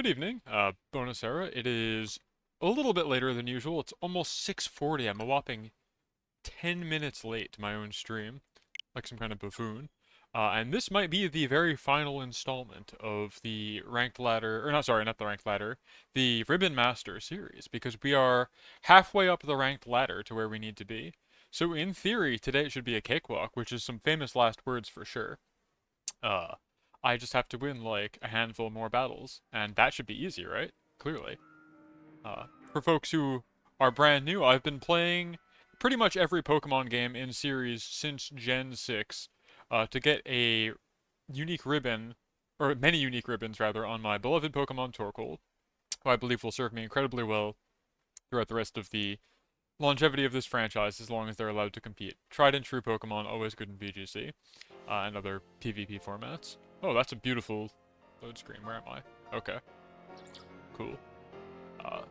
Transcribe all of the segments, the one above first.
Good evening, Bonus Era. It is a little bit later than usual. It's almost 6:40. I'm a whopping 10 minutes late to my own stream, like some kind of buffoon. And this might be the very final installment of the Ranked Ladder, or not, sorry, not the Ranked Ladder, the Ribbon Master series, because we are halfway up the Ranked Ladder to where we need to be. So in theory, today it should be a cakewalk, which is some famous last words for sure. Uh, I just have to win like a handful more battles, and that should be easy, right? Clearly. For folks who are brand new, I've been playing pretty much every Pokemon game in series since Gen 6 to get a unique ribbon, or many unique ribbons rather, on my beloved Pokemon Torkoal, who I believe will serve me incredibly well throughout the rest of the longevity of this franchise as long as they're allowed to compete. Tried and true Pokemon, always good in VGC, and other PvP formats. Oh, that's a beautiful load screen. Where am I? Okay, cool. Uh,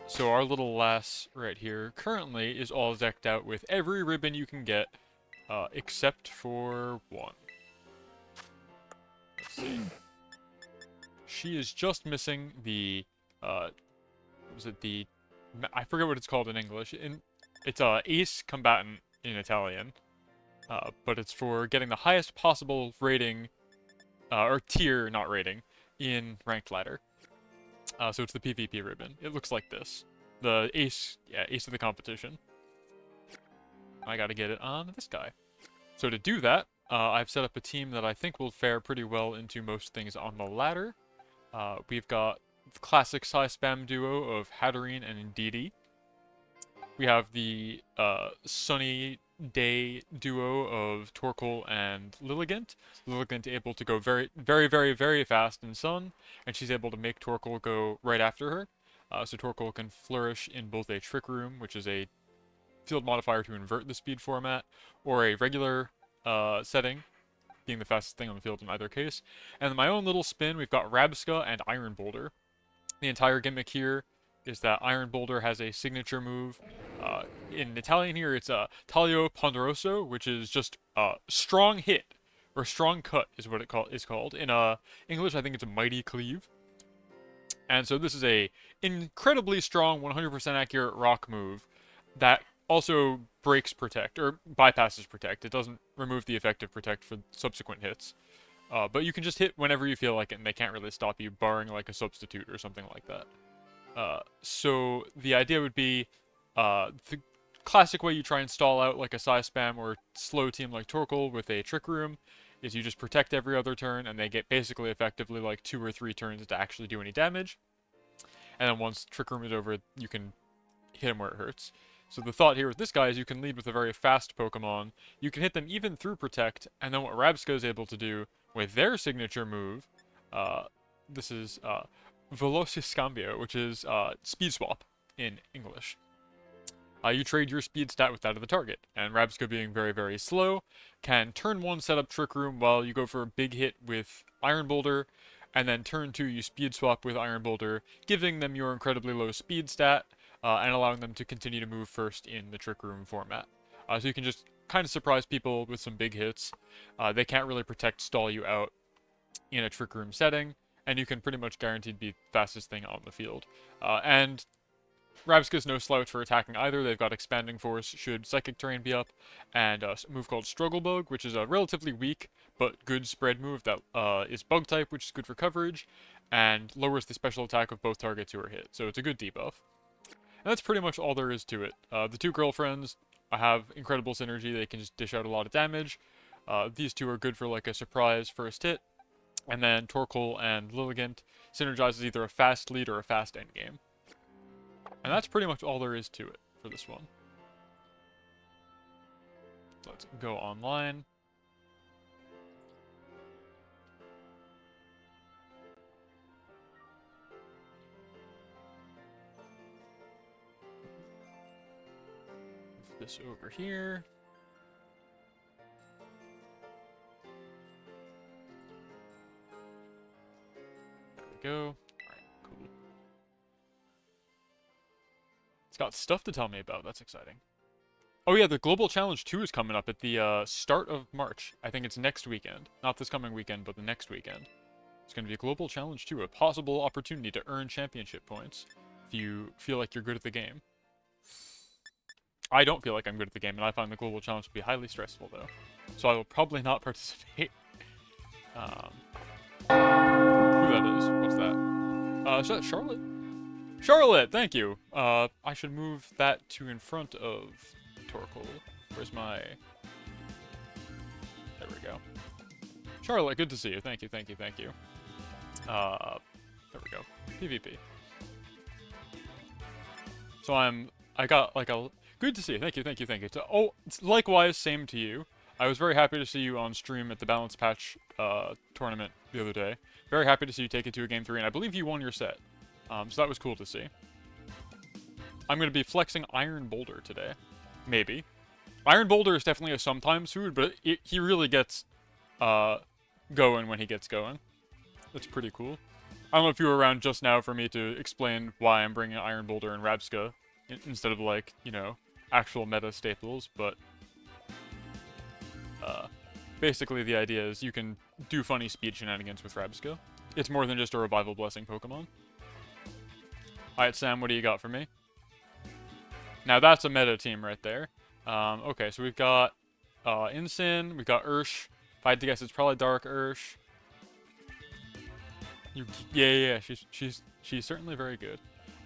so our little lass right here currently is all decked out with every ribbon you can get, except for one. Let's see. She is just missing the, was it the, I forget what it's called in English. It's Ace Combatant in Italian, but it's for getting the highest possible rating, or tier, not rating, in Ranked Ladder. So it's the PvP ribbon. It looks like this. The ace, yeah, ace of the competition. I gotta get it on this guy. So to do that, I've set up a team that I think will fare pretty well into most things on the ladder. We've got the classic Psy-Spam duo of Hatterene and Indeedee. We have the Sunny Day duo of Torkoal and Lilligant. Lilligant able to go very, very, very, very fast in Sun, and she's able to make Torkoal go right after her. So Torkoal can flourish in both a Trick Room, which is a field modifier to invert the speed format, or a regular setting, being the fastest thing on the field in either case. And in my own little spin, we've got Rabsca and Iron Boulder. The entire gimmick here is that Iron Boulder has a signature move. In Italian here, it's a Taglio Ponderoso, which is just a strong hit, or strong cut is what it is called. In English, I think it's a Mighty Cleave. And so this is a incredibly strong, 100% accurate rock move that also breaks Protect, or bypasses Protect. It doesn't remove the effect of Protect for subsequent hits. But you can just hit whenever you feel like it, and they can't really stop you, barring like a substitute or something like that. So the idea would be the classic way you try and stall out like a Psy-Spam or slow team like Torkoal with a Trick Room is you just protect every other turn, and they get basically effectively like 2 or 3 turns to actually do any damage. And then once Trick Room is over, you can hit him where it hurts. So the thought here with this guy is you can lead with a very fast Pokemon, you can hit them even through Protect, and then what Rabsca is able to do with their signature move, this is Velociscambio, which is Speed Swap in English. You trade your speed stat with that of the target, and Rabsca being very, very slow, can turn 1 set up Trick Room while you go for a big hit with Iron Boulder, and then turn 2 you speed swap with Iron Boulder, giving them your incredibly low speed stat, and allowing them to continue to move first in the Trick Room format. So you can just kind of surprise people with some big hits. They can't really protect stall you out in a Trick Room setting, and you can pretty much guaranteed be the fastest thing on the field. And Rabsca's no slouch for attacking either. They've got Expanding Force should Psychic Terrain be up, and a move called Struggle Bug, which is a relatively weak but good spread move that is Bug type, which is good for coverage, and lowers the special attack of both targets who are hit. So it's a good debuff. And that's pretty much all there is to it. The two girlfriends have incredible synergy. They can just dish out a lot of damage. These two are good for like a surprise first hit. And then Torkoal and Lilligant synergizes either a fast lead or a fast endgame. And that's pretty much all there is to it for this one. So let's go online. Move this over here. There we go. Alright, cool. It's got stuff to tell me about. That's exciting. Oh yeah, the Global Challenge 2 is coming up at the start of March. I think it's next weekend. Not this coming weekend, but the next weekend. It's going to be a global challenge too, a possible opportunity to earn championship points if you feel like you're good at the game. I don't feel like I'm good at the game, and I find the global challenge to be highly stressful, though. So I will probably not participate. Who that is? What's that? Is that Charlotte? Charlotte! Thank you! I should move that to in front of Torkoal. Where's my... There we go. Charlotte, good to see you. Thank you, thank you, thank you. There we go. PvP. So I got like a... Good to see you. Thank you, thank you, thank you. So, oh, likewise, same to you. I was very happy to see you on stream at the Balance Patch tournament the other day. Very happy to see you take it to a Game 3, and I believe you won your set. So that was cool to see. I'm going to be flexing Iron Boulder today. Maybe. Iron Boulder is definitely a sometimes food, but he really gets going when he gets going. That's pretty cool. I don't know if you were around just now for me to explain why I'm bringing Iron Boulder and Rabska instead of, like, you know, actual meta staples, but basically the idea is you can do funny speed shenanigans with Rabska. It's more than just a Revival Blessing Pokemon. Alright, Sam, what do you got for me? Now that's a meta team right there. Okay, so we've got Incin, we've got Ursh. If I had to guess, it's probably Dark Ursh. Yeah, she's certainly very good.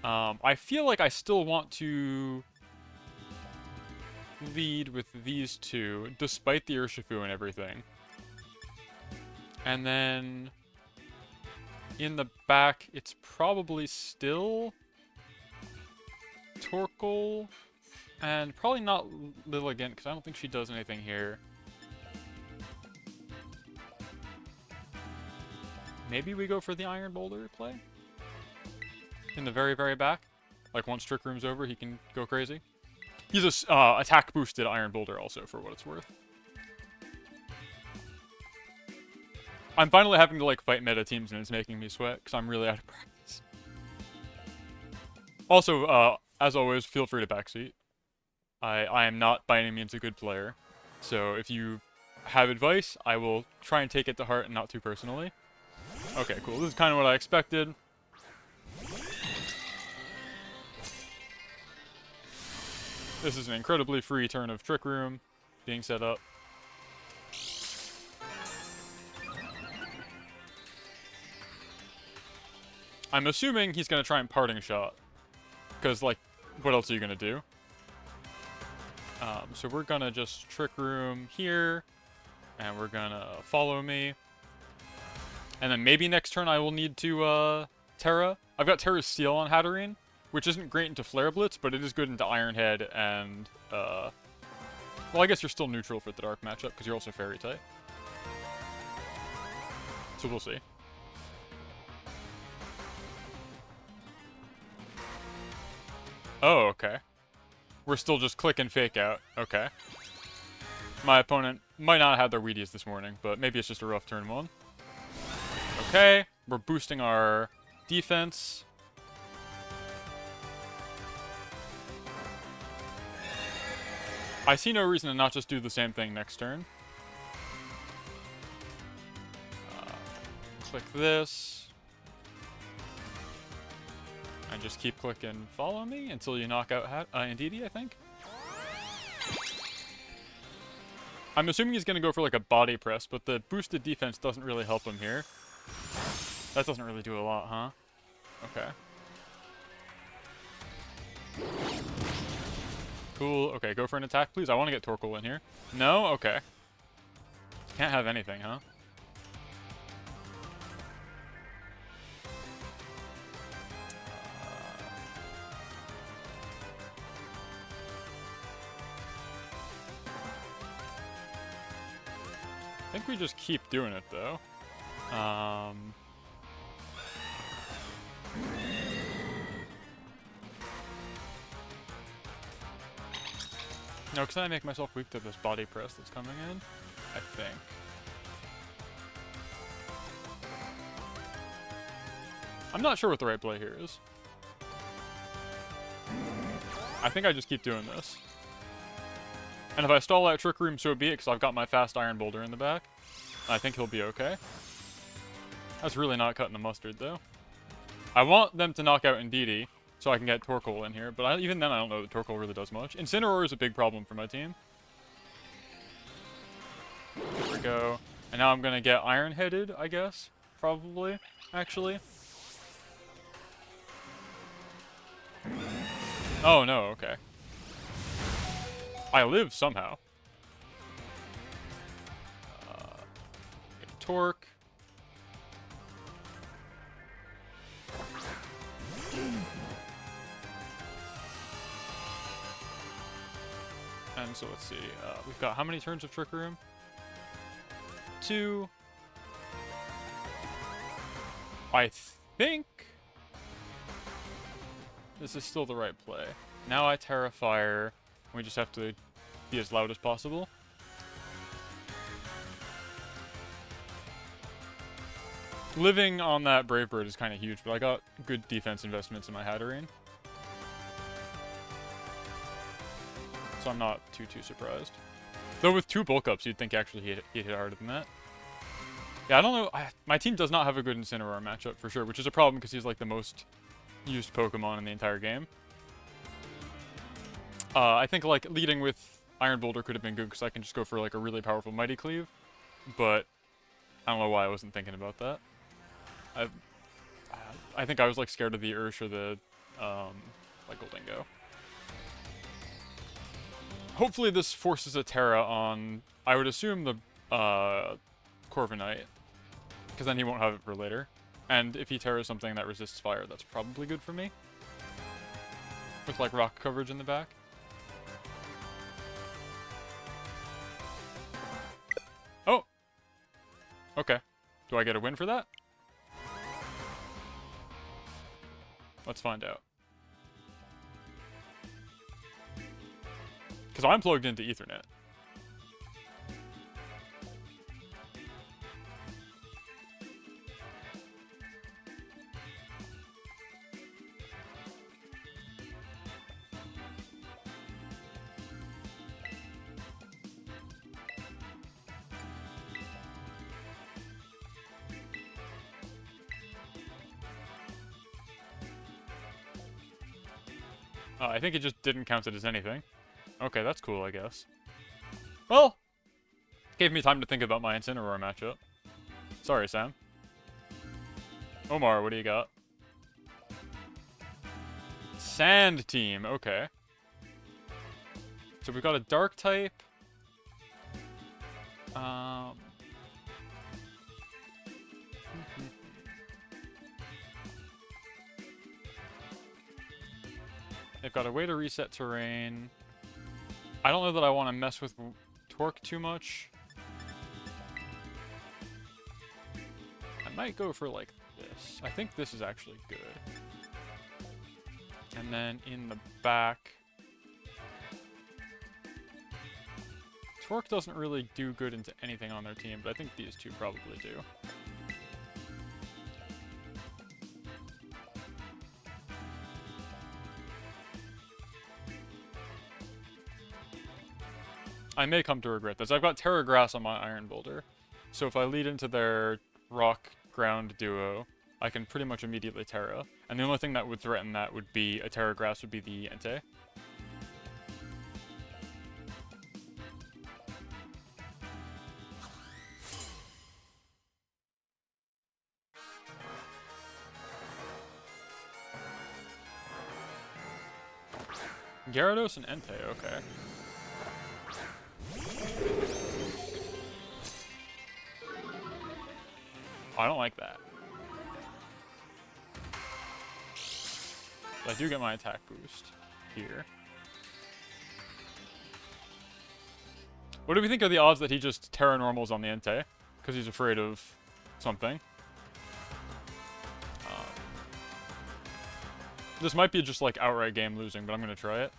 I feel like I still want to lead with these two, despite the Urshifu and everything. And then in the back, it's probably still Torkoal, and probably not Lilligant, because I don't think she does anything here. Maybe we go for the Iron Boulder play? In the very, very back? Like, once Trick Room's over, he can go crazy. He's a attack-boosted Iron Boulder also, for what it's worth. I'm finally having to, like, fight meta teams, and it's making me sweat, because I'm really out of practice. Also, as always, feel free to backseat. I am not by any means a good player, so if you have advice, I will try and take it to heart and not too personally. Okay, cool. This is kind of what I expected. This is an incredibly free turn of Trick Room being set up. I'm assuming he's going to try and Parting Shot. Because, like, what else are you going to do? So we're going to just Trick Room here. And we're going to follow me. And then maybe next turn I will need to Terra. I've got Terra's Steel on Hatterene, which isn't great into Flare Blitz, but it is good into Iron Head and, well, I guess you're still neutral for the Dark matchup, because you're also Fairy type. So we'll see. Oh, okay. We're still just click and fake out. Okay. My opponent might not have had their Wheaties this morning, but maybe it's just a rough turn one. Okay, we're boosting our defense. I see no reason to not just do the same thing next turn. Click this. And just keep clicking follow me until you knock out Indeedee, I think. I'm assuming he's going to go for like a body press, but the boosted defense doesn't really help him here. That doesn't really do a lot, huh? Okay. Cool. Okay, go for an attack, please. I want to get Torkoal in here. No? Okay. Can't have anything, huh? I think we just keep doing it, though. No, because I make myself weak to this body press that's coming in, I think. I'm not sure what the right play here is. I think I just keep doing this. And if I stall out Trick Room, so be it, because I've got my fast Iron Boulder in the back. I think he'll be okay. That's really not cutting the mustard, though. I want them to knock out Indeedee, so I can get Torkoal in here, but even then I don't know that Torkoal really does much. Incineroar is a big problem for my team. There we go. And now I'm gonna get Iron-Headed, I guess. Probably, actually. Oh no, okay. I live somehow. Torque. And so let's see, we've got how many turns of Trick Room? 2. I think this is still the right play. Now I Terra Fire. We just have to be as loud as possible. Living on that Brave Bird is kind of huge, but I got good defense investments in my Hatterene. So I'm not too surprised. Though with 2 bulk ups, you'd think actually he'd hit harder than that. Yeah, I don't know. My team does not have a good Incineroar matchup for sure, which is a problem because he's like the most used Pokemon in the entire game. I think like leading with Iron Boulder could have been good because I can just go for like a really powerful Mighty Cleave, but I don't know why I wasn't thinking about that. I think I was like scared of the Ursh or the like Goldingo. Hopefully this forces a Terra on, I would assume, the Corviknight, because then he won't have it for later. And if he Terras something that resists fire, that's probably good for me. With like rock coverage in the back. Oh! Okay. Do I get a win for that? Let's find out. Because I'm plugged into Ethernet. I think it just didn't count it as anything. Okay, that's cool, I guess. Well, gave me time to think about my Incineroar matchup. Sorry, Sam. Omar, what do you got? Sand team, okay. So we've got a dark type. They've got a way to reset terrain. I don't know that I want to mess with Torque too much. I might go for like this. I think this is actually good. And then in the back, Torque doesn't really do good into anything on their team, but I think these two probably do. I may come to regret this. I've got Terra Grass on my Iron Boulder, so if I lead into their Rock Ground duo, I can pretty much immediately Terra. And the only thing that would threaten that would be a Terra Grass would be the Entei. Gyarados and Entei, okay. I don't like that. But I do get my attack boost here. What do we think are the odds that he just Terra Normals on the Entei? Because he's afraid of something. This might be just like outright game losing, but I'm going to try it.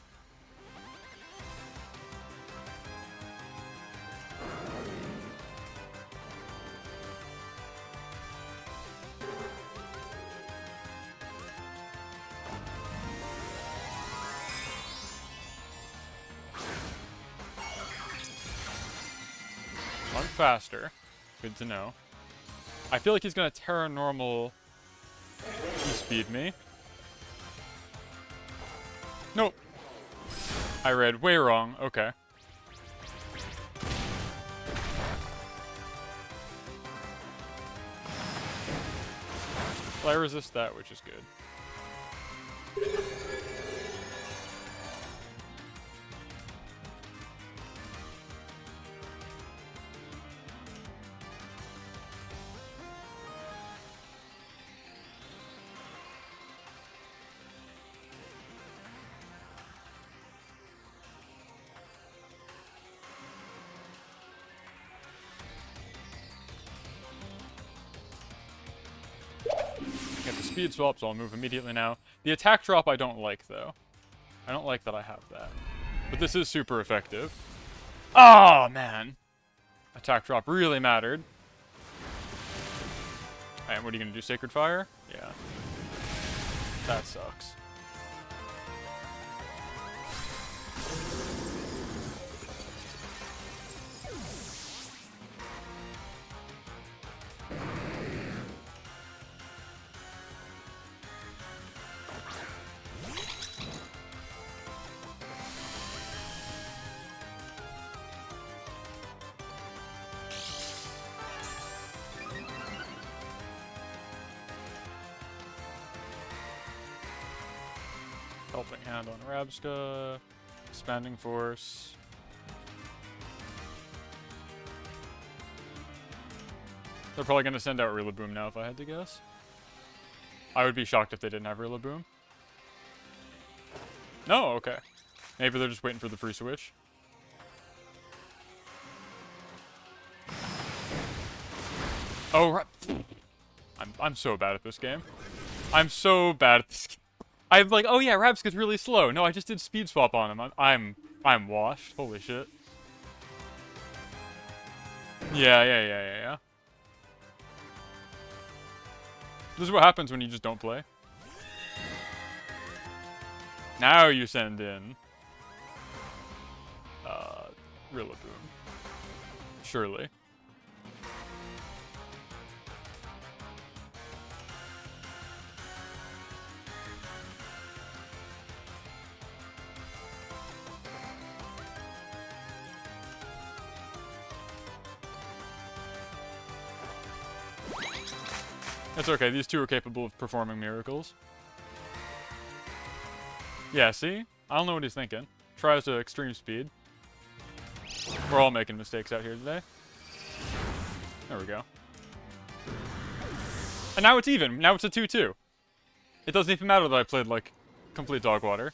I'm faster. Good to know. I feel like he's gonna Terra Normal speed me. Nope. I read way wrong. Okay. Well, I resist that, which is good. Get the speed swap, so I'll move immediately now. The attack drop I don't like, though. I don't like that I have that. But this is super effective. Oh, man. Attack drop really mattered. And what are you going to do, Sacred Fire? Yeah. That sucks. Helping Hand on Rabska. Expanding Force. They're probably going to send out Rillaboom now if I had to guess. I would be shocked if they didn't have Rillaboom. No, okay. Maybe they're just waiting for the free switch. Oh, I'm so bad at this game. I'm so bad at this game. I'm like, oh yeah, Rabska's really slow. No, I just did speed swap on him. I'm washed. Holy shit. Yeah. This is what happens when you just don't play. Now you send in Rillaboom. Surely. It's okay, these two are capable of performing miracles. Yeah, see? I don't know what he's thinking. Tries to extreme speed. We're all making mistakes out here today. There we go. And now it's even. Now it's a 2-2. It doesn't even matter that I played, like, complete dog water.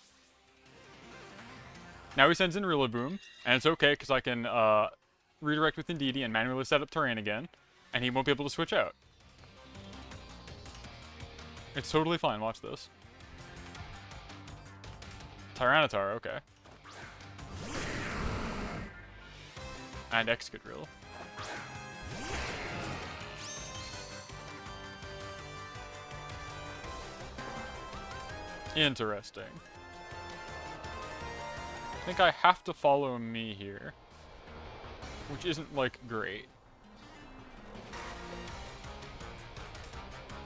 Now he sends in Rillaboom, and it's okay, because I can redirect with Indeedee and manually set up terrain again, and he won't be able to switch out. It's totally fine, watch this. Tyranitar, okay. And Excadrill. Interesting. I think I have to follow me here. Which isn't, like, great.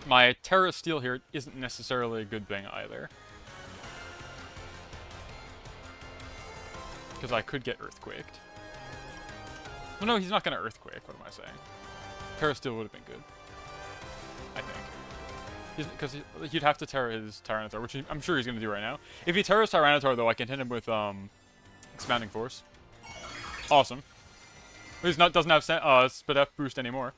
My Terra Steel here isn't necessarily a good thing either. Because I could get Earthquaked. Well, no, he's not going to Earthquake. What am I saying? Terra Steel would have been good. I think. Because he'd have to Terra his Tyranitar, which I'm sure he's going to do right now. If he Terras Tyranitar, though, I can hit him with Expanding Force. Awesome. He doesn't have Spit F boost anymore.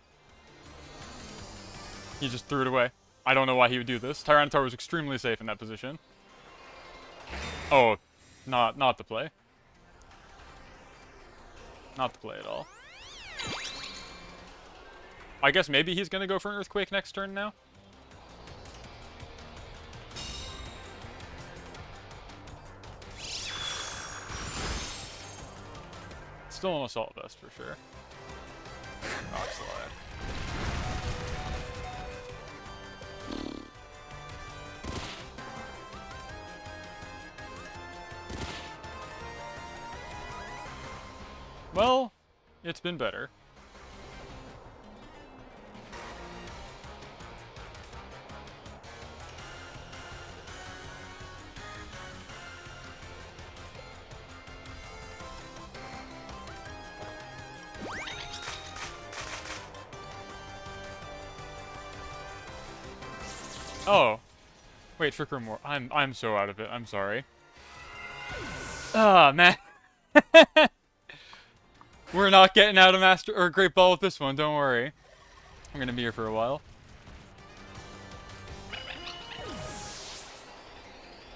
He just threw it away. I don't know why he would do this. Tyranitar was extremely safe in that position. Oh, not the play. Not the play at all. I guess maybe he's gonna go for an Earthquake next turn now? Still an Assault Vest for sure. Rock Slide. Well, it's been better. Oh. Wait, Trick Room War. I'm so out of it. I'm sorry. Ah, man. We're not getting out of Master or Great Ball with this one, don't worry. I'm gonna be here for a while.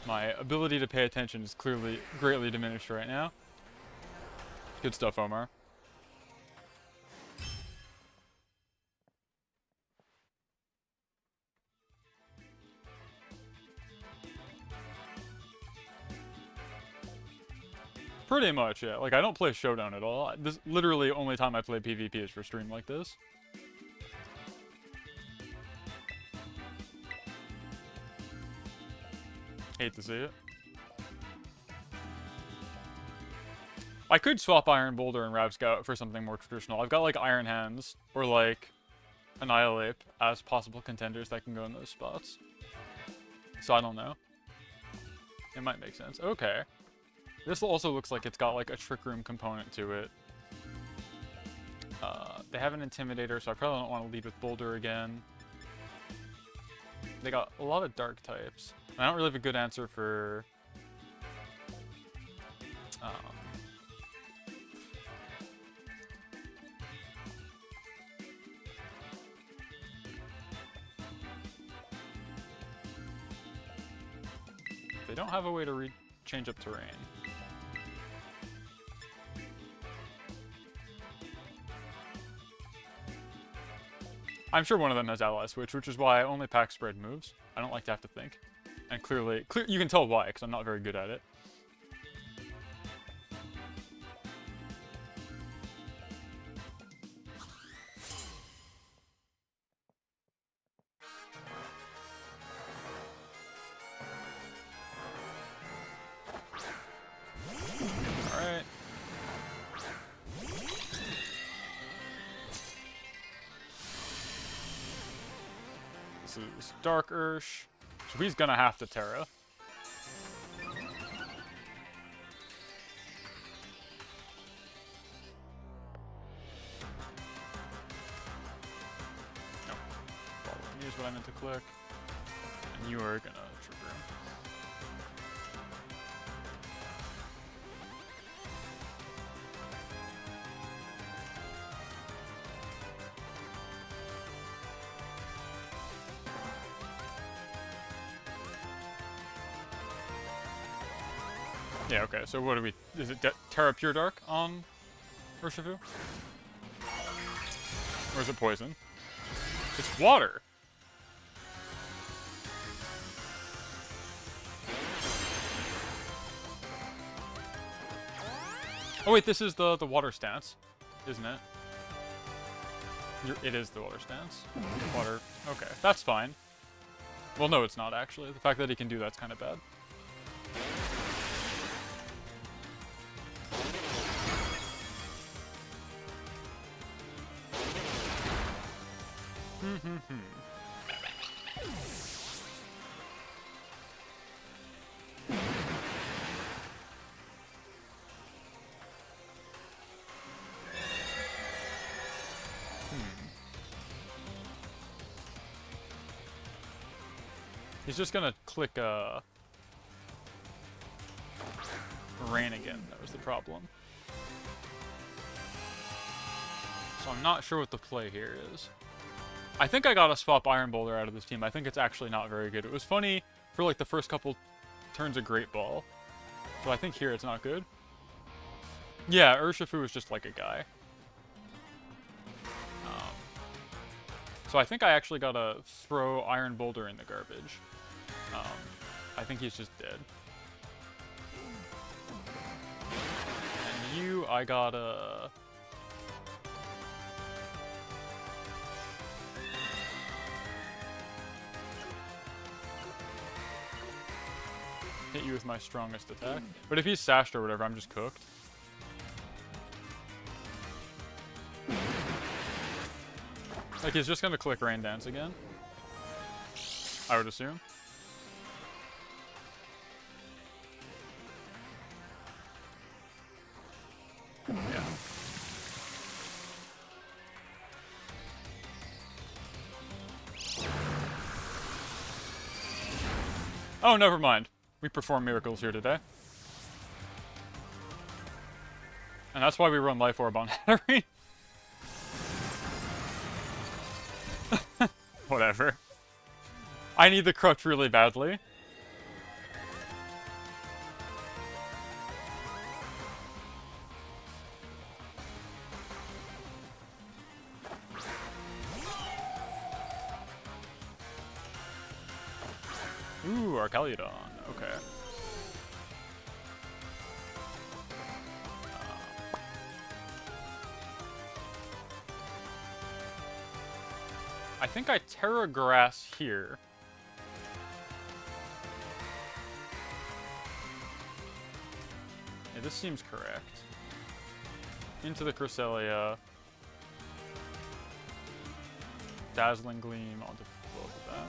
My ability to pay attention is clearly greatly diminished right now. Good stuff, Omar. Pretty much, yeah. Like, I don't play Showdown at all. This literally only time I play PvP is for stream like this. Hate to see it. I could swap Iron Boulder and Rav Scout for something more traditional. I've got, like, Iron Hands or, like, Annihilate as possible contenders that can go in those spots. So I don't know. It might make sense. Okay. This also looks like it's got, like, a Trick Room component to it. They have an Intimidator, so I probably don't want to lead with Boulder again. They got a lot of Dark types. I don't really have a good answer for... They don't have a way to change up terrain. I'm sure one of them has ally switch, which is why I only pack spread moves. I don't like to have to think. And clearly, you can tell why, because I'm not very good at it. Alright. This is Dark Ursh. So he's gonna have to Terra. Nope. Here's what I meant to click. And you are gonna trigger him. Yeah, okay, so what do we... Is it Terra Pure Dark on Urshifu? Or is it poison? It's water! Oh wait, this is the water stance, isn't it? It is the water stance. Water... Okay, that's fine. Well, no, it's not, actually. The fact that he can do that's kind of bad. He's just gonna click rain again. That was the problem. So I'm not sure what the play here is. I think I gotta swap Iron Boulder out of this team. I think it's actually not very good. It was funny for like the first couple turns of Great Ball. So I think here it's not good. Yeah, Urshifu is just like a guy. So I think I actually gotta throw Iron Boulder in the garbage. I think he's just dead. And you, I gotta... hit you with my strongest attack. But if he's sashed or whatever, I'm just cooked. Like, he's just gonna click Rain Dance again. I would assume. Yeah. Oh, never mind. We perform miracles here today. And that's why we run Life Orb on Hattery. Whatever. I need the crutch really badly. Ooh, Arcaludon. Okay. I think I Terra Grass here. Yeah, this seems correct. Into the Cresselia. Dazzling Gleam onto both of them.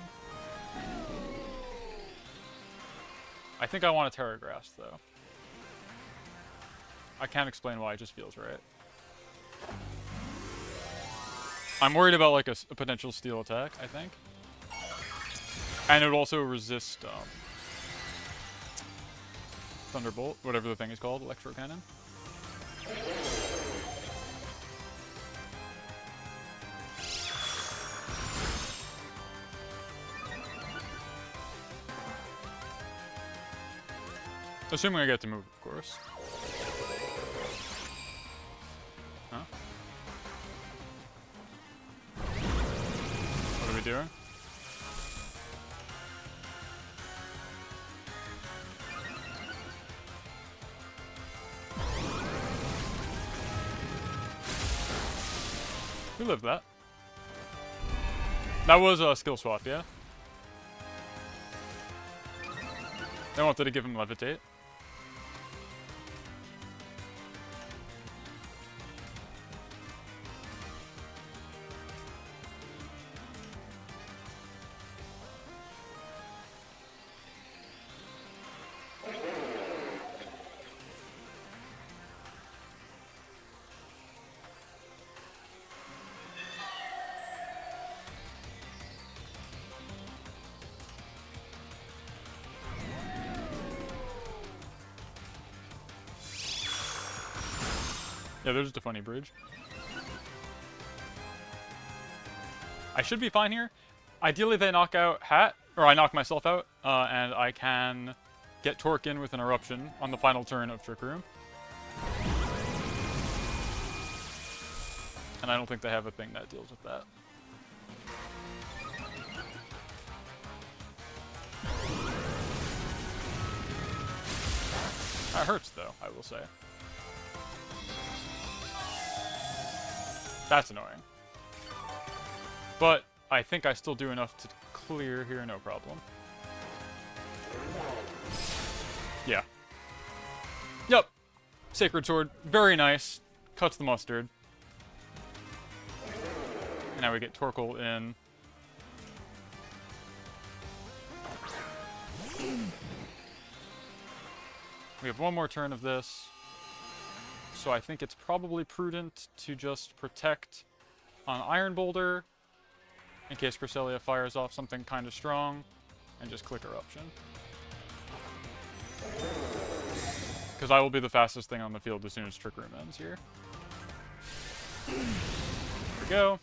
I think I want a Terra Grass, though. I can't explain why, it just feels right. I'm worried about, like, a potential steel attack, I think. And it would also resist, Thunderbolt, whatever the thing is called, Electro Cannon. Assuming I get to move, of course. Huh? What are we doing? We lived that. That was a skill swap, yeah? They wanted to give him Levitate. Yeah, there's just a funny bridge. I should be fine here. Ideally, they knock out Hat, or I knock myself out, and I can get Torque in with an Eruption on the final turn of Trick Room. And I don't think they have a thing that deals with that. That hurts, though, I will say. That's annoying. But I think I still do enough to clear here, no problem. Yeah. Yep. Sacred Sword, very nice. Cuts the mustard. And now we get Torkoal in. We have one more turn of this. So I think it's probably prudent to just protect on Iron Boulder in case Cresselia fires off something kind of strong, and just click Eruption. Because I will be the fastest thing on the field as soon as Trick Room ends here. There we go.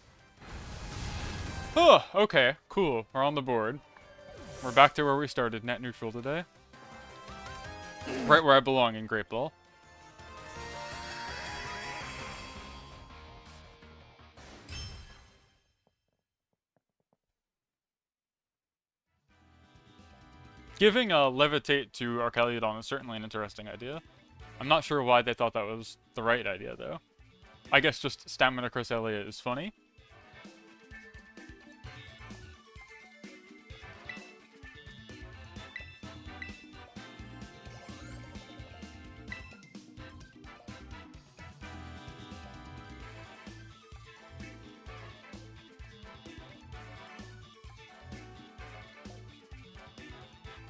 Oh, okay, cool. We're on the board. We're back to where we started, net neutral today. Right where I belong in Great Ball. Giving a Levitate to Arcaludon is certainly an interesting idea. I'm not sure why they thought that was the right idea, though. I guess just Stamina Cresselia is funny.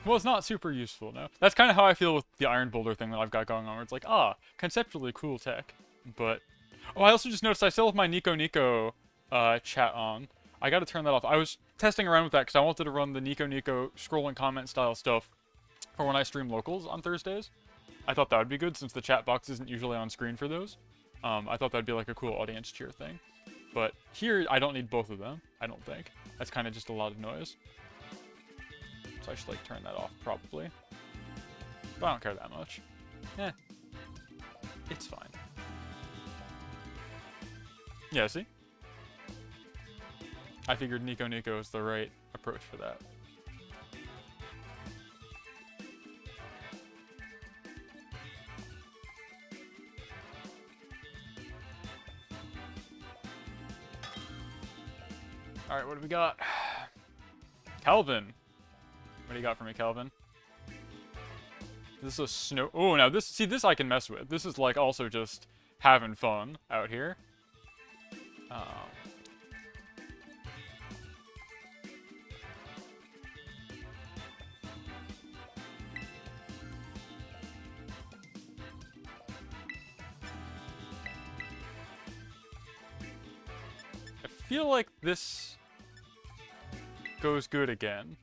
Well, it's not super useful, no. That's kind of how I feel with the Iron Boulder thing that I've got going on, where it's like, ah, conceptually cool tech, but... Oh, I also just noticed I still have my Nico chat on. I gotta turn that off. I was testing around with that because I wanted to run the Nico scroll and comment style stuff for when I stream locals on Thursdays. I thought that would be good since the chat box isn't usually on screen for those. I thought that'd be like a cool audience cheer thing. But here, I don't need both of them, I don't think. That's kind of just a lot of noise. So I should like turn that off probably. But I don't care that much. Eh. It's fine. Yeah, see? I figured Nico Nico is the right approach for that. Alright, what do we got? Calvin! What do you got for me, Calvin? This is a snow... Oh, now this... See, this I can mess with. This is, like, also just having fun out here. I feel like this goes good again.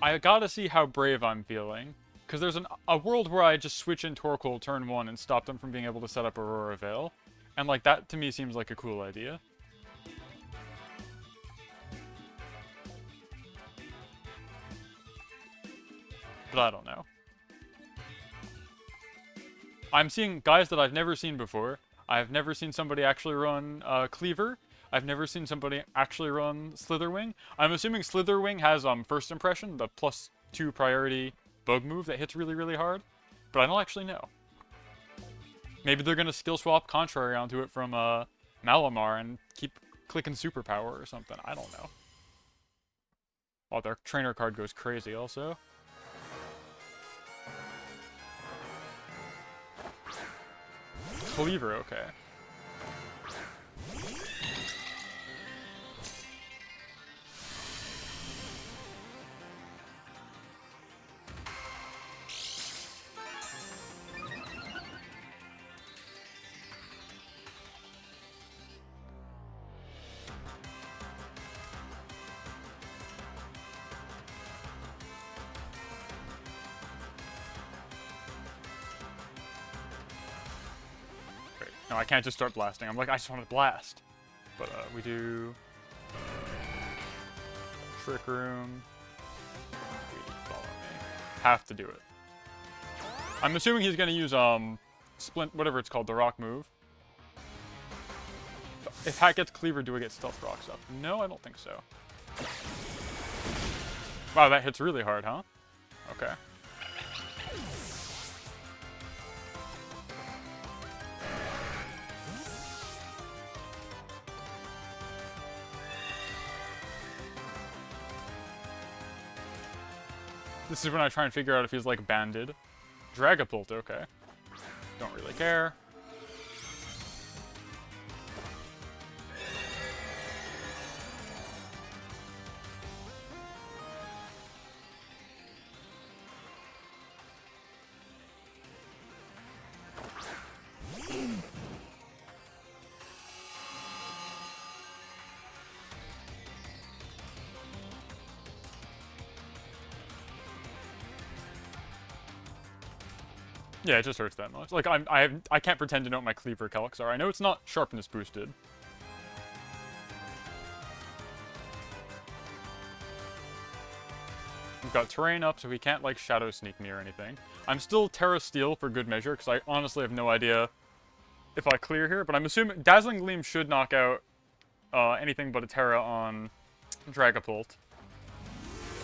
I gotta see how brave I'm feeling, because there's a world where I just switch in Torkoal turn 1 and stop them from being able to set up Aurora Veil, and like that to me seems like a cool idea. But I don't know. I'm seeing guys that I've never seen before. I've never seen somebody actually run Cleaver. I've never seen somebody actually run Slitherwing. I'm assuming Slitherwing has First Impression, the +2 priority bug move that hits really, really hard. But I don't actually know. Maybe they're going to skill swap Contrary onto it from Malamar and keep clicking Superpower or something. I don't know. Oh, their trainer card goes crazy also. Cleaver, okay. No, I can't just start blasting. I'm like, I just want to blast. But we do Trick Room. Follow me. Have to do it. I'm assuming he's gonna use Splint, whatever it's called, the rock move. If Hat gets Cleaver, do I get Stealth Rocks up? No, I don't think so. Wow, that hits really hard, huh? Okay. This is when I try and figure out if he's, like, banded. Dragapult, okay. Don't really care. Yeah, it just hurts that much. Like, I can't pretend to know what my Cleaver calcs are. I know it's not sharpness boosted. We've got terrain up, so he can't, like, Shadow Sneak me or anything. I'm still Terra Steel for good measure, because I honestly have no idea if I clear here. But I'm assuming Dazzling Gleam should knock out anything but a Terra on Dragapult,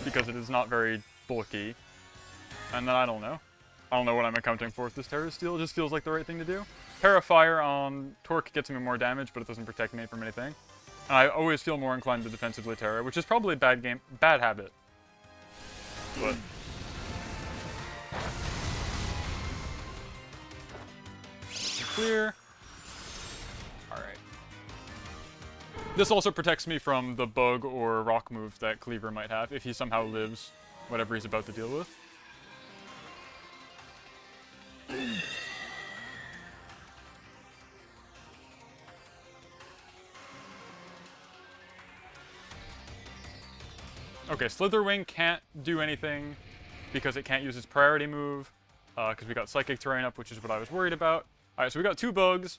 because it is not very bulky. And then I don't know. I don't know what I'm accounting for with this Terra Steel. It just feels like the right thing to do. Terra Fire on Torque gets me more damage, but it doesn't protect me from anything. And I always feel more inclined to defensively Terra, which is probably a bad habit. But clear. Alright. This also protects me from the bug or rock move that Cleaver might have if he somehow lives whatever he's about to deal with. Okay, Slitherwing can't do anything because it can't use its priority move. Because we got Psychic Terrain up, which is what I was worried about. Alright, so we got 2 bugs.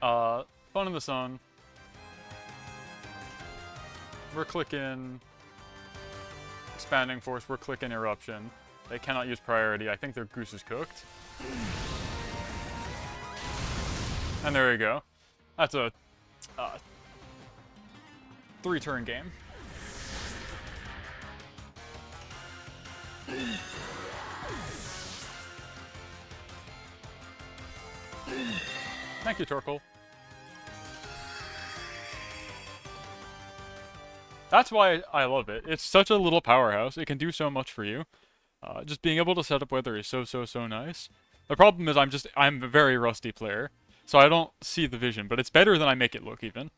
Fun in the Sun. We're clicking Expanding Force. We're clicking Eruption. They cannot use priority. I think their goose is cooked. And there we go. That's a 3-turn game. Thank you, Torkoal. That's why I love it. It's such a little powerhouse. It can do so much for you. Just being able to set up weather is so nice. The problem is I'm a very rusty player, so I don't see the vision, but it's better than I make it look even.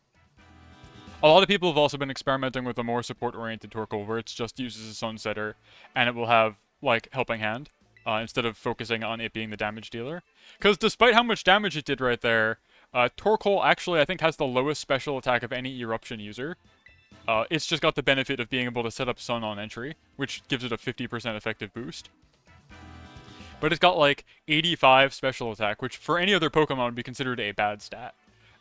A lot of people have also been experimenting with a more support-oriented Torkoal where it just uses a Sunsetter and it will have, like, Helping Hand instead of focusing on it being the damage dealer. Because despite how much damage it did right there, Torkoal actually, I think, has the lowest special attack of any Eruption user. It's just got the benefit of being able to set up Sun on entry, which gives it a 50% effective boost. But it's got, like, 85 special attack, which for any other Pokemon would be considered a bad stat.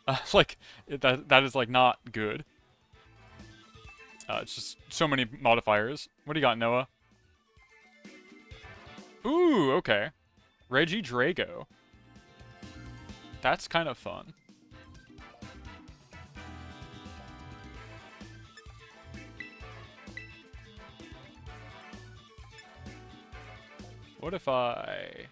That is, like, not good. It's just so many modifiers. What do you got, Noah? Ooh, okay. Regidrago. That's kind of fun. What if I...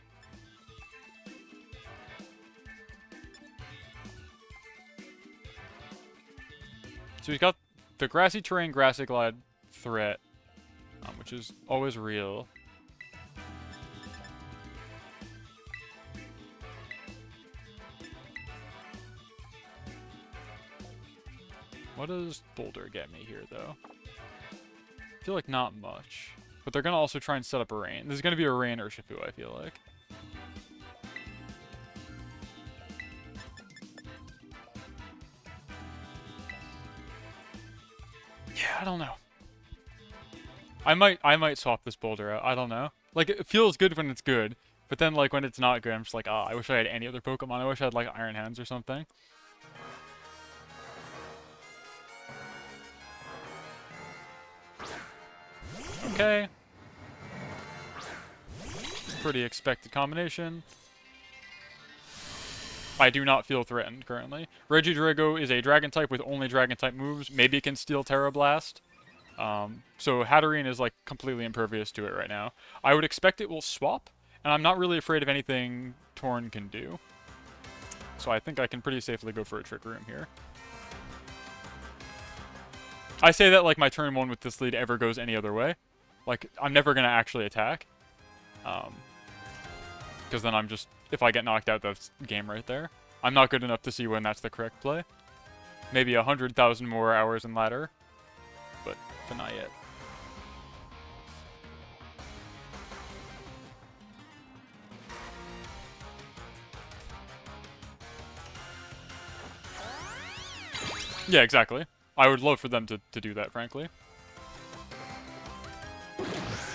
So he's got the Grassy Terrain, Grassy Glide threat, which is always real. What does Boulder get me here, though? I feel like not much. But they're going to also try and set up a Rain. This is going to be a Rain Urshifu, I feel like. Yeah, I don't know. I might swap this Boulder out. I don't know. Like, it feels good when it's good. But then, like, when it's not good, I'm just like, ah, I wish I had any other Pokemon. I wish I had, like, Iron Hands or something. Okay. Pretty expected combination. I do not feel threatened currently. Regidrago is a Dragon type with only Dragon type moves. Maybe it can steal Terra Blast. So Hatterene is like completely impervious to it right now. I would expect it will swap, and I'm not really afraid of anything Torn can do. So I think I can pretty safely go for a Trick Room here. I say that like my turn 1 with this lead ever goes any other way. Like, I'm never going to actually attack. Because then I'm just... If I get knocked out, that's game right there. I'm not good enough to see when that's the correct play. Maybe 100,000 more hours in ladder. But not yet. Yeah, exactly. I would love for them to do that, frankly.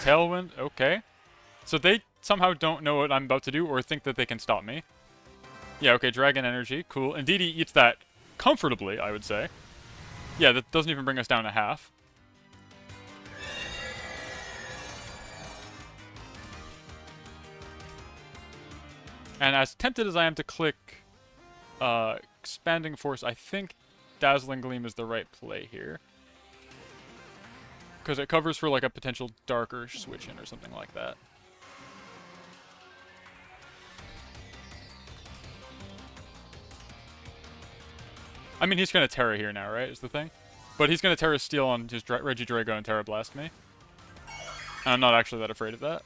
Tailwind, okay. So they somehow don't know what I'm about to do or think that they can stop me. Yeah, okay, Dragon Energy, cool. Indeed, he eats that comfortably, I would say. Yeah, that doesn't even bring us down to half. And as tempted as I am to click Expanding Force, I think Dazzling Gleam is the right play here. Because it covers for like a potential darker switch in or something like that. I mean, he's going to Terra here now, right, is the thing? But he's going to Terra Steel on his Regidrago and Terra Blast me. And I'm not actually that afraid of that.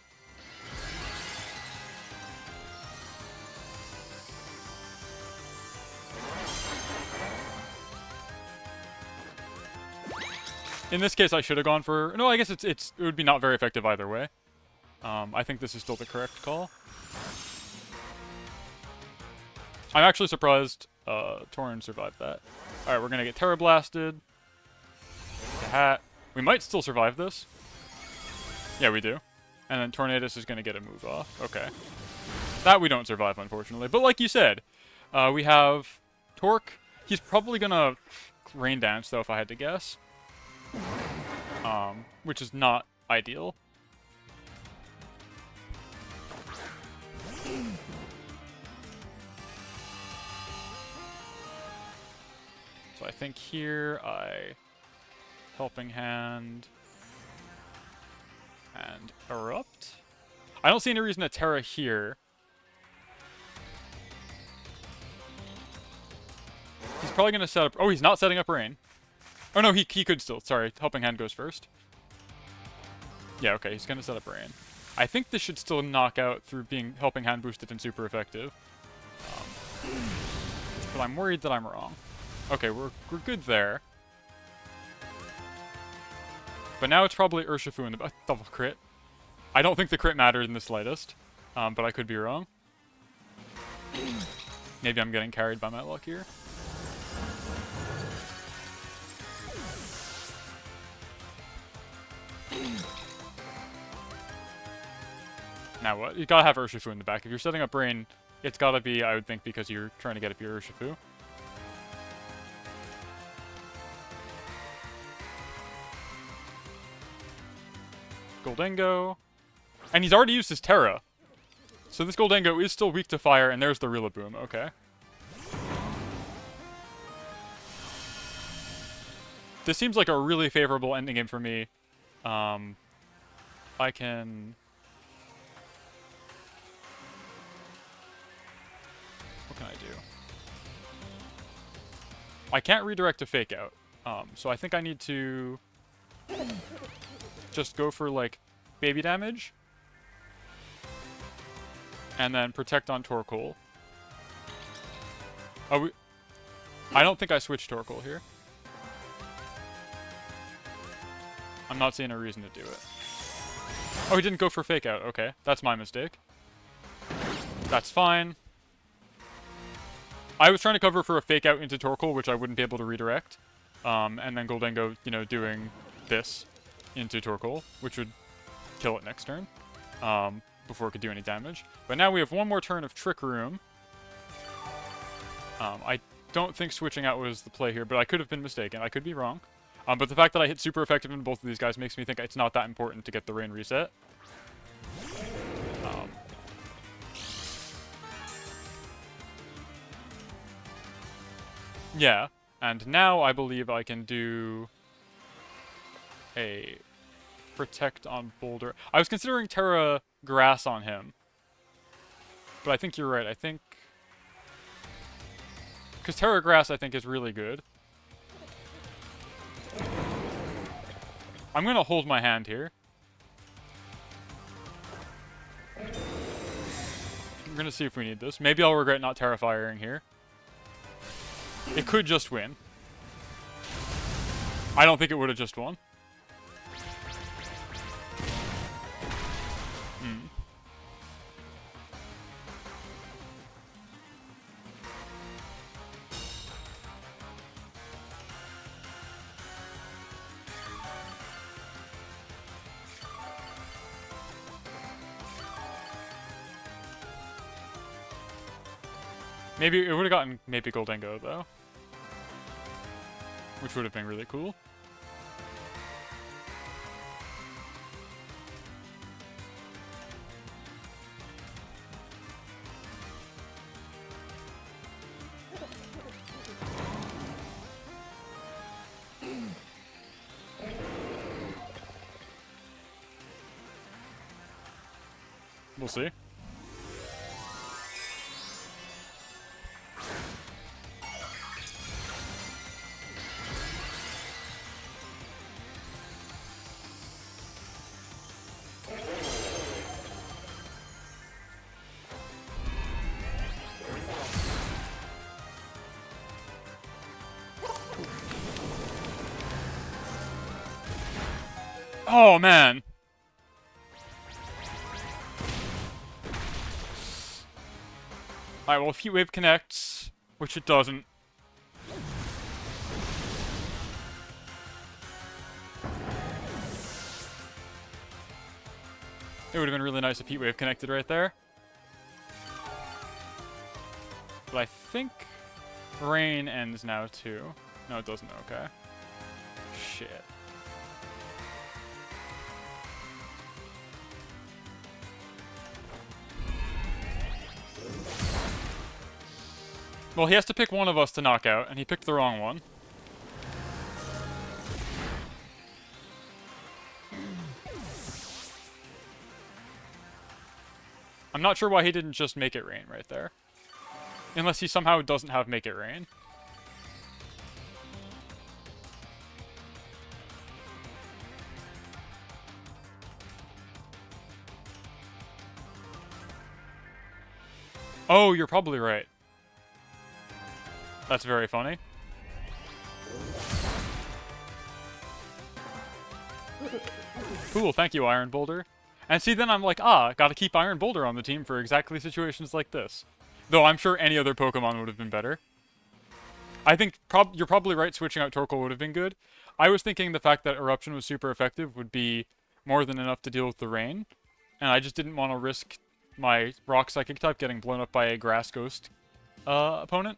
In this case, I should have gone for... No, I guess it would be not very effective either way. I think this is still the correct call. I'm actually surprised Torn survived that. Alright, we're going to get Terra Blasted. The Hat. We might still survive this. Yeah, we do. And then Tornadus is going to get a move off. Okay. That we don't survive, unfortunately. But like you said, we have Torque. He's probably going to Rain Dance, though, if I had to guess. Which is not ideal. So I think here I Helping Hand and Erupt. I don't see any reason to Terra here. He's probably going to set up... Oh, he's not setting up Rain. Oh, no, he could still. Sorry, Helping Hand goes first. Yeah, okay, he's going to set up Rain. I think this should still knock out through being Helping Hand boosted and super effective. But I'm worried that I'm wrong. Okay, we're good there. But now it's probably Urshifu in the double crit. I don't think the crit mattered in the slightest, but I could be wrong. Maybe I'm getting carried by my luck here. Now what? You gotta have Urshifu in the back. If you're setting up Rain, it's gotta be, I would think, because you're trying to get up your Urshifu. Goldengo. And he's already used his Terra. So this Goldengo is still weak to fire, and there's the Rillaboom. Okay. This seems like a really favorable ending game for me. I can... What can I do? I can't redirect to Fake Out. So I think I need to... just go for, like, baby damage. And then protect on Torkoal. Oh, I don't think I switched Torkoal here. I'm not seeing a reason to do it. Oh, he didn't go for Fake Out. Okay, that's my mistake. That's fine. I was trying to cover for a Fake Out into Torkoal, which I wouldn't be able to redirect. And then Goldengo, you know, doing this into Torkoal, which would kill it next turn, before it could do any damage. But now we have one more turn of Trick Room. I don't think switching out was the play here, but I could have been mistaken. I could be wrong. But the fact that I hit super effective in both of these guys makes me think it's not that important to get the Rain reset. Yeah, and now I believe I can do a Protect on Boulder. I was considering Terra Grass on him, but I think you're right. I think... because Terra Grass, I think, is really good. I'm going to hold my hand here. I'm going to see if we need this. Maybe I'll regret not Terra Firing here. It could just win. I don't think it would have just won. Maybe it would have gotten maybe Goldengo, though. Which would have been really cool. We'll see. Oh, man. Alright, well, if Heat Wave connects, which it doesn't. It would have been really nice if Heat Wave connected right there. But I think Rain ends now too. No, it doesn't. Okay. Shit. Well, he has to pick one of us to knock out, and he picked the wrong one. I'm not sure why he didn't just make it rain right there. Unless he somehow doesn't have make it rain. Oh, you're probably right. That's very funny. Cool, thank you, Iron Boulder. And see, then I'm like, gotta keep Iron Boulder on the team for exactly situations like this. Though I'm sure any other Pokemon would have been better. I think you're probably right, switching out Torkoal would have been good. I was thinking the fact that Eruption was super effective would be more than enough to deal with the rain. And I just didn't want to risk my Rock Psychic type getting blown up by a Grass Ghost opponent.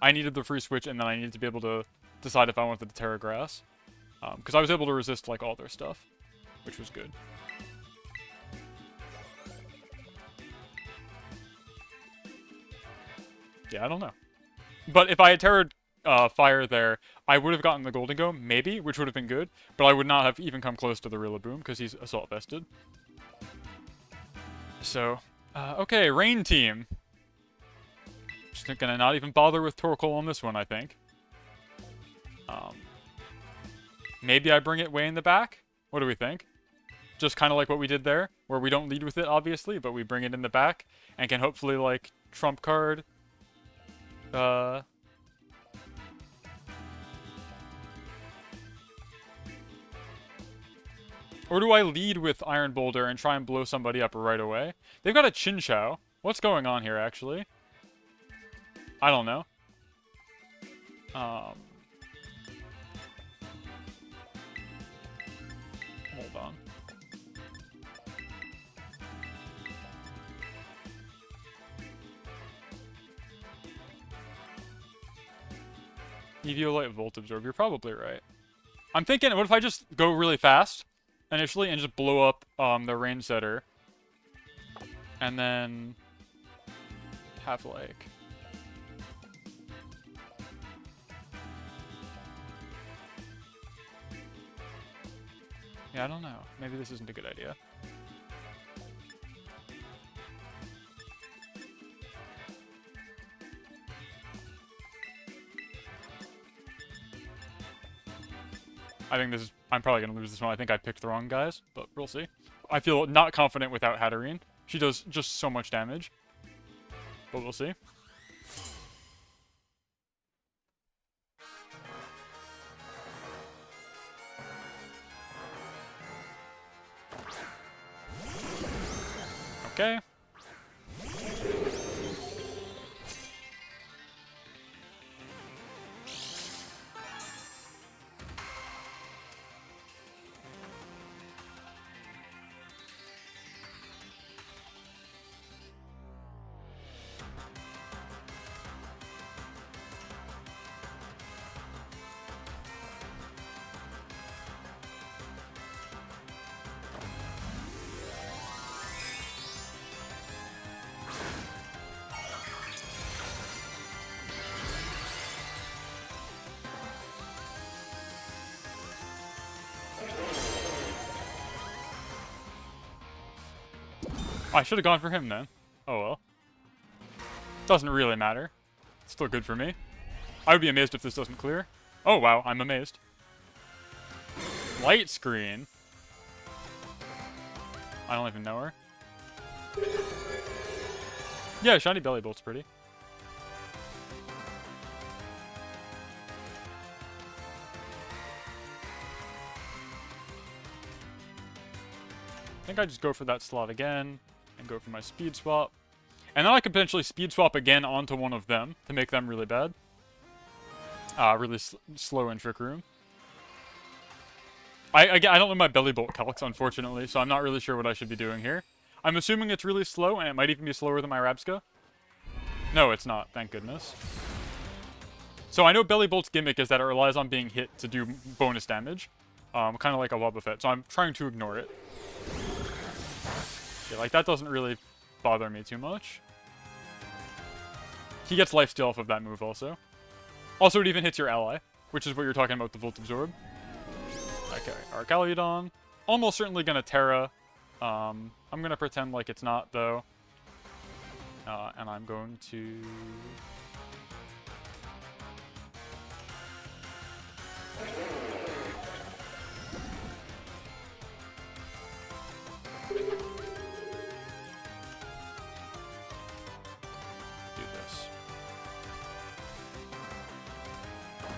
I needed the free switch, and then I needed to be able to decide if I wanted the Terra Grass. Because I was able to resist, like, all their stuff, which was good. Yeah, I don't know. But if I had Terra Fire there, I would have gotten the Golden Go, maybe, which would have been good, but I would not have even come close to the Rillaboom, because he's Assault Vested. So, okay, Rain Team. Just gonna not even bother with Torkoal on this one, I think. Maybe I bring it way in the back? What do we think? Just kind of like what we did there, where we don't lead with it, obviously, but we bring it in the back, and can hopefully, like, trump card... Or do I lead with Iron Boulder and try and blow somebody up right away? They've got a Chinchou. What's going on here, actually? I don't know. Hold on. Eviolite Volt Absorb, you're probably right. I'm thinking, what if I just go really fast initially and just blow up the Rain Setter? And then have like... Yeah, I don't know. Maybe this isn't a good idea. I think this is... I'm probably going to lose this one. I think I picked the wrong guys, but we'll see. I feel not confident without Hatterene. She does just so much damage. But we'll see. Okay. I should have gone for him then. Oh well. Doesn't really matter. It's still good for me. I would be amazed if this doesn't clear. Oh wow, I'm amazed. Light Screen? I don't even know her. Yeah, Shiny Belly Bolt's pretty. I think I just go for that slot again. And go for my speed swap. And then I could potentially speed swap again onto one of them to make them really bad. Really slow in Trick Room. I don't know my belly bolt calcs, unfortunately, so I'm not really sure what I should be doing here. I'm assuming it's really slow, and it might even be slower than my Rabska. No, it's not, thank goodness. So I know belly bolt's gimmick is that it relies on being hit to do bonus damage. Kind of like a Wobbuffet, so I'm trying to ignore it. Yeah, like, that doesn't really bother me too much. He gets lifesteal off of that move also. Also, it even hits your ally, which is what you're talking about with the Volt Absorb. Okay, Arcaludon. Almost certainly gonna Terra. I'm gonna pretend like it's not, though. And I'm going to...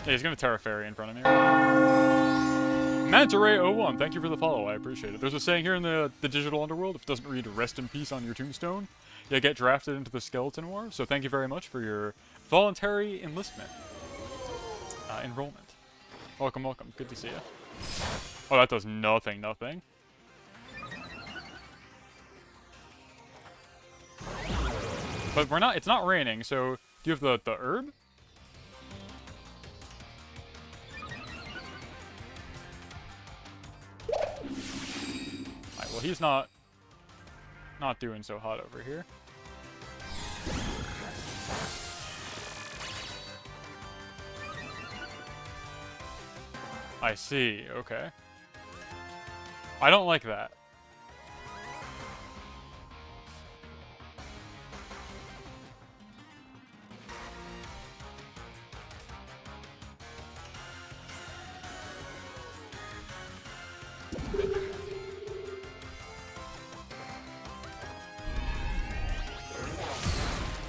Yeah, he's gonna Terra Fairy in front of me. Manta-Ray01, thank you for the follow, I appreciate it. There's a saying here in the digital underworld, if it doesn't read rest in peace on your tombstone, you get drafted into the Skeleton War, so thank you very much for your voluntary enlistment. Enrollment. Welcome, welcome, good to see you. Oh, that does nothing. But it's not raining, so do you have the herb? Alright, well he's not doing so hot over here. I see, okay. I don't like that.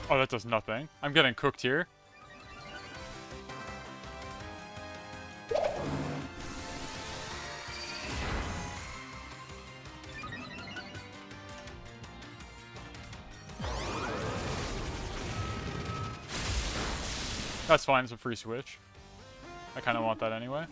Oh, that does nothing. I'm getting cooked here. That's fine, it's a free switch. I kind of want that anyway.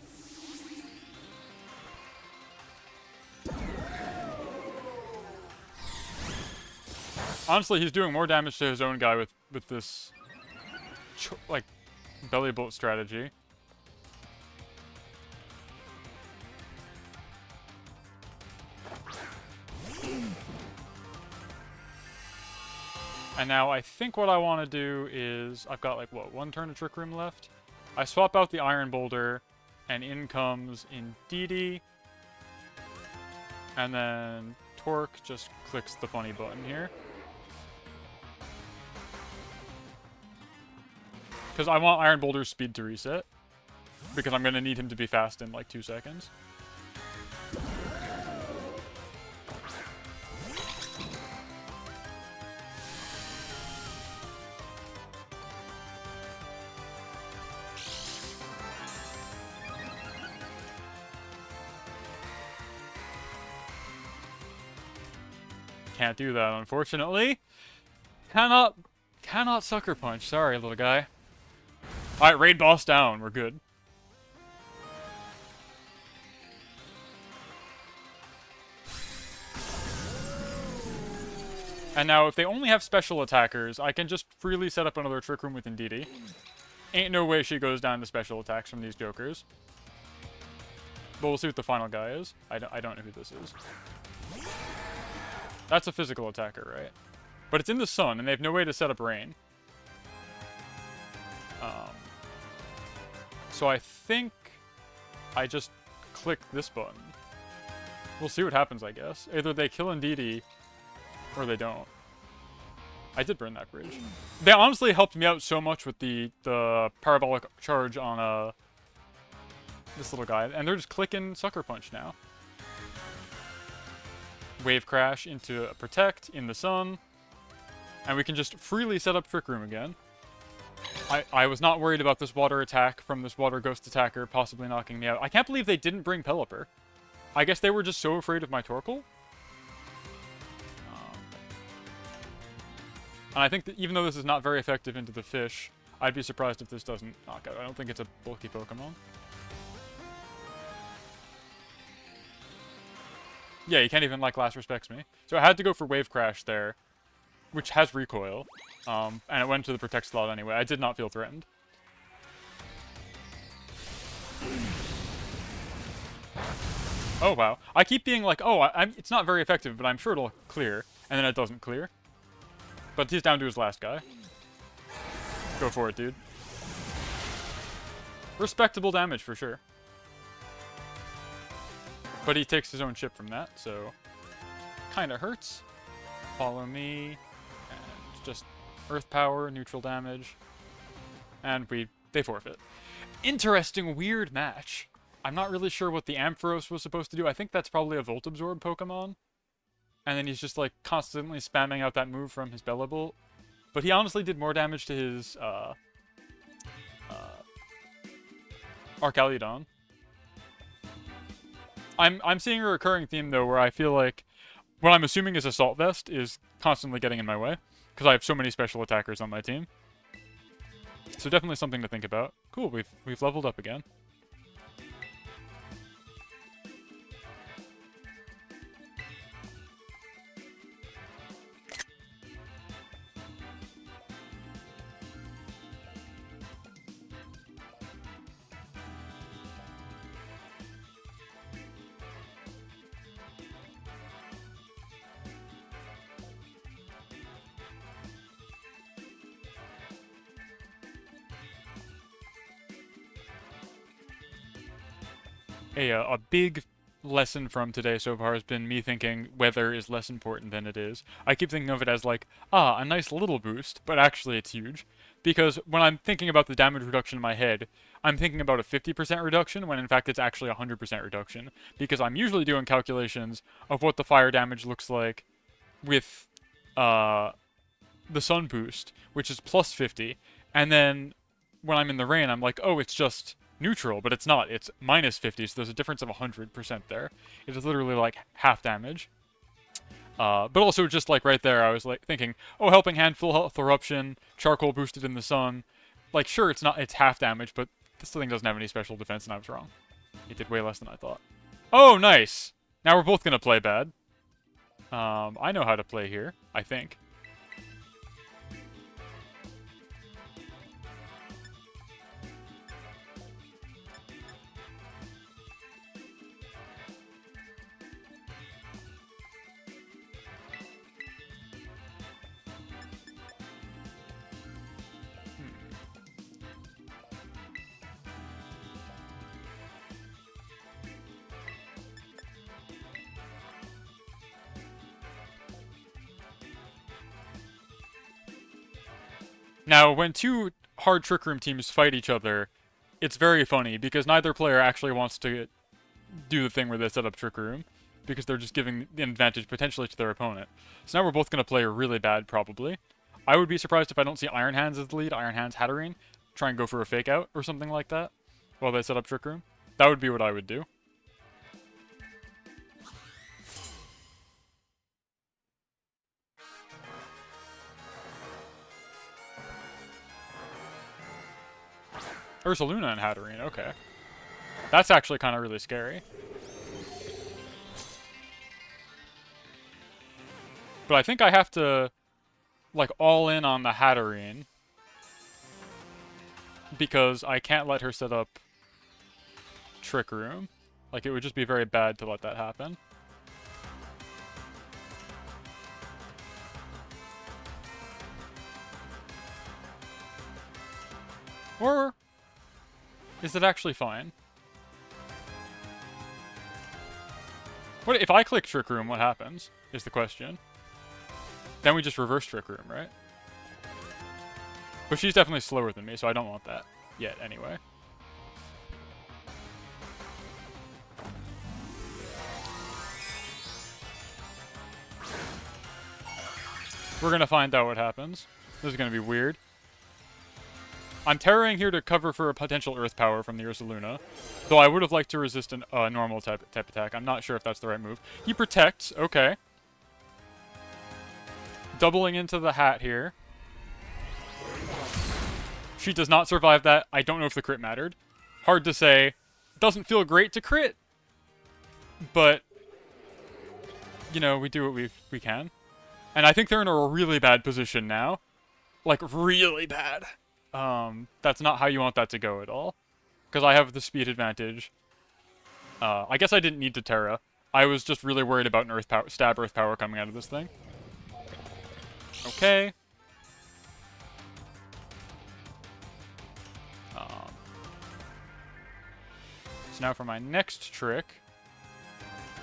Honestly, he's doing more damage to his own guy with this, like, belly bolt strategy. And now I think what I want to do is, I've got like, what, one turn of Trick Room left? I swap out the Iron Boulder, and in comes Indeedee. And then Torque just clicks the funny button here. Because I want Iron Boulder's speed to reset. Because I'm going to need him to be fast in like 2 seconds. Can't do that, unfortunately. Cannot Sucker Punch. Sorry, little guy. Alright, raid boss down. We're good. And now, if they only have special attackers, I can just freely set up another Trick Room with Indeedee. Ain't no way she goes down to special attacks from these jokers. But we'll see what the final guy is. I don't know who this is. That's a physical attacker, right? But it's in the sun, and they have no way to set up rain. So I think I just click this button. We'll see what happens, I guess. Either they kill Indeedee, or they don't. I did burn that bridge. They honestly helped me out so much with the parabolic charge on this little guy, and they're just clicking Sucker Punch now. Wave Crash into a Protect in the sun, and we can just freely set up Trick Room again. I was not worried about this water attack from this water ghost attacker possibly knocking me out. I can't believe they didn't bring Pelipper. I guess they were just so afraid of my Torkoal. And I think that even though this is not very effective into the fish, I'd be surprised if this doesn't knock out. I don't think it's a bulky Pokemon. Yeah, you can't even, like, last respects me. So I had to go for Wave Crash there, which has recoil. And it went to the Protect slot anyway. I did not feel threatened. Oh, wow. I keep being like, oh, it's not very effective, but I'm sure it'll clear. And then it doesn't clear. But he's down to his last guy. Go for it, dude. Respectable damage for sure. But he takes his own chip from that, so kinda hurts. Follow me, and just earth power, neutral damage, and they forfeit. Interesting, weird match. I'm not really sure what the Ampharos was supposed to do. I think that's probably a Volt Absorb Pokemon. And then he's just like constantly spamming out that move from his Bellabolt. But he honestly did more damage to his Arcaludon. I'm seeing a recurring theme though, where I feel like what I'm assuming is Assault Vest is constantly getting in my way because I have so many special attackers on my team. So definitely something to think about. Cool, we've leveled up again. A big lesson from today so far has been me thinking weather is less important than it is. I keep thinking of it as like, a nice little boost, but actually it's huge. Because when I'm thinking about the damage reduction in my head, I'm thinking about a 50% reduction, when in fact it's actually a 100% reduction. Because I'm usually doing calculations of what the fire damage looks like with the sun boost, which is plus 50. And then when I'm in the rain, I'm like, oh, it's just neutral, but it's not. It's minus 50, so there's a difference of 100% there. It is literally like half damage. But also just like right there, I was like thinking, oh, Helping Hand, Full Health Eruption, Charcoal boosted in the sun. Like, sure, it's half damage, but this thing doesn't have any special defense, and I was wrong. It did way less than I thought. Oh, nice! Now we're both gonna play bad. I know how to play here, I think. Now, when two hard Trick Room teams fight each other, it's very funny, because neither player actually wants to do the thing where they set up Trick Room, because they're just giving the advantage potentially to their opponent. So now we're both going to play really bad, probably. I would be surprised if I don't see Iron Hands as the lead, Iron Hands Hatterene, try and go for a fake out or something like that, while they set up Trick Room. That would be what I would do. Ursaluna and Hatterene, okay. That's actually kind of really scary. But I think I have to, like, all in on the Hatterene. Because I can't let her set up Trick Room. Like, it would just be very bad to let that happen. Or is it actually fine? What if I click Trick Room, what happens? Is the question. Then we just reverse Trick Room, right? But she's definitely slower than me, so I don't want that yet anyway. We're gonna find out what happens. This is gonna be weird. I'm Terroring here to cover for a potential Earth Power from the Ursaluna, though I would have liked to resist a normal type attack. I'm not sure if that's the right move. He protects, okay. Doubling into the hat here. She does not survive that. I don't know if the crit mattered. Hard to say. Doesn't feel great to crit, but you know, we do what we can. And I think they're in a really bad position now. Like, really bad. That's not how you want that to go at all. Because I have the speed advantage. I guess I didn't need to Terra. I was just really worried about an stab earth power coming out of this thing. Okay. So now for my next trick,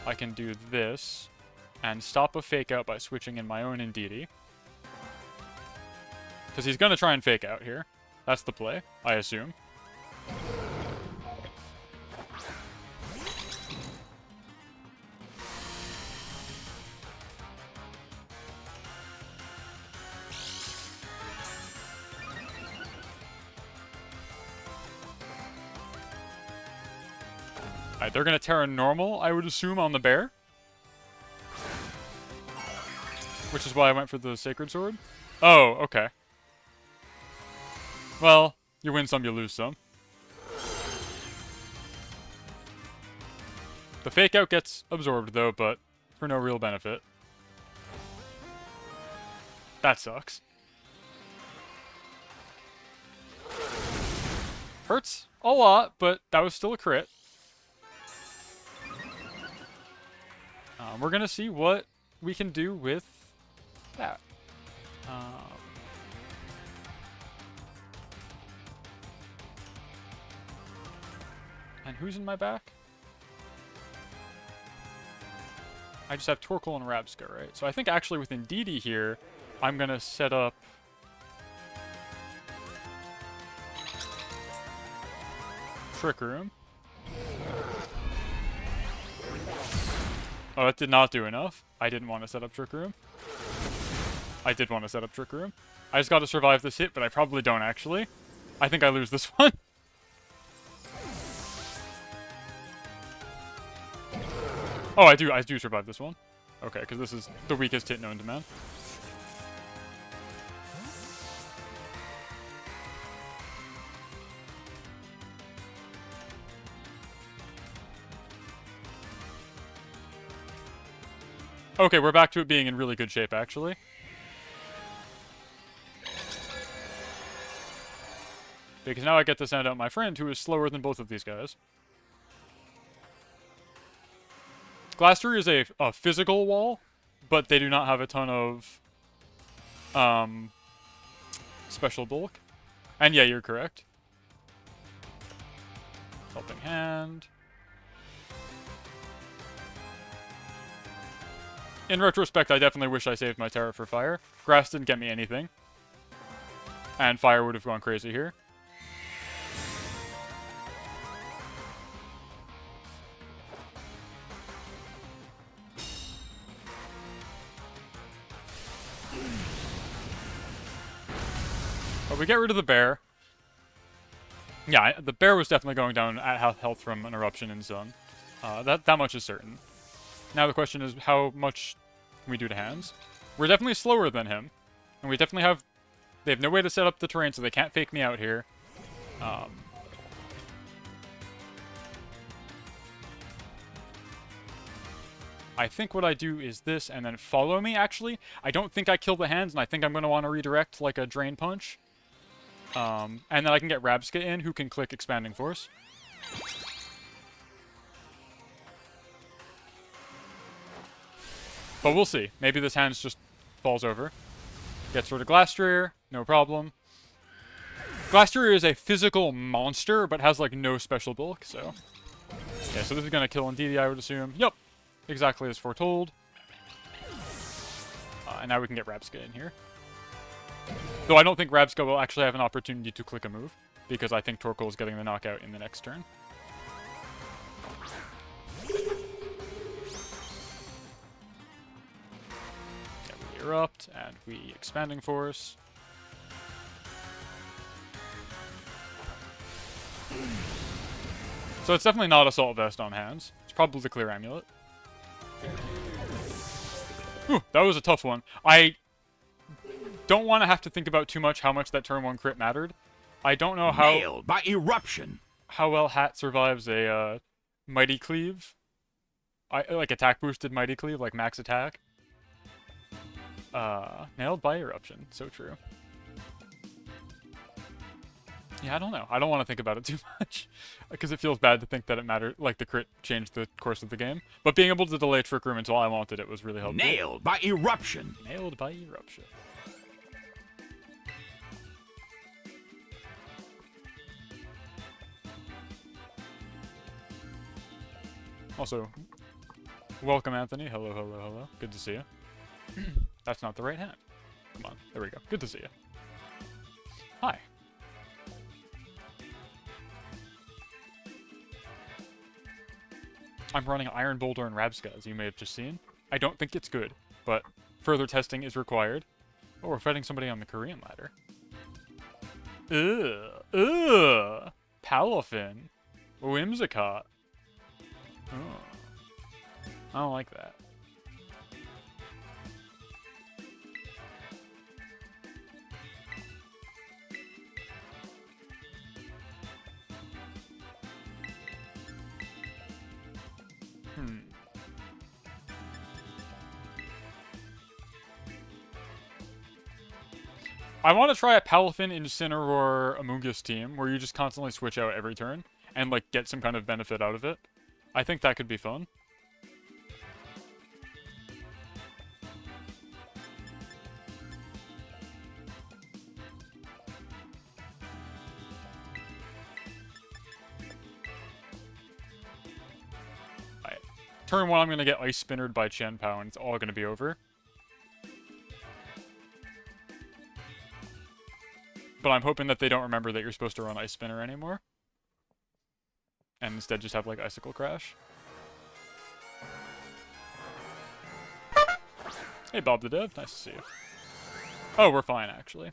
I can do this and stop a fake out by switching in my own Indeedee. Because he's going to try and fake out here. That's the play, I assume. Alright, they're going to Terra normal, I would assume, on the bear. Which is why I went for the Sacred Sword. Oh, okay. Well, you win some, you lose some. The fake out gets absorbed, though, but for no real benefit. That sucks. Hurts a lot, but that was still a crit. We're going to see what we can do with that. And who's in my back? I just have Torkoal and Rabska, right? So I think actually with Indeedee here, I'm going to set up... Trick Room. Oh, that did not do enough. I didn't want to set up Trick Room. I did want to set up Trick Room. I just got to survive this hit, but I probably don't actually. I think I lose this one. Oh, I do survive this one. Okay, because this is the weakest hit known to man. Okay, we're back to it being in really good shape, actually. Because now I get to send out my friend, who is slower than both of these guys. Glastery is a physical wall, but they do not have a ton of special bulk. And yeah, you're correct. Helping Hand. In retrospect, I definitely wish I saved my Terra for Fire. Grass didn't get me anything. And Fire would have gone crazy here. But we get rid of the bear. Yeah, the bear was definitely going down at health from an eruption in Sun. That much is certain. Now the question is, how much can we do to hands? We're definitely slower than him. And we definitely have... They have no way to set up the terrain, so they can't fake me out here. I think what I do is this, and then follow me, actually. I don't think I kill the hands, and I think I'm going to want to redirect like a Drain Punch. And then I can get Rabska in, who can click Expanding Force. But we'll see. Maybe this hands just falls over. Gets rid of Glastrier, no problem. Glastrier is a physical monster, but has like no special bulk, so... Yeah, so this is gonna kill Indeedee, I would assume. Yup! Exactly as foretold. And now we can get Rabska in here. Though I don't think Rabska will actually have an opportunity to click a move, because I think Torkoal is getting the knockout in the next turn. Erupt, and we Expanding Force. So it's definitely not Assault Vest on hands. It's probably the Clear Amulet. Whew, that was a tough one. I don't want to have to think about too much how much that turn 1 crit mattered. I don't know how... Nailed by eruption. How well Hat survives a Mighty Cleave. like attack boosted Mighty Cleave, like max attack. Nailed by Eruption. So true. Yeah, I don't know. I don't want to think about it too much. Because it feels bad to think that it mattered, like the crit changed the course of the game. But being able to delay Trick Room until I wanted it was really helpful. Nailed by Eruption. Nailed by Eruption. Also, welcome, Anthony. Hello, hello, hello. Good to see you. That's not the right hand. Come on. There we go. Good to see you. Hi. I'm running Iron Boulder and Rabska, as you may have just seen. I don't think it's good, but further testing is required. Oh, we're fighting somebody on the Korean ladder. Ugh. Palafin. Whimsicott. Oh. I don't like that. I want to try a Palafin Incineroar Amoonguss team where you just constantly switch out every turn and like get some kind of benefit out of it. I think that could be fun. Alright. Turn 1, I'm going to get Ice Spinnered by Chien-Pao and it's all going to be over. But I'm hoping that they don't remember that you're supposed to run Ice Spinner anymore. And instead just have, like, Icicle Crash. Hey, Bob the Dev. Nice to see you. Oh, we're fine, actually.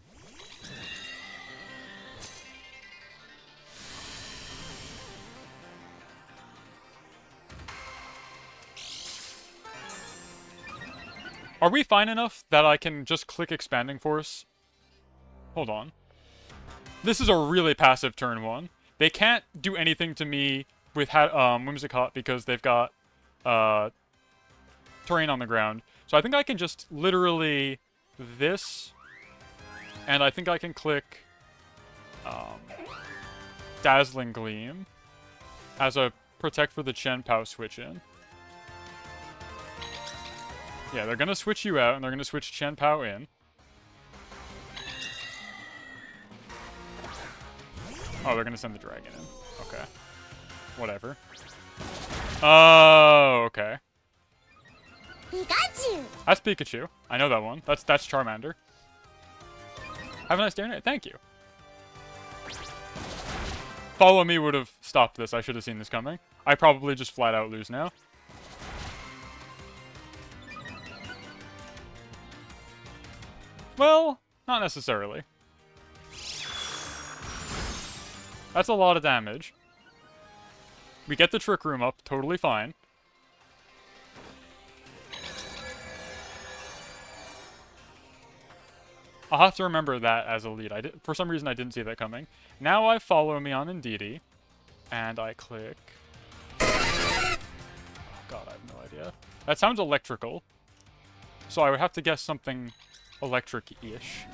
Are we fine enough that I can just click Expanding Force? Hold on. This is a really passive turn 1. They can't do anything to me with Whimsicott because they've got terrain on the ground. So I think I can just literally this, and I think I can click Dazzling Gleam as a protect for the Chien-Pao switch in. Yeah, they're gonna switch you out, and they're gonna switch Chien-Pao in. Oh, they're gonna send the dragon in. Okay. Whatever. Oh, okay. Pikachu! That's Pikachu. I know that one. That's Charmander. Have a nice day tonight. Thank you. Follow Me would have stopped this. I should have seen this coming. I probably just flat out lose now. Well, not necessarily. That's a lot of damage. We get the Trick Room up, totally fine. I'll have to remember that as a lead. For some reason, I didn't see that coming. Now I follow me on Indeedee, and I click... Oh god, I have no idea. That sounds electrical. So I would have to guess something electric-ish.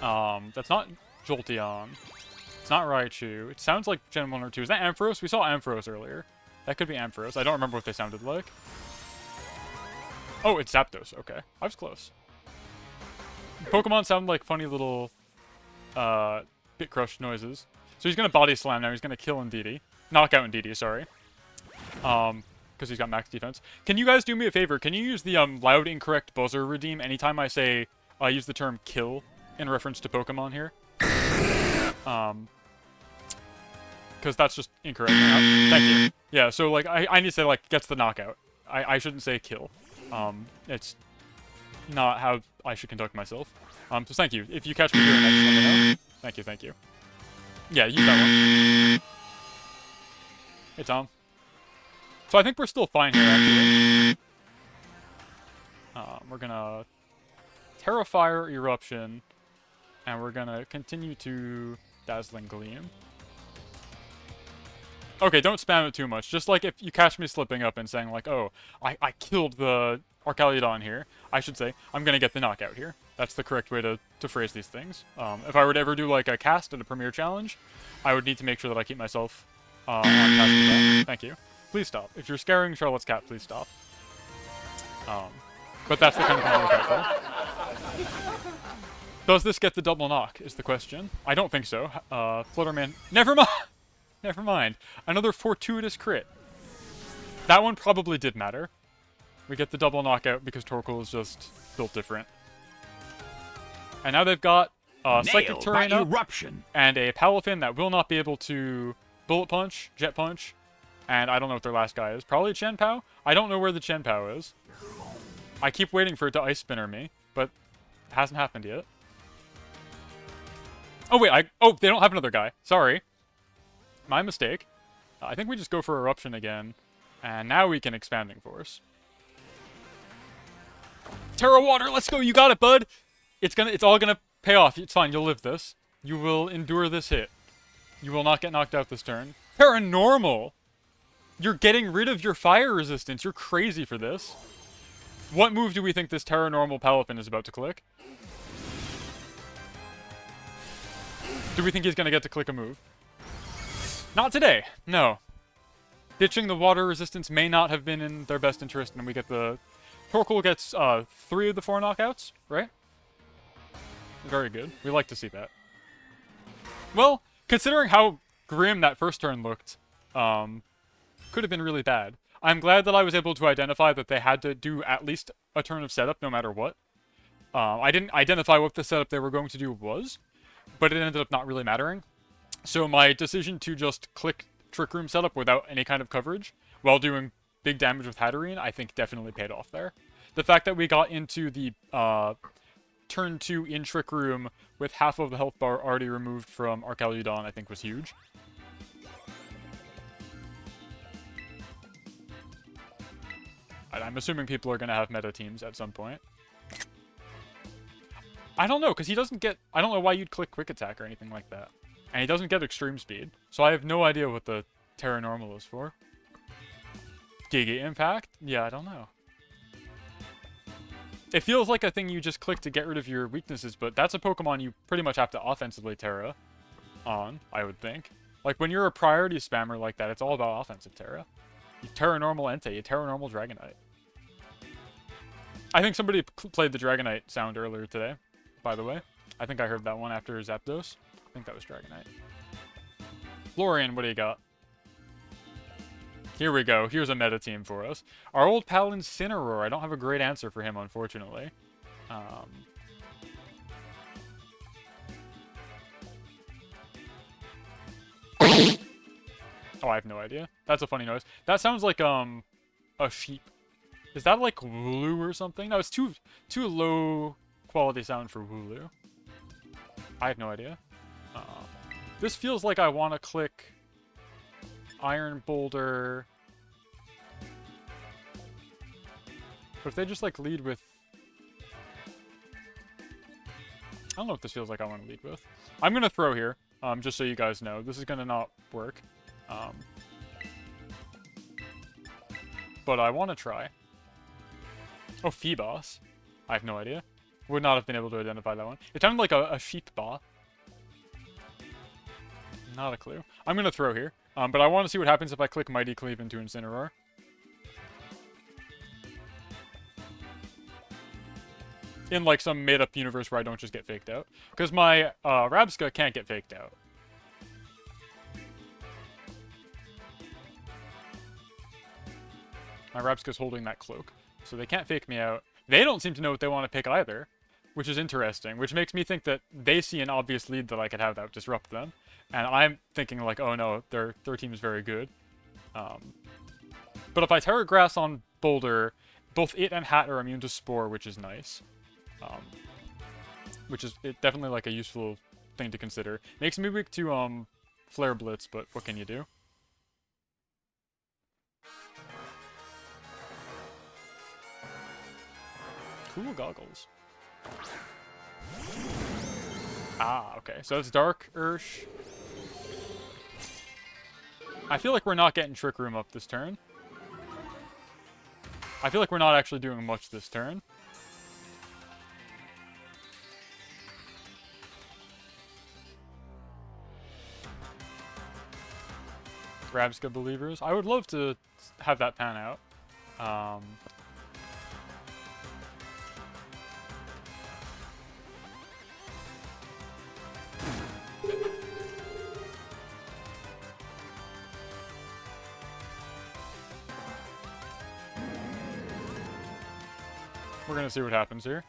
That's not Jolteon. It's not Raichu. It sounds like Gen 1 or 2. Is that Ampharos? We saw Ampharos earlier. That could be Ampharos. I don't remember what they sounded like. Oh, it's Zapdos. Okay. I was close. Pokemon sound like funny little bit crush noises. So he's going to Body Slam now. He's going to kill Indeedee. Knock out Indeedee, sorry. Because he's got max defense. Can you guys do me a favor? Can you use the loud incorrect buzzer redeem anytime I say I use the term kill in reference to Pokemon here? Because that's just incorrect. Thank you. Yeah, so like I need to say like gets the knockout. I shouldn't say kill. It's not how I should conduct myself. So thank you. If you catch me doing that, just let me know. Thank you, thank you. Yeah, use that one. Hey, Tom. So I think we're still fine here, actually. We're gonna Terrafire Eruption, and we're gonna continue to Dazzling Gleam. Okay, don't spam it too much. Just like if you catch me slipping up and saying like, oh, I killed the Arcaludon here, I should say, I'm gonna get the knockout here. That's the correct way to phrase these things. If I were to ever do like a cast at a Premier Challenge, I would need to make sure that I keep myself on task with that. Thank you. Please stop. If you're scaring Charlotte's cat, please stop. But that's the kind of thing I look out for. Does this get the double knock, is the question. I don't think so. Flutterman... Never mind! Never mind. Another fortuitous crit. That one probably did matter. We get the double knockout because Torkoal is just built different. And now they've got Psychic Terrain up, and a Palafin that will not be able to Bullet Punch, Jet Punch, and I don't know what their last guy is. Probably Chen Pao? I don't know where the Chen Pao is. I keep waiting for it to Ice Spinner me, but it hasn't happened yet. Oh wait, oh, they don't have another guy. Sorry. My mistake. I think we just go for Eruption again, and now we can Expanding Force. Terra Water, let's go, you got it, bud! It's all gonna pay off. It's fine, you'll live this. You will endure this hit. You will not get knocked out this turn. Paranormal! You're getting rid of your fire resistance. You're crazy for this. What move do we think this Paranormal Palafin is about to click? Do we think he's gonna get to click a move? Not today. No. Ditching the water resistance may not have been in their best interest, and we get the... Torkoal gets 3 of the 4 knockouts, right? Very good. We like to see that. Well, considering how grim that first turn looked, could have been really bad. I'm glad that I was able to identify that they had to do at least a turn of setup no matter what. I didn't identify what the setup they were going to do was, but it ended up not really mattering. So my decision to just click Trick Room setup without any kind of coverage, while doing big damage with Hatterene, I think definitely paid off there. The fact that we got into the turn 2 in Trick Room with half of the health bar already removed from Arcaludon, I think was huge. I'm assuming people are going to have meta teams at some point. I don't know, because he doesn't get... I don't know why you'd click Quick Attack or anything like that. And he doesn't get Extreme Speed. So I have no idea what the Terra Normal is for. Giga Impact? Yeah, I don't know. It feels like a thing you just click to get rid of your weaknesses, but that's a Pokemon you pretty much have to offensively Terra on, I would think. Like, when you're a priority spammer like that, it's all about offensive Terra. You Terra Normal Entei, you Terra Normal Dragonite. I think somebody played the Dragonite sound earlier today, by the way. I think I heard that one after Zapdos. I think that was Dragonite. Florian, what do you got? Here we go. Here's a meta team for us. Our old pal Incineroar. I don't have a great answer for him, unfortunately. Oh, I have no idea. That's a funny noise. That sounds like, a sheep. Is that like Wooloo or something? No, it's too low quality sound for Wooloo. I have no idea. This feels like I want to click Iron Boulder. But if they just like lead with... I don't know what this feels like I want to lead with. I'm going to throw here, just so you guys know. This is going to not work. But I want to try. Oh, Feebas. I have no idea. Would not have been able to identify that one. It sounded like a sheep ba. Not a clue. I'm going to throw here. But I want to see what happens if I click Mighty Cleave into Incineroar. In like some made-up universe where I don't just get faked out. Because my Rabska can't get faked out. My Rabska's holding that cloak. So they can't fake me out. They don't seem to know what they want to pick either. Which is interesting. Which makes me think that they see an obvious lead that I could have that would disrupt them. And I'm thinking like, oh no, their team is very good. But if I Terra Grass on Boulder, both it and Hat are immune to Spore, which is nice. Which is definitely like a useful thing to consider. Makes me weak to Flare Blitz, but what can you do? Cool goggles. Ah, okay. So it's Dark Ursh. I feel like we're not getting Trick Room up this turn. I feel like we're not actually doing much this turn. Rabska Believers. I would love to have that pan out. We're gonna see what happens here.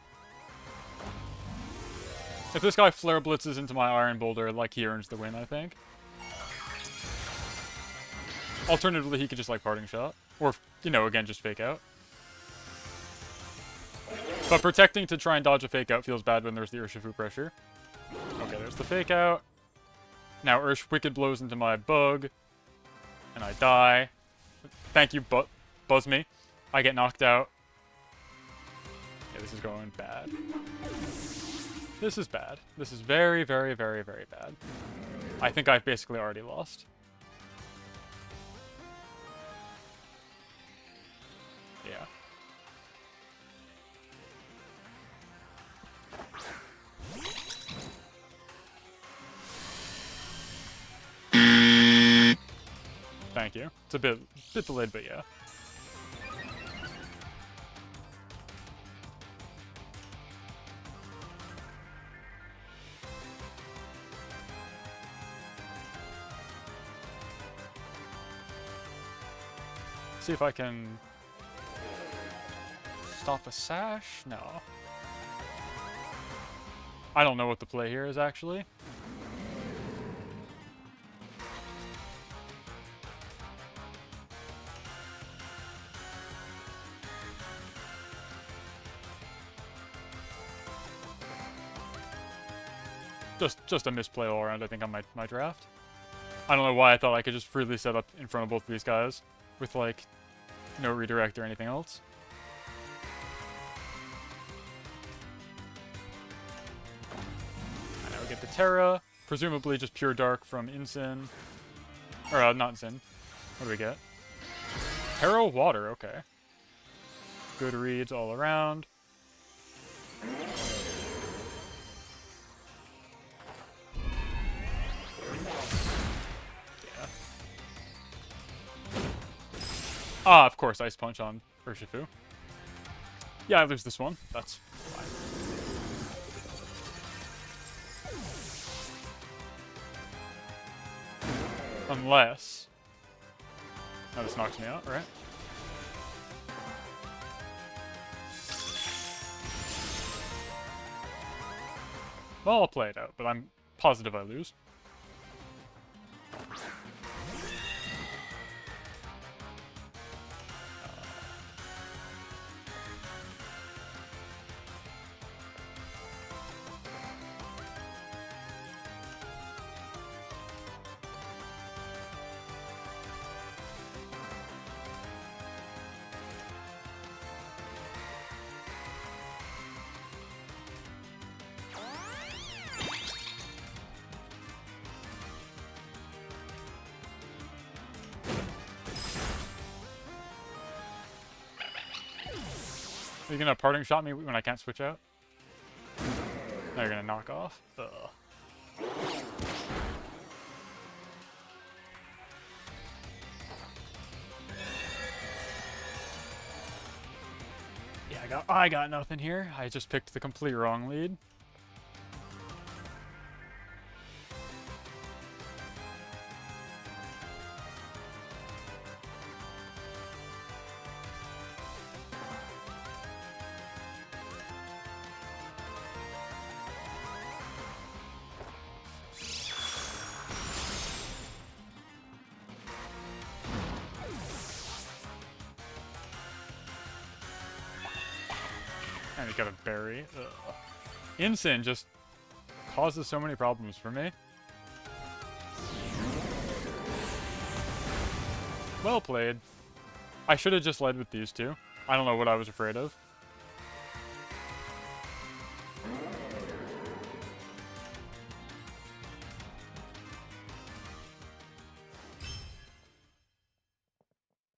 If this guy Flare Blitzes into my Iron Boulder, like, he earns the win, I think. Alternatively, he could just, like, Parting Shot. Or, you know, again, just Fake Out. But protecting to try and dodge a Fake Out feels bad when there's the Urshifu pressure. Okay, there's the Fake Out. Now Ursh Wicked blows into my Bug. And I die. Thank you, Buzz me. I get knocked out. Yeah, this is going bad. This is bad. This is very, very, very, very bad. I think I've basically already lost. Yeah. Thank you. It's a bit delayed, but yeah. See if I can stop a Sash? No. I don't know what the play here is, actually. Just a misplay all around, I think, on my draft. I don't know why I thought I could just freely set up in front of both of these guys with, like, no redirect or anything else. And now we get the Terra, presumably just pure Dark from Incin. Or, not Incin. What do we get? Terra Water, okay. Good reads all around. Ah, of course, Ice Punch on Urshifu. Yeah, I lose this one. That's fine. Unless... Now this knocks me out, right? Well, I'll play it out, but I'm positive I lose. Are you gonna Parting Shot me when I can't switch out? Now you're gonna knock off? Ugh. Yeah, I got nothing here. I just picked the complete wrong lead. And he got a berry. Ugh. Incin just causes so many problems for me. Well played. I should have just led with these two. I don't know what I was afraid of.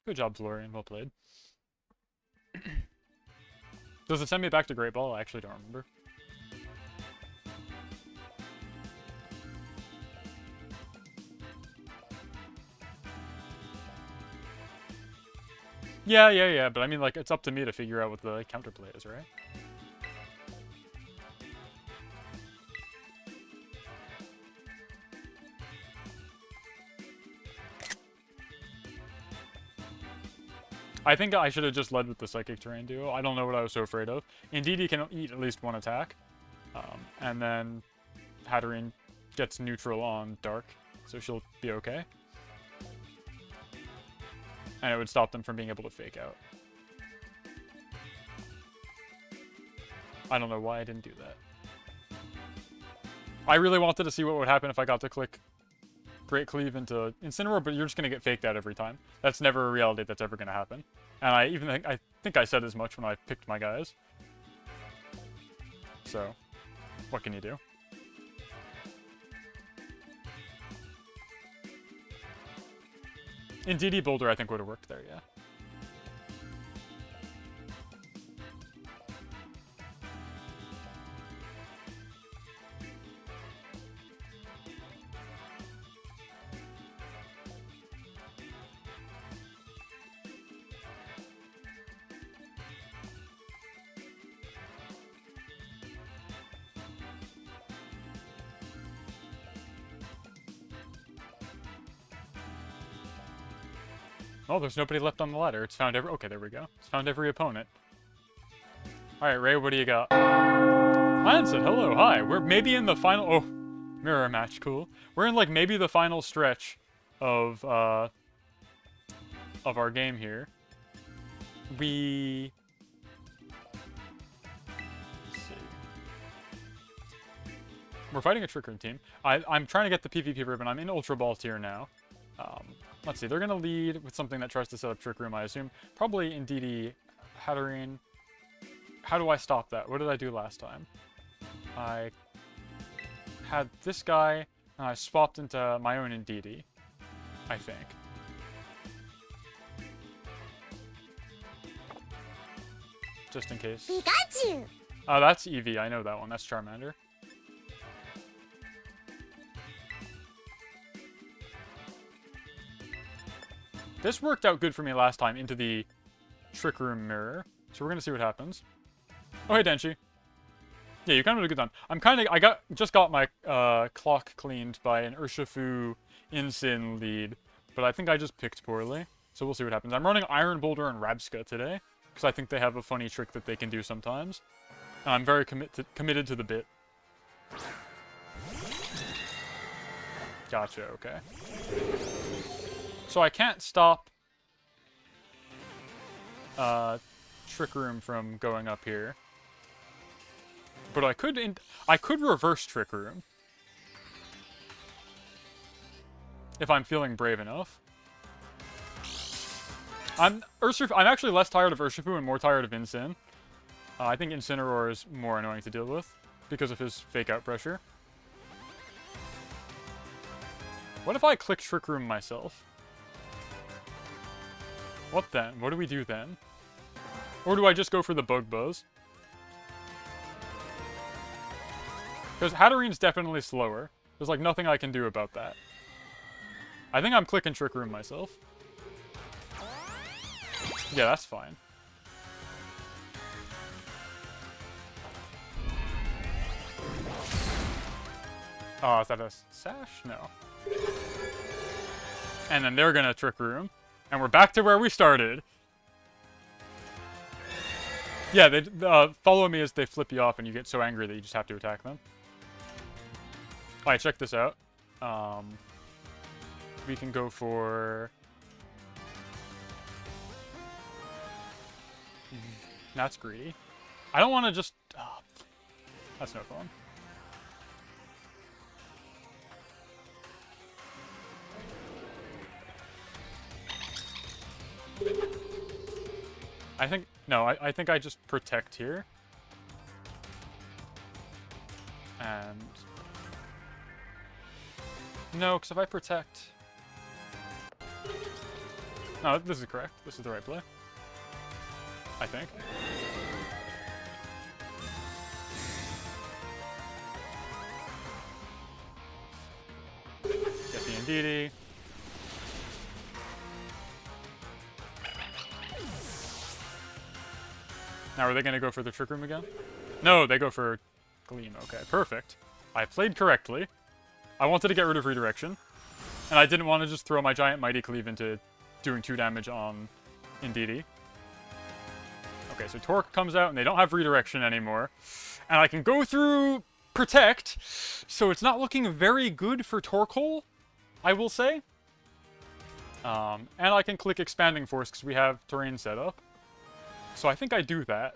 Good job, Florian. Well played. Does it send me back to Great Ball? I actually don't remember. Yeah, but I mean, like, it's up to me to figure out what the counterplay is, right? I think I should have just led with the Psychic Terrain duo. I don't know what I was so afraid of. Indeed, he can eat at least one attack. And then Hatterene gets neutral on Dark, so she'll be okay. And it would stop them from being able to fake out. I don't know why I didn't do that. I really wanted to see what would happen if I got to click Great Cleave into Incineroar, but you're just going to get faked out every time. That's never a reality that's ever going to happen. And I think I said as much when I picked my guys. So, what can you do? In DD Boulder, I think would have worked there, yeah. Oh, there's nobody left on the ladder. It's found every... Okay, there we go. It's found every opponent. Alright, Ray, what do you got? Lion said, hello, hi. We're maybe in the final... Oh, mirror match, cool. We're in, like, maybe the final stretch of our game here. Let's see. We're fighting a Trick Room team. I'm trying to get the PvP ribbon. I'm in Ultra Ball tier now. Let's see, they're going to lead with something that tries to set up Trick Room, I assume. Probably in DD Hatterene. How do I stop that? What did I do last time? I had this guy, and I swapped into my own in DD, I think. Just in case. Pikachu! Oh, that's Eevee. I know that one. That's Charmander. This worked out good for me last time into the Trick Room mirror. So we're gonna see what happens. Oh, hey, Denshi. Yeah, you kind of did a good time. I just got my clock cleaned by an Urshifu Incin lead, but I think I just picked poorly. So we'll see what happens. I'm running Iron Boulder and Rabska today, because I think they have a funny trick that they can do sometimes. And I'm very committed to the bit. Gotcha, okay. So I can't stop Trick Room from going up here. But I could reverse Trick Room. If I'm feeling brave enough. I'm actually less tired of Urshifu and more tired of Incin. I think Incineroar is more annoying to deal with because of his fake out pressure. What if I click Trick Room myself? What then? What do we do then? Or do I just go for the Bug Buzz? Because Hatterene's definitely slower. There's like nothing I can do about that. I think I'm clicking Trick Room myself. Yeah, that's fine. Oh, is that a sash? No. And then they're gonna Trick Room. And we're back to where we started. Yeah, they follow me as they flip you off and you get so angry that you just have to attack them. Alright, check this out. We can go for... That's greedy. I don't want to just... Oh, that's no fun. I think... No, I think I just protect here. And... No, because if I protect... No, this is correct. This is the right play. I think. Get the Indeedee. Now, are they going to go for the Trick Room again? No, they go for Gleam. Okay, perfect. I played correctly. I wanted to get rid of Redirection. And I didn't want to just throw my Giant Mighty Cleave into doing 2 damage on Indeedee. Okay, so Torque comes out, and they don't have Redirection anymore. And I can go through Protect, so it's not looking very good for Torkoal, I will say. And I can click Expanding Force, because we have Terrain set up. So I think I do that.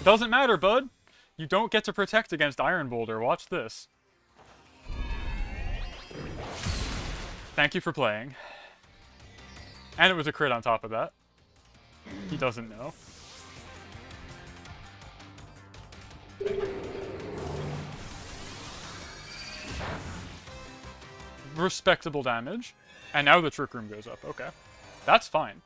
Doesn't matter, bud. You don't get to protect against Iron Boulder. Watch this. Thank you for playing. And it was a crit on top of that. He doesn't know. Respectable damage. And now the Trick Room goes up. Okay. That's fine.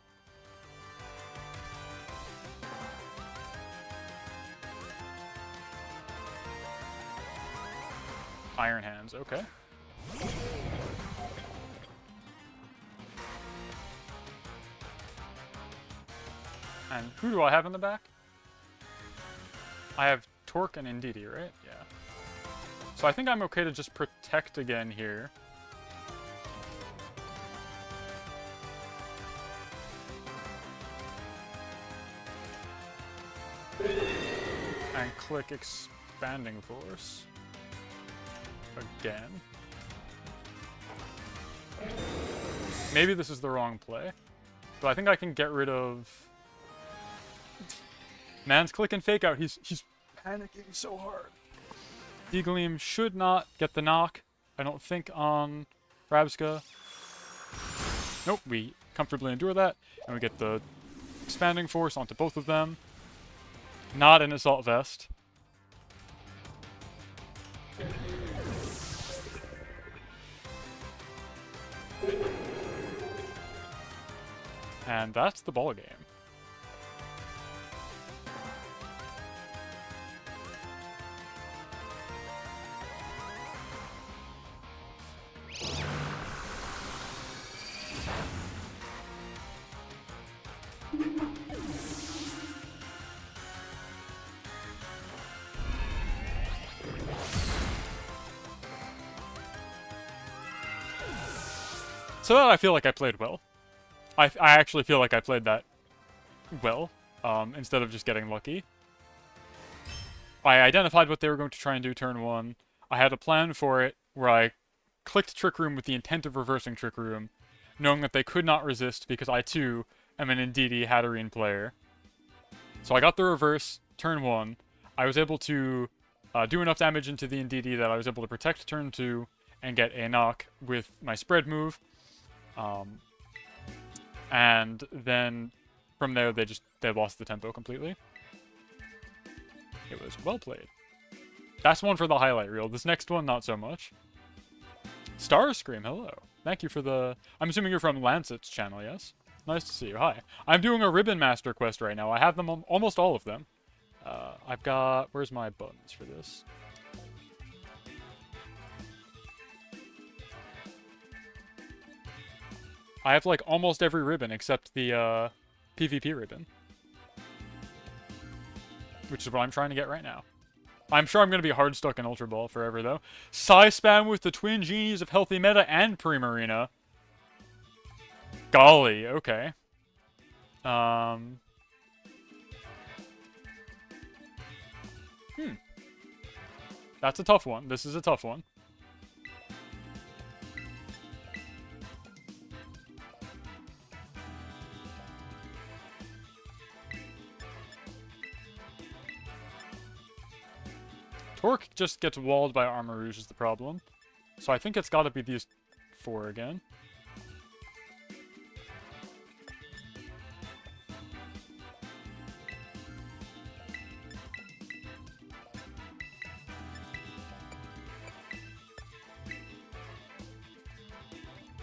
Iron Hands, okay. And who do I have in the back? I have Torque and Indeedee, right? Yeah. So I think I'm okay to just protect again here. And click Expanding Force. Again. Maybe this is the wrong play. But I think I can get rid of... Man's clicking Fake Out. He's panicking so hard. D-Gleam should not get the knock, I don't think, on Rabska. Nope, we comfortably endure that. And we get the Expanding Force onto both of them. Not an Assault Vest. And that's the ball game. So that I feel like I played well. I actually feel like I played that well, instead of just getting lucky. I identified what they were going to try and do turn 1. I had a plan for it, where I clicked Trick Room with the intent of reversing Trick Room, knowing that they could not resist because I, too, am an Indeedee Hatterene player. So I got the reverse, turn 1. I was able to do enough damage into the Indeedee that I was able to protect turn 2 and get a knock with my spread move. And then from there, they lost the tempo completely. It was well played. That's one for the highlight reel. This next one, not so much. Starscream, hello. Thank you for the... I'm assuming you're from Lancet's channel, yes? Nice to see you. Hi. I'm doing a Ribbon Master quest right now. I have them, almost all of them. I've got... Where's my buttons for this? I have, like, almost every ribbon except the, PvP ribbon. Which is what I'm trying to get right now. I'm sure I'm going to be hard stuck in Ultra Ball forever, though. Spam with the Twin Genies of Healthy Meta and Primarina. Golly, okay. That's a tough one. This is a tough one. Torque just gets walled by Armor Rouge is the problem. So I think it's got to be these 4 again.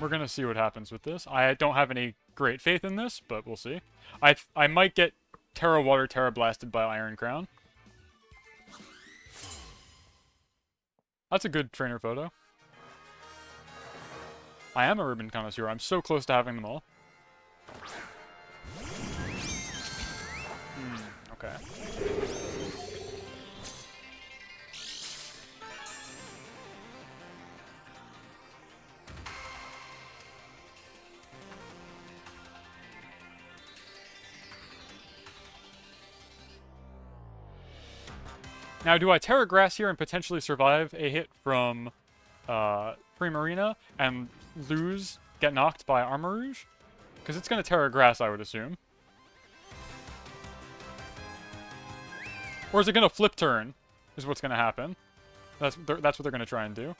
We're gonna see what happens with this. I don't have any great faith in this, but we'll see. I might get Terra Water Terra Blasted by Iron Crown. That's a good trainer photo. I am a ribbon connoisseur. I'm so close to having them all. Okay. Now, do I Terra Grass here and potentially survive a hit from Primarina and get knocked by Armarouge? Because it's going to Terra Grass, I would assume. Or is it going to flip turn, is what's going to happen. That's what they're going to try and do.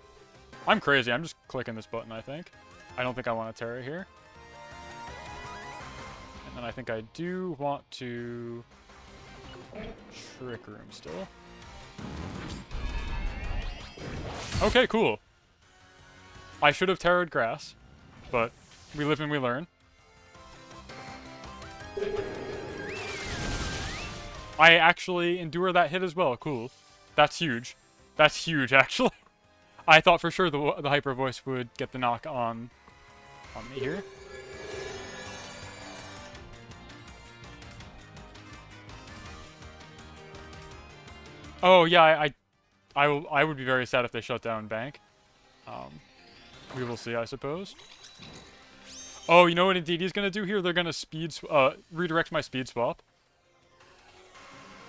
I'm crazy. I'm just clicking this button, I think. I don't think I want to Terra here. And then I think I do want to Trick Room still. Okay, cool. I should have Terra'd Grass, but we live and we learn. I actually endure that hit as well. Cool. That's huge. That's huge, actually. I thought for sure the Hyper Voice would get the knock on me here. Oh yeah, I would be very sad if they shut down Bank. We will see, I suppose. Oh, you know what Indeedee's gonna do here? They're gonna redirect my speed swap.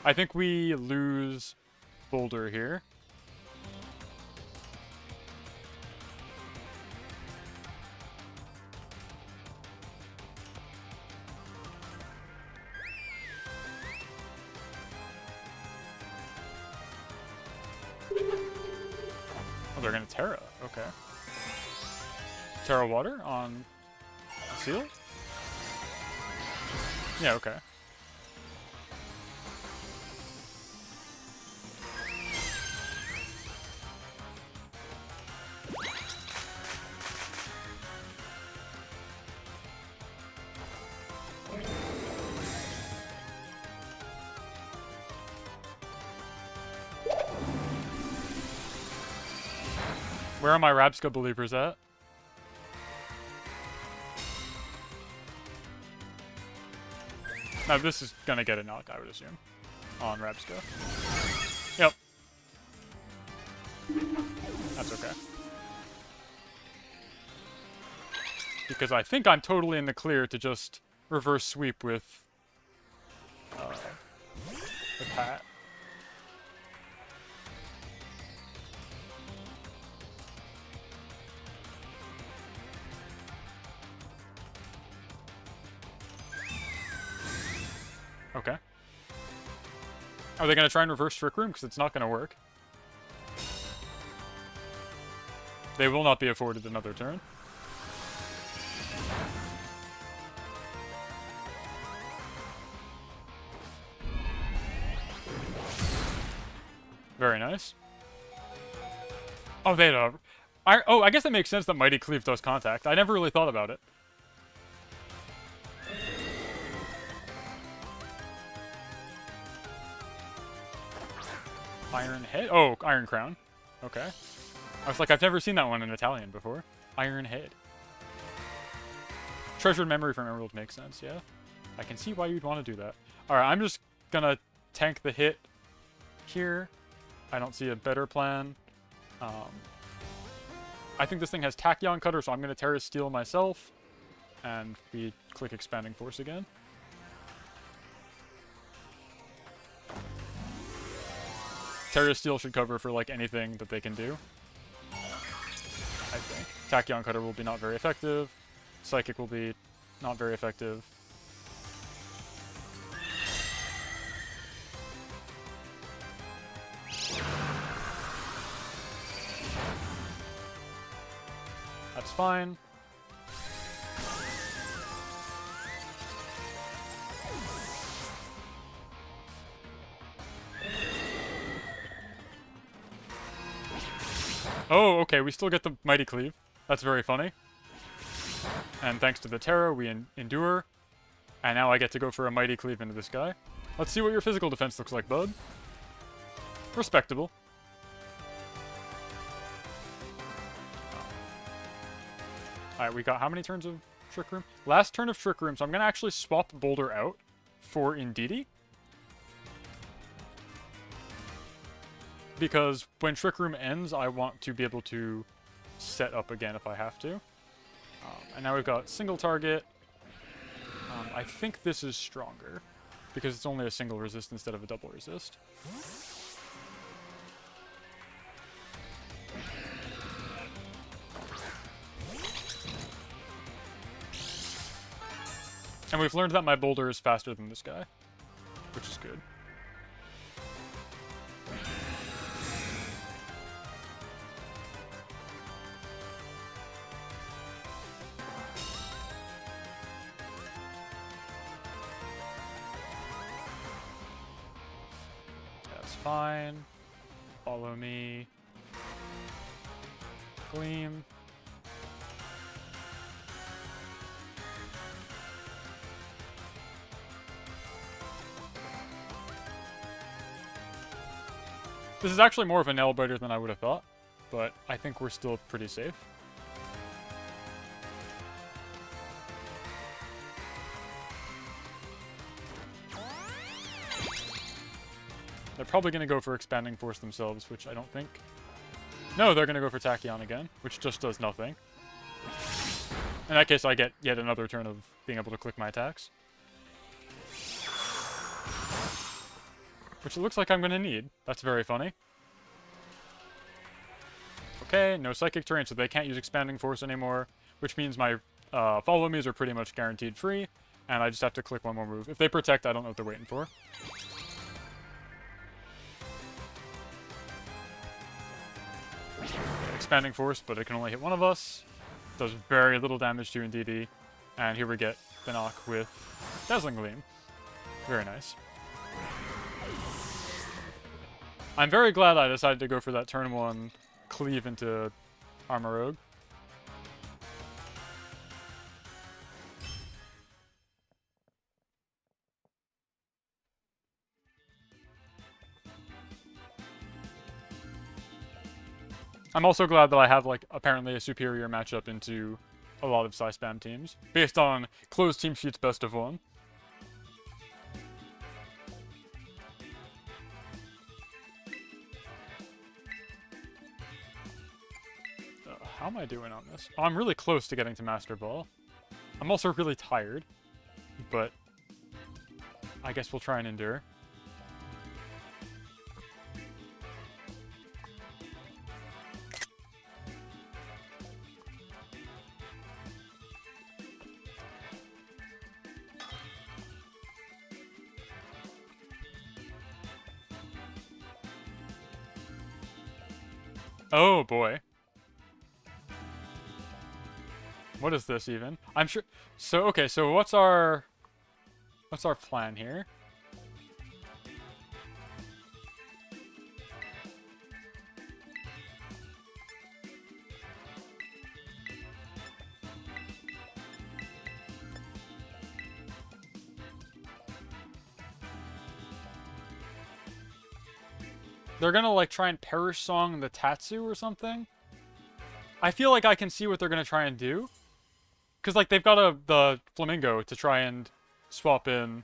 I think we lose Boulder here. Oh, they're gonna Terra. Okay. Terra Water on Seal? Yeah, okay. Where are my Rabsca believers at? Now this is gonna get a knock, I would assume, on Rabsca. Yep. That's okay. Because I think I'm totally in the clear to just reverse sweep with the Pat. Okay. Are they going to try and reverse Trick Room? Because it's not going to work. They will not be afforded another turn. Very nice. Oh, they had a... I guess that makes sense that Mighty Cleave does contact. I never really thought about it. Iron Head? Oh, Iron Crown. Okay. I was like, I've never seen that one in Italian before. Iron Head. Treasured Memory from Emerald makes sense, yeah. I can see why you'd want to do that. Alright, I'm just gonna tank the hit here. I don't see a better plan. I think this thing has Tachyon Cutter, so I'm gonna Terra Steel myself. And we click Expanding Force again. Terra Steel should cover for, like, anything that they can do. I think. Tachyon Cutter will be not very effective. Psychic will be not very effective. That's fine. Oh, okay, we still get the Mighty Cleave. That's very funny. And thanks to the Terra, we endure. And now I get to go for a mighty cleave into this guy. Let's see what your physical defense looks like, bud. Respectable. Alright, we got how many turns of Trick Room? Last turn of Trick Room, so I'm going to actually swap Boulder out for Indeedee. Because when Trick Room ends, I want to be able to set up again if I have to. And now we've got single target. I think this is stronger, because it's only a single resist instead of a double resist. And we've learned that my Boulder is faster than this guy, which is good. That's fine. Follow me. Gleam. This is actually more of a nail biter than I would have thought, but I think we're still pretty safe. They're probably going to go for Expanding Force themselves, which I don't think. No, they're going to go for Tachyon again, which just does nothing. In that case, I get yet another turn of being able to click my attacks. Which it looks like I'm going to need. That's very funny. Okay, no Psychic Terrain, so they can't use Expanding Force anymore, which means my Follow Me's are pretty much guaranteed free, and I just have to click one more move. If they Protect, I don't know what they're waiting for. Expanding Force, but it can only hit one of us. Does very little damage to Indeedee. And here we get Bannock with Dazzling Gleam. Very nice. I'm very glad I decided to go for that turn 1 cleave into Armorogue. I'm also glad that I have, like, apparently a superior matchup into a lot of Psy-Spam teams, based on closed team sheets best of 1. How am I doing on this? Oh, I'm really close to getting to Master Ball. I'm also really tired, but I guess we'll try and endure. Oh boy. What is this even? I'm sure. So okay, so what's our plan here? They're gonna, like, try and Perish Song the Tatsu or something? I feel like I can see what they're gonna try and do. Because, like, they've got the Flamingo to try and swap in.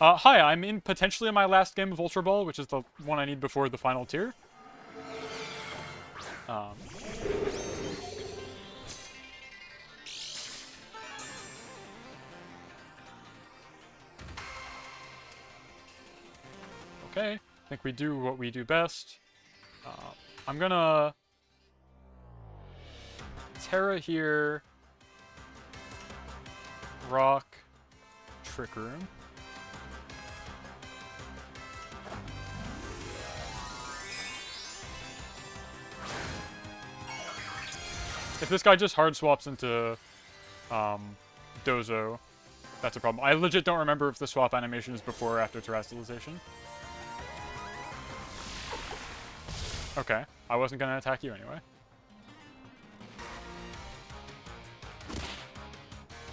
Hi, I'm in potentially in my last game of Ultra Ball, which is the one I need before the final tier. Okay, I think we do what we do best. I'm gonna Terra here. Rock. Trick Room. If this guy just hard swaps into Dozo, that's a problem. I legit don't remember if the swap animation is before or after Terrestrialization. Okay, I wasn't gonna attack you anyway.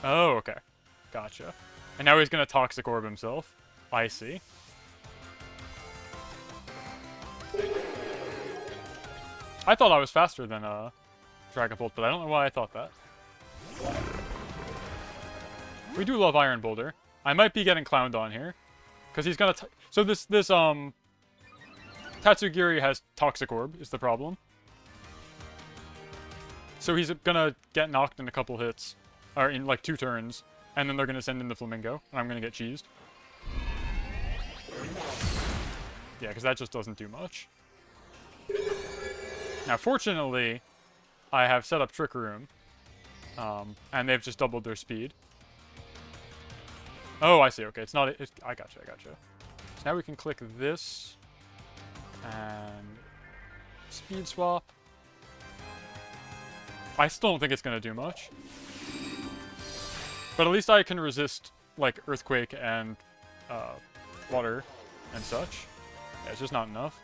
Oh, okay. Gotcha. And now he's gonna Toxic Orb himself. I see. I thought I was faster than Dragapult, but I don't know why I thought that. We do love Iron Boulder. I might be getting clowned on here. Because he's gonna... So this Tatsugiri has Toxic Orb, is the problem. So he's gonna get knocked in a couple hits. Or in, like, 2 turns. And then they're gonna send in the Flamingo. And I'm gonna get cheesed. Yeah, because that just doesn't do much. Now, fortunately, I have set up Trick Room. And they've just doubled their speed. Oh, I see. Okay, it's not... I gotcha, I gotcha. So now we can click this. And... Speed swap. I still don't think it's going to do much. But at least I can resist, like, Earthquake and water and such. Yeah, it's just not enough.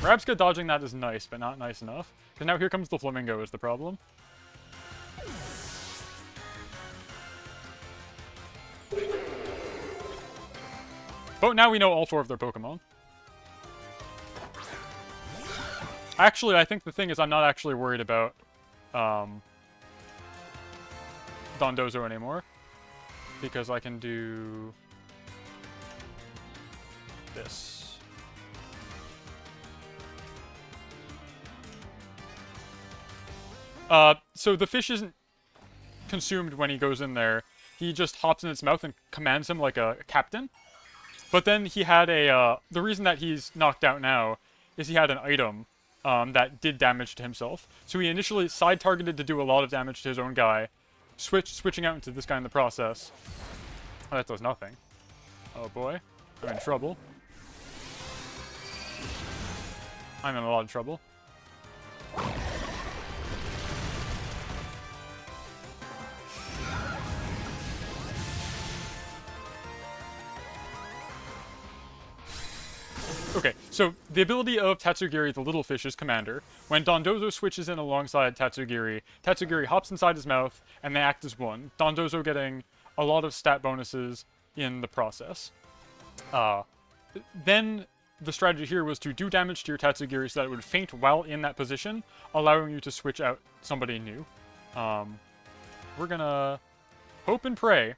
Rabska dodging that is nice, but not nice enough. Because now here comes the Flamingo is the problem. But now we know all 4 of their Pokemon. Actually, I think the thing is I'm not actually worried about Dondozo anymore. Because I can do this. So the fish isn't consumed when he goes in there. He just hops in its mouth and commands him like a captain. But then he had a, the reason that he's knocked out now is he had an item that did damage to himself. So he initially side-targeted to do a lot of damage to his own guy, switching out into this guy in the process. Oh, that does nothing. Oh boy, I'm in trouble. I'm in a lot of trouble. Okay, so the ability of Tatsugiri, the little fish's commander, when Dondozo switches in alongside Tatsugiri, Tatsugiri hops inside his mouth, and they act as one. Dondozo getting a lot of stat bonuses in the process. Then the strategy here was to do damage to your Tatsugiri so that it would faint while in that position, allowing you to switch out somebody new. We're gonna hope and pray.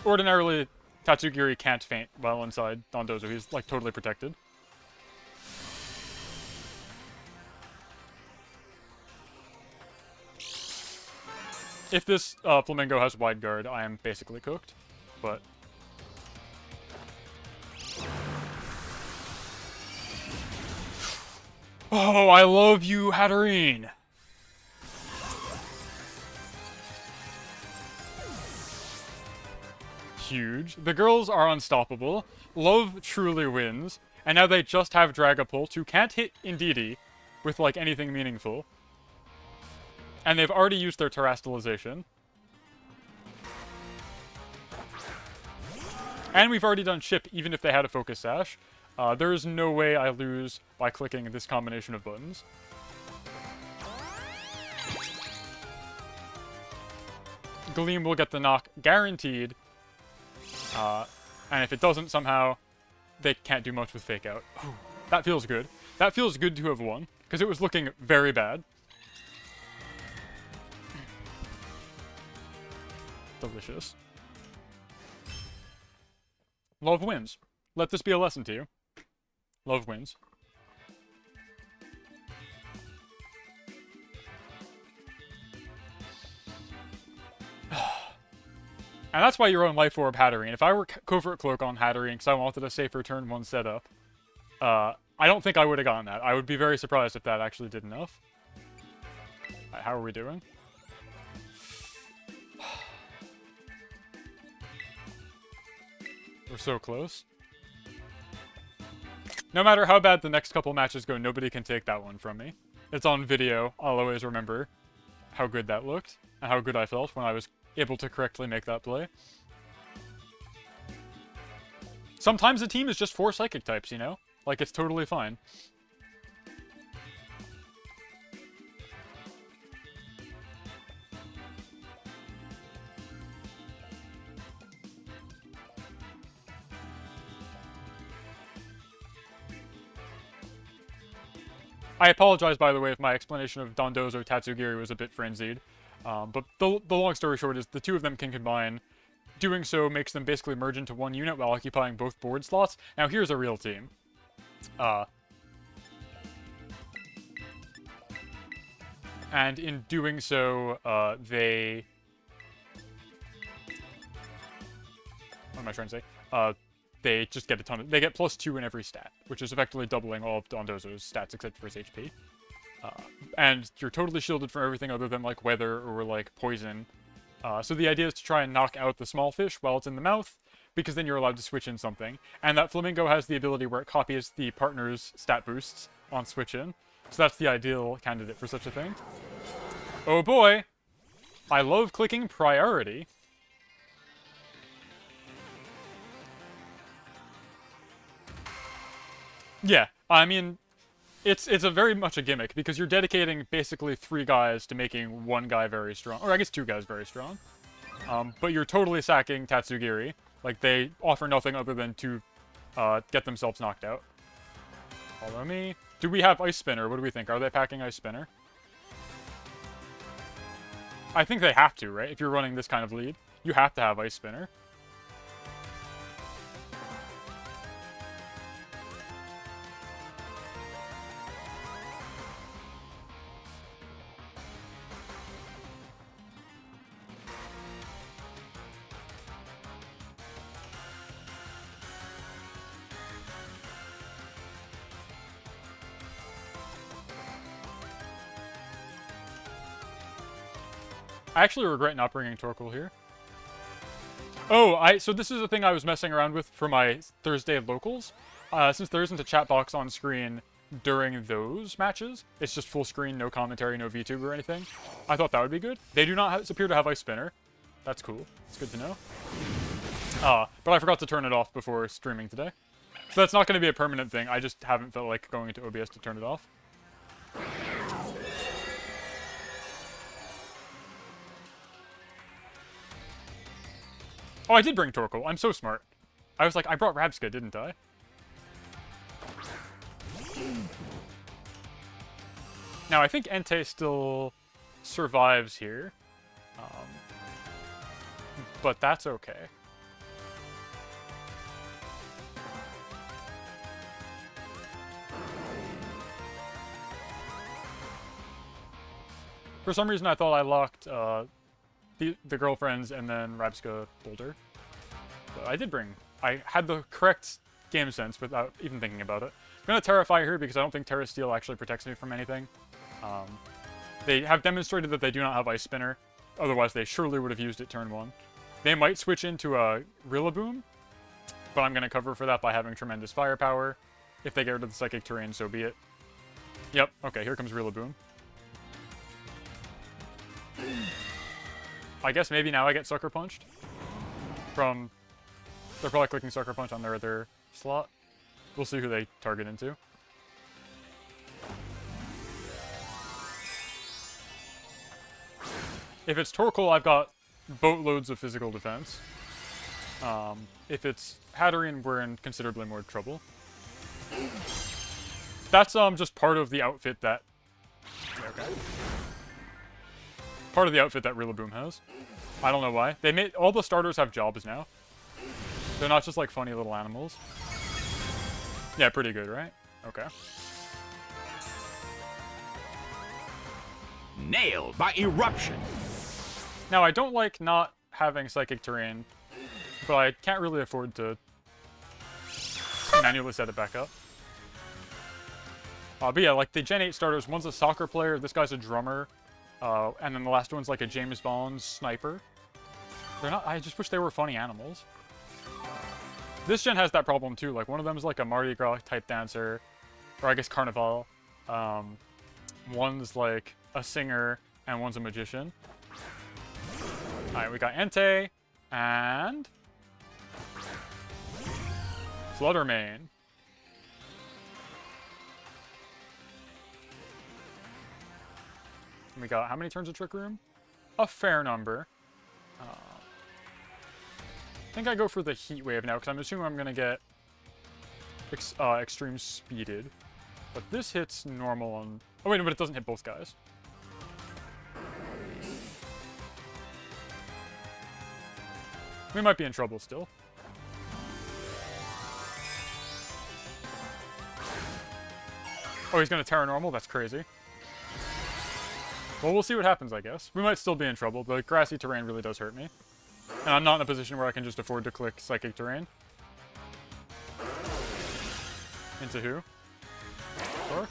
Ordinarily, Tatsugiri can't faint while inside Dondozo. He's, like, totally protected. If this Flamingo has Wide Guard, I am basically cooked. But... Oh, I love you, Hatterene! Huge. The girls are unstoppable. Love truly wins. And now they just have Dragapult, who can't hit Indeedee with, like, anything meaningful. And they've already used their Terastallization. And we've already done Chip, even if they had a Focus Sash. There is no way I lose by clicking this combination of buttons. Gleam will get the knock guaranteed. And if it doesn't somehow, they can't do much with Fake Out. Ooh, that feels good. That feels good to have won, because it was looking very bad. Delicious. Love wins. Let this be a lesson to you. Love wins. And that's why you're on Life Orb Hatterene. If I were Covert Cloak on Hatterene because I wanted a safer turn 1 setup, I don't think I would have gotten that. I would be very surprised if that actually did enough. Right, how are we doing? We're so close. No matter how bad the next couple matches go, nobody can take that one from me. It's on video. I'll always remember how good that looked and how good I felt when I was able to correctly make that play. Sometimes the team is just 4 psychic types, you know? Like, it's totally fine. I apologize, by the way, if my explanation of Dondozo Tatsugiri was a bit frenzied. But the long story short is the two of them can combine. Doing so makes them basically merge into one unit while occupying both board slots. Now, here's a real team. And in doing so, they... What am I trying to say? They just get a ton of... They get +2 in every stat, which is effectively doubling all of Dondozo's stats except for his HP. And you're totally shielded from everything other than, like, weather or, like, poison. So the idea is to try and knock out the small fish while it's in the mouth, because then you're allowed to switch in something. And that Flamingo has the ability where it copies the partner's stat boosts on switch in. So that's the ideal candidate for such a thing. Oh boy! I love clicking priority. Yeah, I mean, it's a very much a gimmick, because you're dedicating basically 3 guys to making 1 guy very strong. Or I guess 2 guys very strong. But you're totally sacking Tatsugiri. Like, they offer nothing other than to get themselves knocked out. Follow me. Do we have Ice Spinner? What do we think? Are they packing Ice Spinner? I think they have to, right? If you're running this kind of lead, you have to have Ice Spinner. I actually regret not bringing Torkoal here. Oh, so this is the thing I was messing around with for my Thursday locals. Since there isn't a chat box on screen during those matches, it's just full screen, no commentary, no VTuber or anything. I thought that would be good. They do not appear to have Ice Spinner. That's cool. It's good to know. But I forgot to turn it off before streaming today. So that's not going to be a permanent thing. I just haven't felt like going into OBS to turn it off. Oh, I did bring Torkoal. I'm so smart. I was like, I brought Rabska, didn't I? Now, I think Entei still survives here. But that's okay. For some reason, I thought I locked the girlfriends and then Rabska Boulder. But I did bring... I had the correct game sense without even thinking about it. I'm going to Terrify here because I don't think Terra Steel actually protects me from anything. They have demonstrated that they do not have Ice Spinner. Otherwise, they surely would have used it turn 1. They might switch into a Rillaboom, but I'm going to cover for that by having tremendous firepower. If they get rid of the Psychic Terrain, so be it. Yep, okay, here comes Rillaboom. I guess maybe now I get Sucker Punched from... They're probably clicking Sucker Punch on their other slot. We'll see who they target into. If it's Torkoal, I've got boatloads of physical defense. If it's Hatterene, we're in considerably more trouble. That's just part of the outfit that... Okay. Part of the outfit that Rillaboom has. I don't know why. They made all the starters have jobs now. They're not just like funny little animals. Yeah, pretty good, right? Okay. Nailed by Eruption. Now, I don't like not having Psychic Terrain, but I can't really afford to manually set it back up. But yeah, like the Gen 8 starters, one's a soccer player, this guy's a drummer, and then the last one's like a James Bond sniper. They're not, I just wish they were funny animals. This gen has that problem too, like one of them is like a Mardi Gras type dancer, or I guess Carnival. One's like a singer, and one's a magician. Alright, we got Entei, and... Fluttermane. We got how many turns of Trick Room? A fair number. I think I go for the Heat Wave now, because I'm assuming I'm going to get extreme speeded. But this hits normal on... Oh wait, no, but it doesn't hit both guys. We might be in trouble still. Oh, he's going to Terra Normal? That's crazy. Well, we'll see what happens, I guess. We might still be in trouble. The grassy terrain really does hurt me. And I'm not in a position where I can just afford to click Psychic Terrain. Into who? Tork.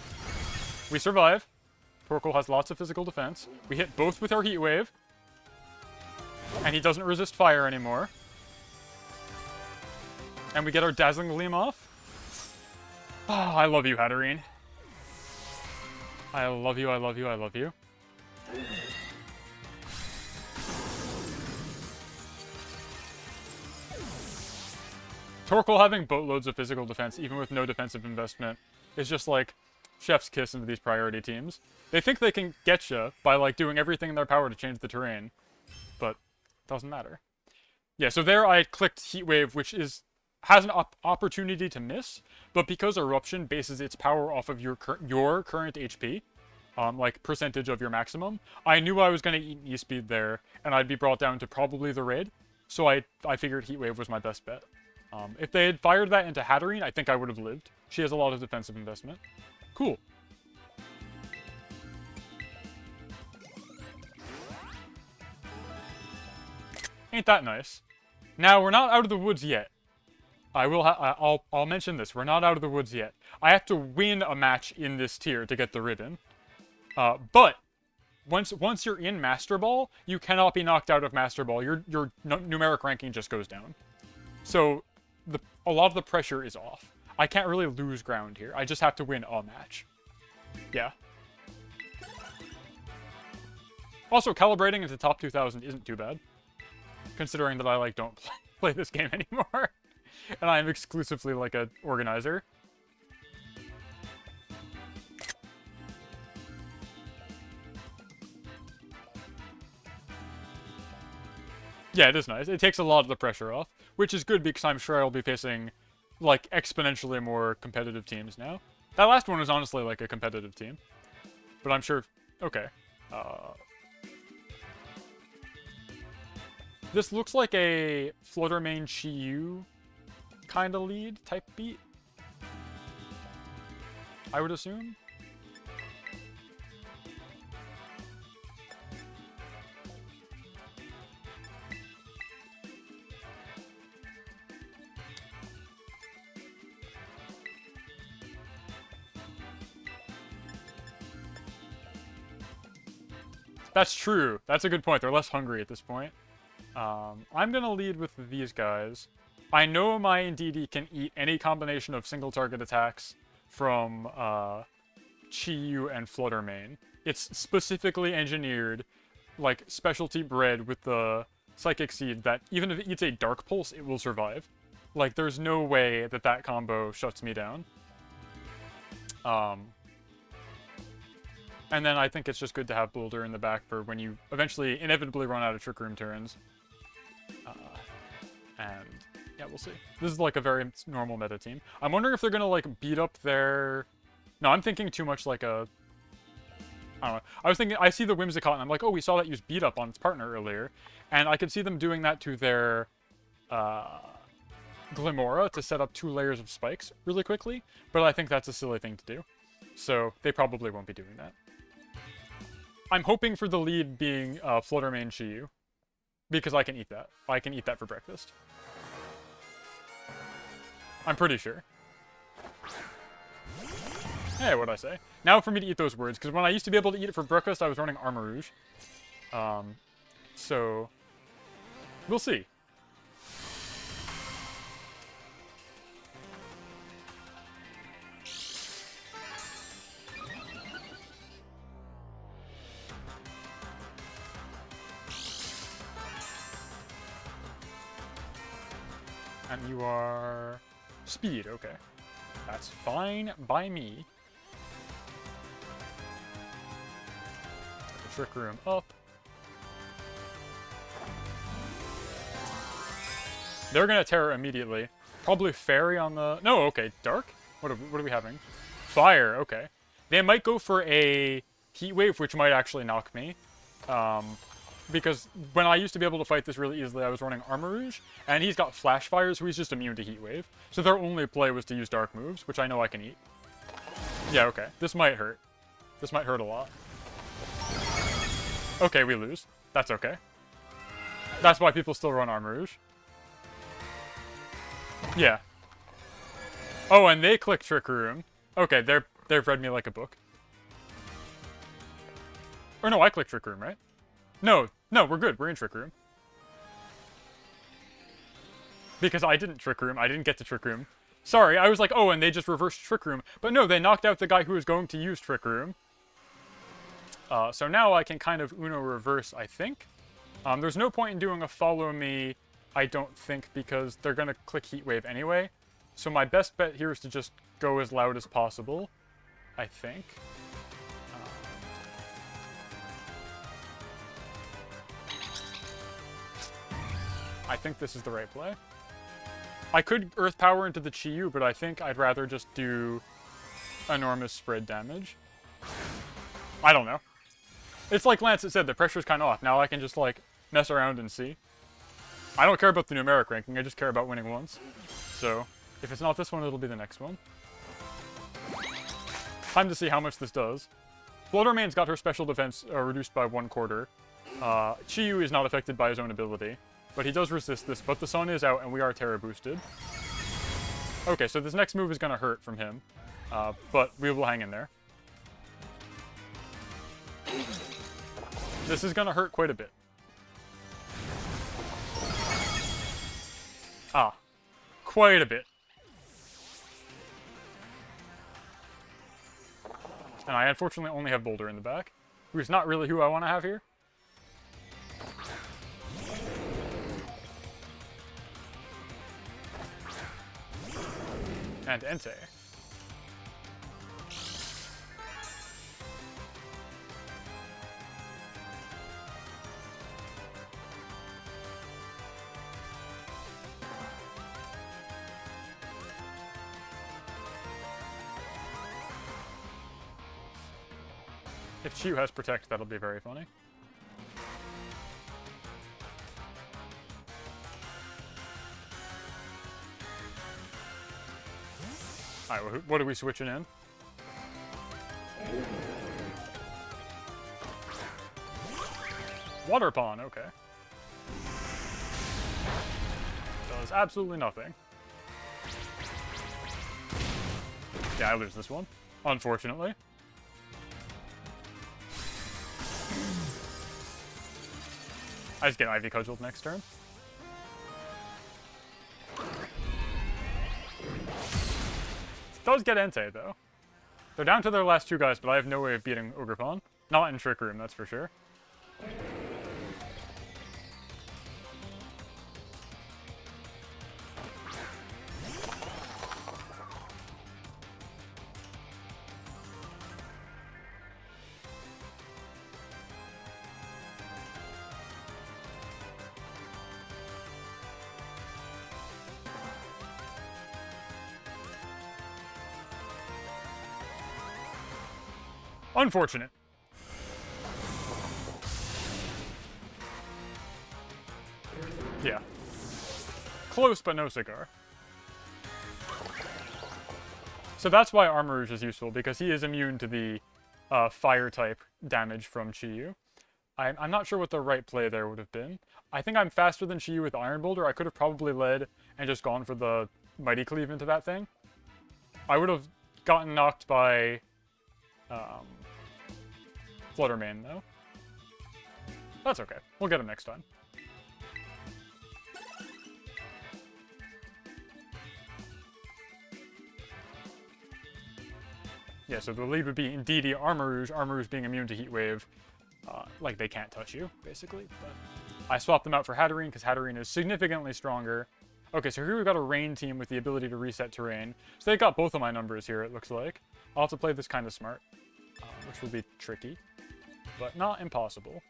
We survive. Torkoal has lots of physical defense. We hit both with our Heat Wave. And he doesn't resist fire anymore. And we get our Dazzling Gleam off. Oh, I love you, Hatterene. I love you, I love you, I love you. Torkoal having boatloads of physical defense, even with no defensive investment, is just like chef's kiss into these priority teams. They think they can get you by like doing everything in their power to change the terrain, but it doesn't matter. Yeah, so there I clicked Heat Wave, which has an opportunity to miss, but because Eruption bases its power off of your current HP, like percentage of your maximum, I knew I was going to eat an E-Speed there, and I'd be brought down to probably the raid, so I figured Heat Wave was my best bet. If they had fired that into Hatterene, I think I would have lived. She has a lot of defensive investment. Cool. Ain't that nice? Now, we're not out of the woods yet. I'll mention this. We're not out of the woods yet. I have to win a match in this tier to get the ribbon. But once you're in Master Ball, you cannot be knocked out of Master Ball. Your numeric ranking just goes down. So a lot of the pressure is off. I can't really lose ground here. I just have to win a match. Yeah. Also, calibrating into top 2000 isn't too bad, considering that I like don't play this game anymore, and I am exclusively like a organizer. Yeah, it is nice. It takes a lot of the pressure off, which is good because I'm sure I'll be facing, like, exponentially more competitive teams now. That last one was honestly, like, a competitive team. But I'm sure... Okay. This looks like a Fluttermane Chi-Yu kind of lead type beat, I would assume. That's true. That's a good point. They're less hungry at this point. I'm going to lead with these guys. I know my Indeedee can eat any combination of single target attacks from Chi-Yu and Fluttermane. It's specifically engineered, like, specialty bred with the Psychic Seed that even if it eats a Dark Pulse, it will survive. Like, there's no way that that combo shuts me down. And then I think it's just good to have Boulder in the back for when you eventually inevitably run out of Trick Room turns. And yeah, we'll see. This is like a very normal meta team. I'm wondering if they're gonna like beat up their... No, I'm thinking too much like a... I don't know. I was thinking, I see the Whimsicott and I'm like, oh, we saw that use beat up on its partner earlier. And I could see them doing that to their Glimora to set up 2 layers of spikes really quickly. But I think that's a silly thing to do. So they probably won't be doing that. I'm hoping for the lead being Fluttermane Chi-Yu, because I can eat that. I can eat that for breakfast. I'm pretty sure. Hey, what'd I say? Now for me to eat those words, because when I used to be able to eat it for breakfast, I was running Armor Rouge. So, we'll see. And you are Speed, okay. That's fine by me. Get the Trick Room up. They're gonna terror immediately. Probably Fairy on the... No, okay, Dark? What are we having? Fire, okay. They might go for a Heat Wave, which might actually knock me. Because when I used to be able to fight this really easily, I was running Armor Rouge, and he's got Flash Fire, so he's just immune to Heat Wave. So their only play was to use Dark moves, which I know I can eat. Yeah, okay. This might hurt. This might hurt a lot. Okay, we lose. That's okay. That's why people still run Armor Rouge. Yeah. Oh, and they click Trick Room. Okay, they've read me like a book. Or no, I clicked Trick Room, right? No, we're good. We're in Trick Room. Because I didn't Trick Room. I didn't get to Trick Room. Sorry, I was like, oh, and they just reversed Trick Room. But no, they knocked out the guy who was going to use Trick Room. So now I can kind of Uno reverse, I think. There's no point in doing a follow me, I don't think, because they're going to click Heat Wave anyway. So my best bet here is to just go as loud as possible, I think. I think this is the right play. I could Earth Power into the Chi-Yu, but I think I'd rather just do enormous spread damage. I don't know. It's like Lance had said, the pressure's kind of off. Now I can just, like, mess around and see. I don't care about the numeric ranking, I just care about winning once. So, if it's not this one, it'll be the next one. Time to see how much this does. Blood Remain's got her special defense reduced by 1/4. Chi-Yu is not affected by his own ability. But he does resist this, but the sun is out and we are terror boosted. Okay, so this next move is going to hurt from him. But we will hang in there. This is going to hurt quite a bit. Ah, quite a bit. And I unfortunately only have Boulder in the back, who's not really who I want to have here. And Entei. If Chi-Yu has Protect, that'll be very funny. Alright, what are we switching in? Water Pawn, okay. Does absolutely nothing. Yeah, I lose this one, unfortunately. I just get Ivy Cudgeled next turn. Does get Entei, though. They're down to their last two guys, but I have no way of beating Ogre Pawn. Not in Trick Room, that's for sure. Unfortunate. Yeah. Close, but no cigar. So that's why Armor Rouge is useful, because he is immune to the fire-type damage from Chi-Yu. I'm not sure what the right play there would have been. I think I'm faster than Chi-Yu with Iron Boulder. I could have probably led and just gone for the Mighty Cleave into that thing. I would have gotten knocked by... Fluttermane, though. That's okay. We'll get him next time. Yeah, so the lead would be indeed Armor Rouge being immune to Heat Wave. Like, they can't touch you, basically. But I swapped them out for Hatterene, because Hatterene is significantly stronger. Okay, so here we've got a rain team with the ability to reset terrain. So they got both of my numbers here, it looks like. I'll have to play this kind of smart, which will be tricky, but not impossible.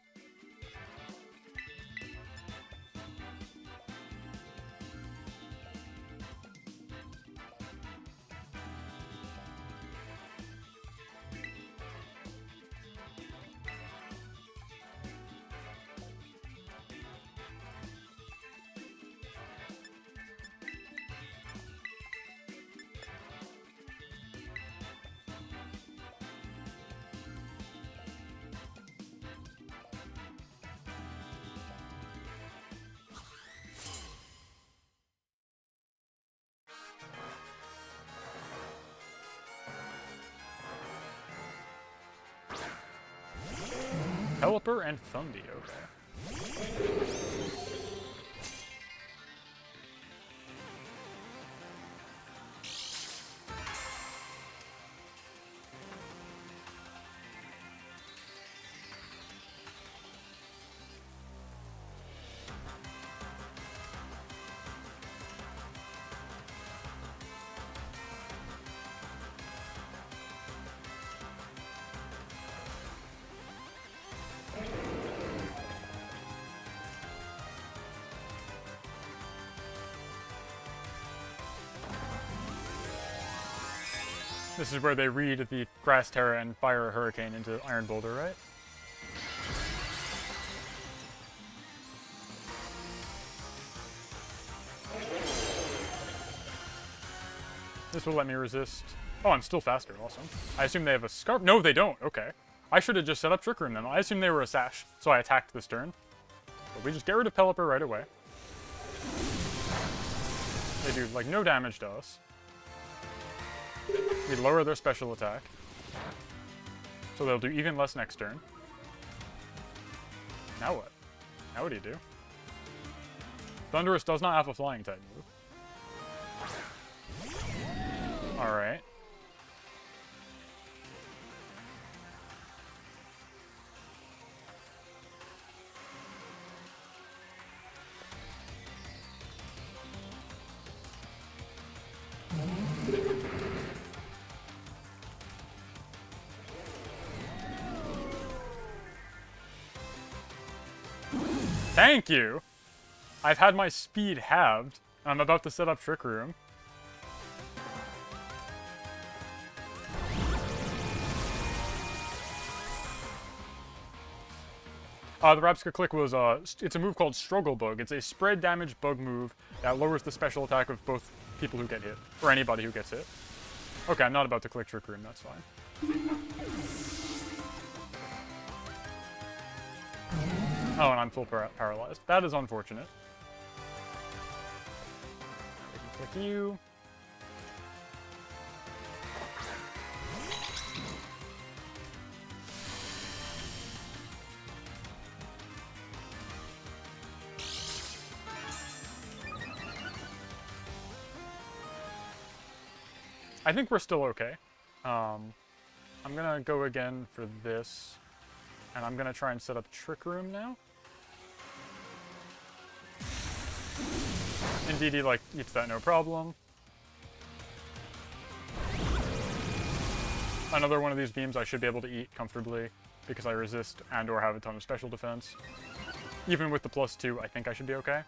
Pelipper and Thundi, okay. This is where they read the Grass Terra and fire a Hurricane into Iron Boulder, right? This will let me resist. Oh, I'm still faster, awesome. I assume they have a Scarf. No, they don't, okay. I should have just set up Trick Room then. I assumed they were a Sash, so I attacked this turn. But we just get rid of Pelipper right away. They do, like, no damage to us. We lower their special attack. So they'll do even less next turn. Now what? Now what do you do? Thundurus does not have a flying type move. Alright. Thank you! I've had my speed halved. I'm about to set up Trick Room. The Rapska Click was, it's a move called Struggle Bug. It's a spread damage bug move that lowers the special attack of both people who get hit, or anybody who gets hit. Okay, I'm not about to click Trick Room, that's fine. Oh, and I'm full paralyzed. That is unfortunate. We can click you. I think we're still okay. I'm gonna go again for this, and I'm gonna try and set up Trick Room now. Indeed, he, like, eats that no problem. Another one of these beams I should be able to eat comfortably, because I resist and or have a ton of special defense. Even with the +2, I think I should be okay.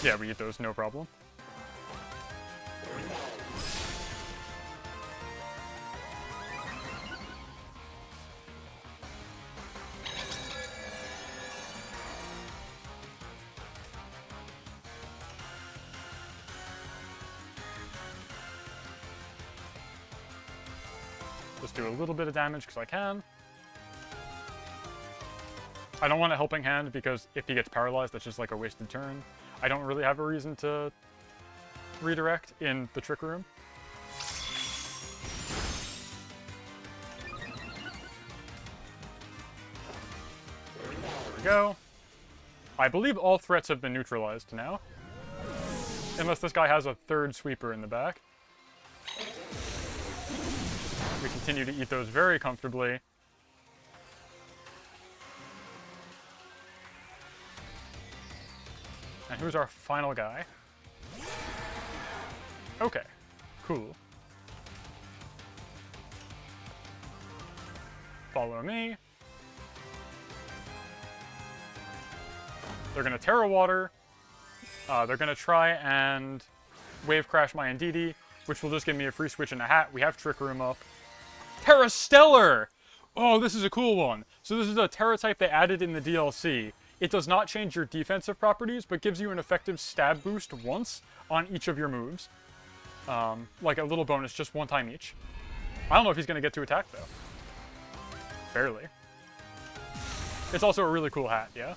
Yeah, we eat those, no problem. Just do a little bit of damage because I can. I don't want a helping hand because if he gets paralyzed, that's just like a wasted turn. I don't really have a reason to redirect in the Trick Room. There we go. I believe all threats have been neutralized now. Unless this guy has a third sweeper in the back. We continue to eat those very comfortably. And who's our final guy? Okay, cool. Follow me. They're gonna Terra Water. They're gonna try and Wave Crash my Indeedee, which will just give me a free switch and a hat. We have Trick Room up. Terra Stellar! Oh, this is a cool one. So this is a Terra type they added in the DLC. It does not change your defensive properties, but gives you an effective stab boost once on each of your moves. Like a little bonus, just one time each. I don't know if he's going to get to attack, though. Barely. It's also a really cool hat, yeah?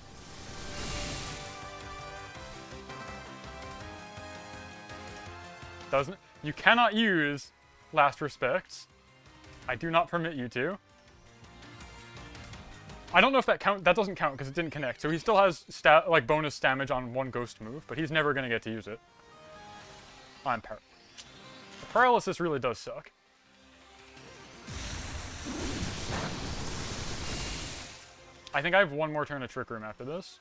Doesn't... You cannot use Last Respects. I do not permit you to. I don't know if that doesn't count because it didn't connect. So he still has like bonus damage on one ghost move, but he's never gonna get to use it. I'm the paralysis really does suck. I think I have one more turn of Trick Room after this.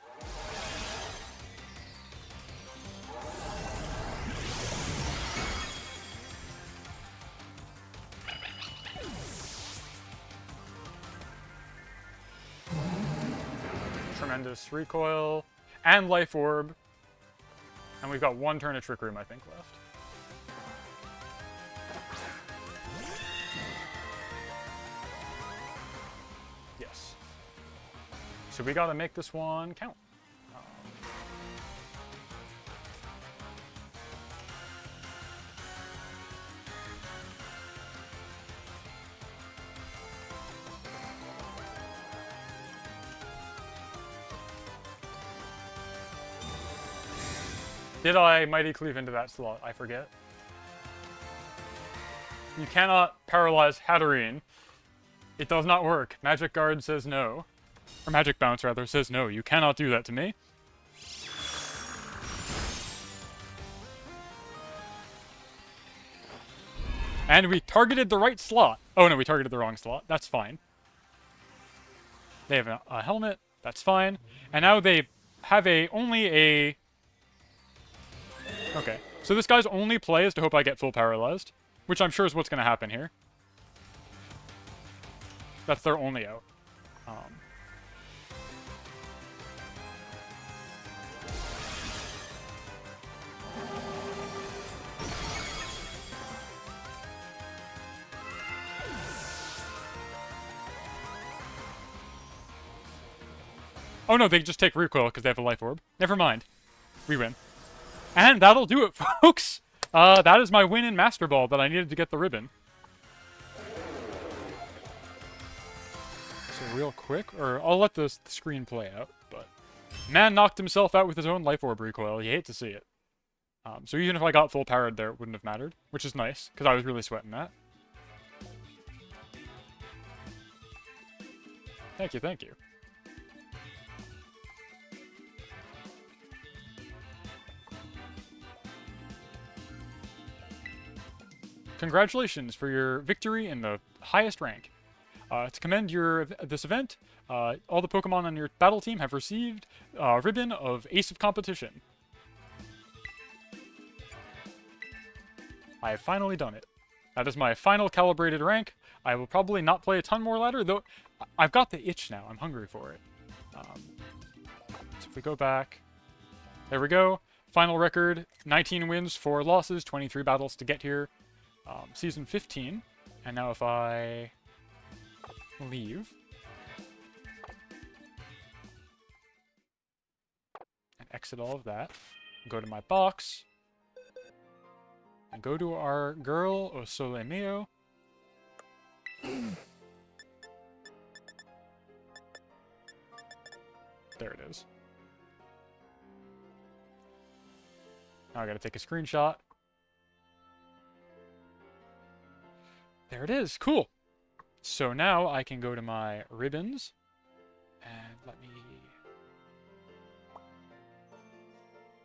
Tremendous recoil, and Life Orb. And we've got one turn of Trick Room, I think, left. Yes. So we gotta make this one count. Did I Mighty Cleave into that slot? I forget. You cannot paralyze Hatterene. It does not work. Magic Guard says no. Or Magic Bounce, rather, says no. You cannot do that to me. And we targeted the right slot. Oh no, we targeted the wrong slot. That's fine. They have a helmet. That's fine. And now they have only a... Okay, so this guy's only play is to hope I get full paralyzed, which I'm sure is what's going to happen here. That's their only out. Oh no, they just take recoil because they have a life orb. Never mind. We win. And that'll do it, folks! That is my win in Master Ball that I needed to get the ribbon. So real quick, or I'll let the screen play out, but... Man knocked himself out with his own Life Orb recoil. You hate to see it. So even if I got full powered there, it wouldn't have mattered, which is nice, because I was really sweating that. Thank you, thank you. Congratulations for your victory in the highest rank. To commend this event, all the Pokemon on your battle team have received a ribbon of Ace of Competition. I have finally done it. That is my final calibrated rank. I will probably not play a ton more ladder, though I've got the itch now. I'm hungry for it. So if we go back, there we go. Final record, 19 wins, 4 losses, 23 battles to get here. Season 15, and now if I leave and exit all of that, go to my box, and go to our girl, O Sole Mio. There it is. Now I gotta take a screenshot. There it is. Cool. So now I can go to my ribbons and let me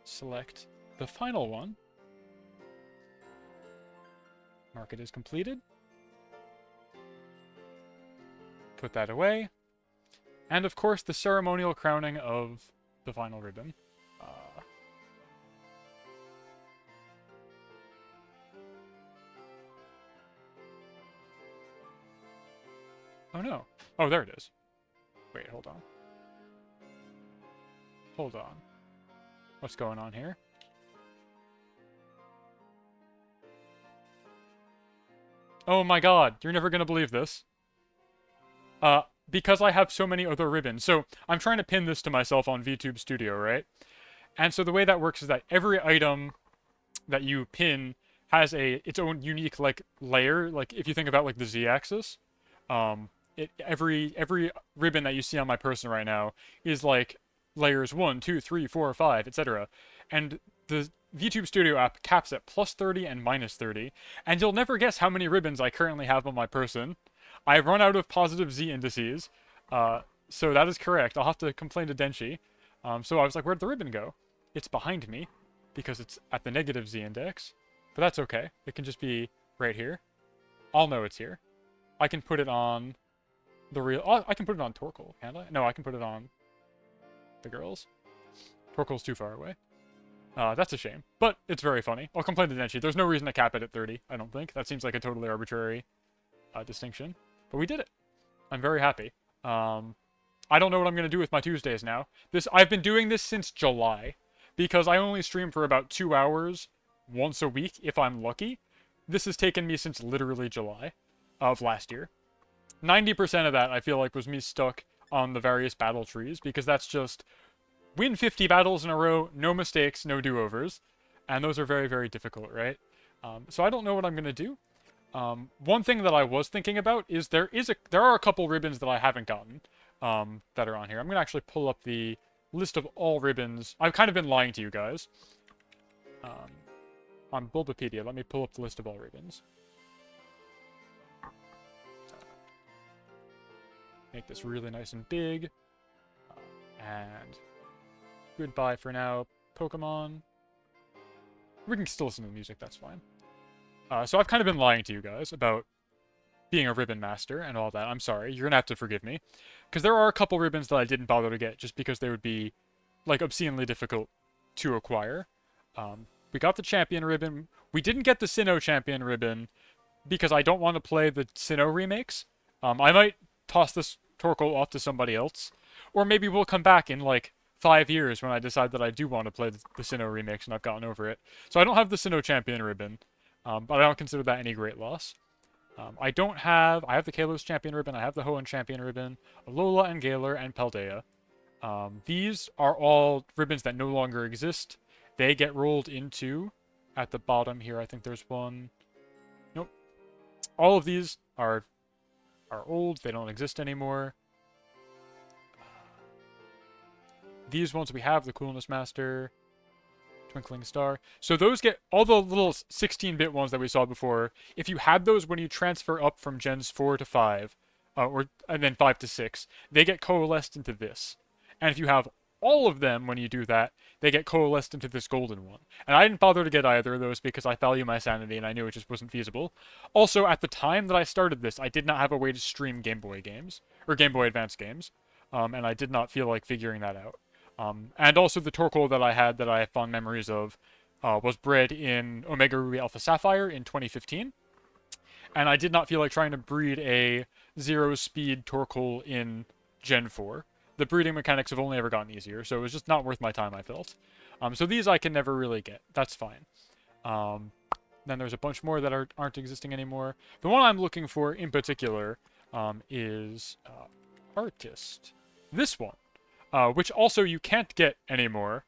select the final one. Mark it as completed. Put that away. And of course the ceremonial crowning of the final ribbon. no. Oh, there it is. Wait, hold on. Hold on. What's going on here? Oh my god, you're never gonna believe this. Because I have so many other ribbons. So, I'm trying to pin this to myself on VTube Studio, right? And so the way that works is that every item that you pin has its own unique, like, layer. Like, if you think about, like, the Z-axis, every ribbon that you see on my person right now is, like, layers 1, 2, 3, 4, 5, etc. And the VTube Studio app caps at +30 and -30, and you'll never guess how many ribbons I currently have on my person. I've run out of positive Z indices, so that is correct. I'll have to complain to Denshi. So I was like, where'd the ribbon go? It's behind me, because it's at the negative Z index, but that's okay. It can just be right here. I'll know it's here. I can put it on the real... Oh, I can put it on Torkoal, can't I? No, I can put it on the girls. Torkoal's too far away. That's a shame, but it's very funny. I'll complain to Denshi. There's no reason to cap it at 30, I don't think. That seems like a totally arbitrary distinction. But we did it. I'm very happy. I don't know what I'm going to do with my Tuesdays now. I've been doing this since July, because I only stream for about 2 hours once a week, if I'm lucky. This has taken me since literally July of last year. 90% of that, I feel like, was me stuck on the various battle trees, because that's just win 50 battles in a row, no mistakes, no do-overs, and those are very, very difficult, right? So I don't know what I'm going to do. One thing that I was thinking about is there are a couple ribbons that I haven't gotten that are on here. I'm going to actually pull up the list of all ribbons. I've kind of been lying to you guys. On Bulbapedia, let me pull up the list of all ribbons. Make this really nice and big. And goodbye for now, Pokemon. We can still listen to the music, that's fine. So I've kind of been lying to you guys about being a ribbon master and all that. I'm sorry, you're gonna have to forgive me. Because there are a couple ribbons that I didn't bother to get just because they would be, like, obscenely difficult to acquire. We got the champion ribbon. We didn't get the Sinnoh champion ribbon because I don't want to play the Sinnoh remakes. I might toss this Torkoal off to somebody else. Or maybe we'll come back in, like, 5 years when I decide that I do want to play the Sinnoh remakes and I've gotten over it. So I don't have the Sinnoh champion ribbon. But I don't consider that any great loss. I have the Kalos champion ribbon, I have the Hoenn champion ribbon, Alola and Galar and Paldea. These are all ribbons that no longer exist. They get rolled into, at the bottom here, I think there's one. Nope. All of these are old, they don't exist anymore. These ones we have, the Coolness Master, Twinkling Star. So those get all the little 16-bit ones that we saw before. If you had those when you transfer up from gens 4 to 5, and then 5 to 6, they get coalesced into this. And if you have all of them when you do that, they get coalesced into this golden one. And I didn't bother to get either of those because I value my sanity and I knew it just wasn't feasible. Also, at the time that I started this, I did not have a way to stream Game Boy games, or Game Boy Advance games, and I did not feel like figuring that out. And also the Torkoal that I had that I have fond memories of was bred in Omega Ruby Alpha Sapphire in 2015. And I did not feel like trying to breed a zero-speed Torkoal in Gen 4. The breeding mechanics have only ever gotten easier, so it was just not worth my time, I felt. So these I can never really get. That's fine. Then there's a bunch more that aren't existing anymore. The one I'm looking for in particular is Artist. This one. Which also you can't get anymore.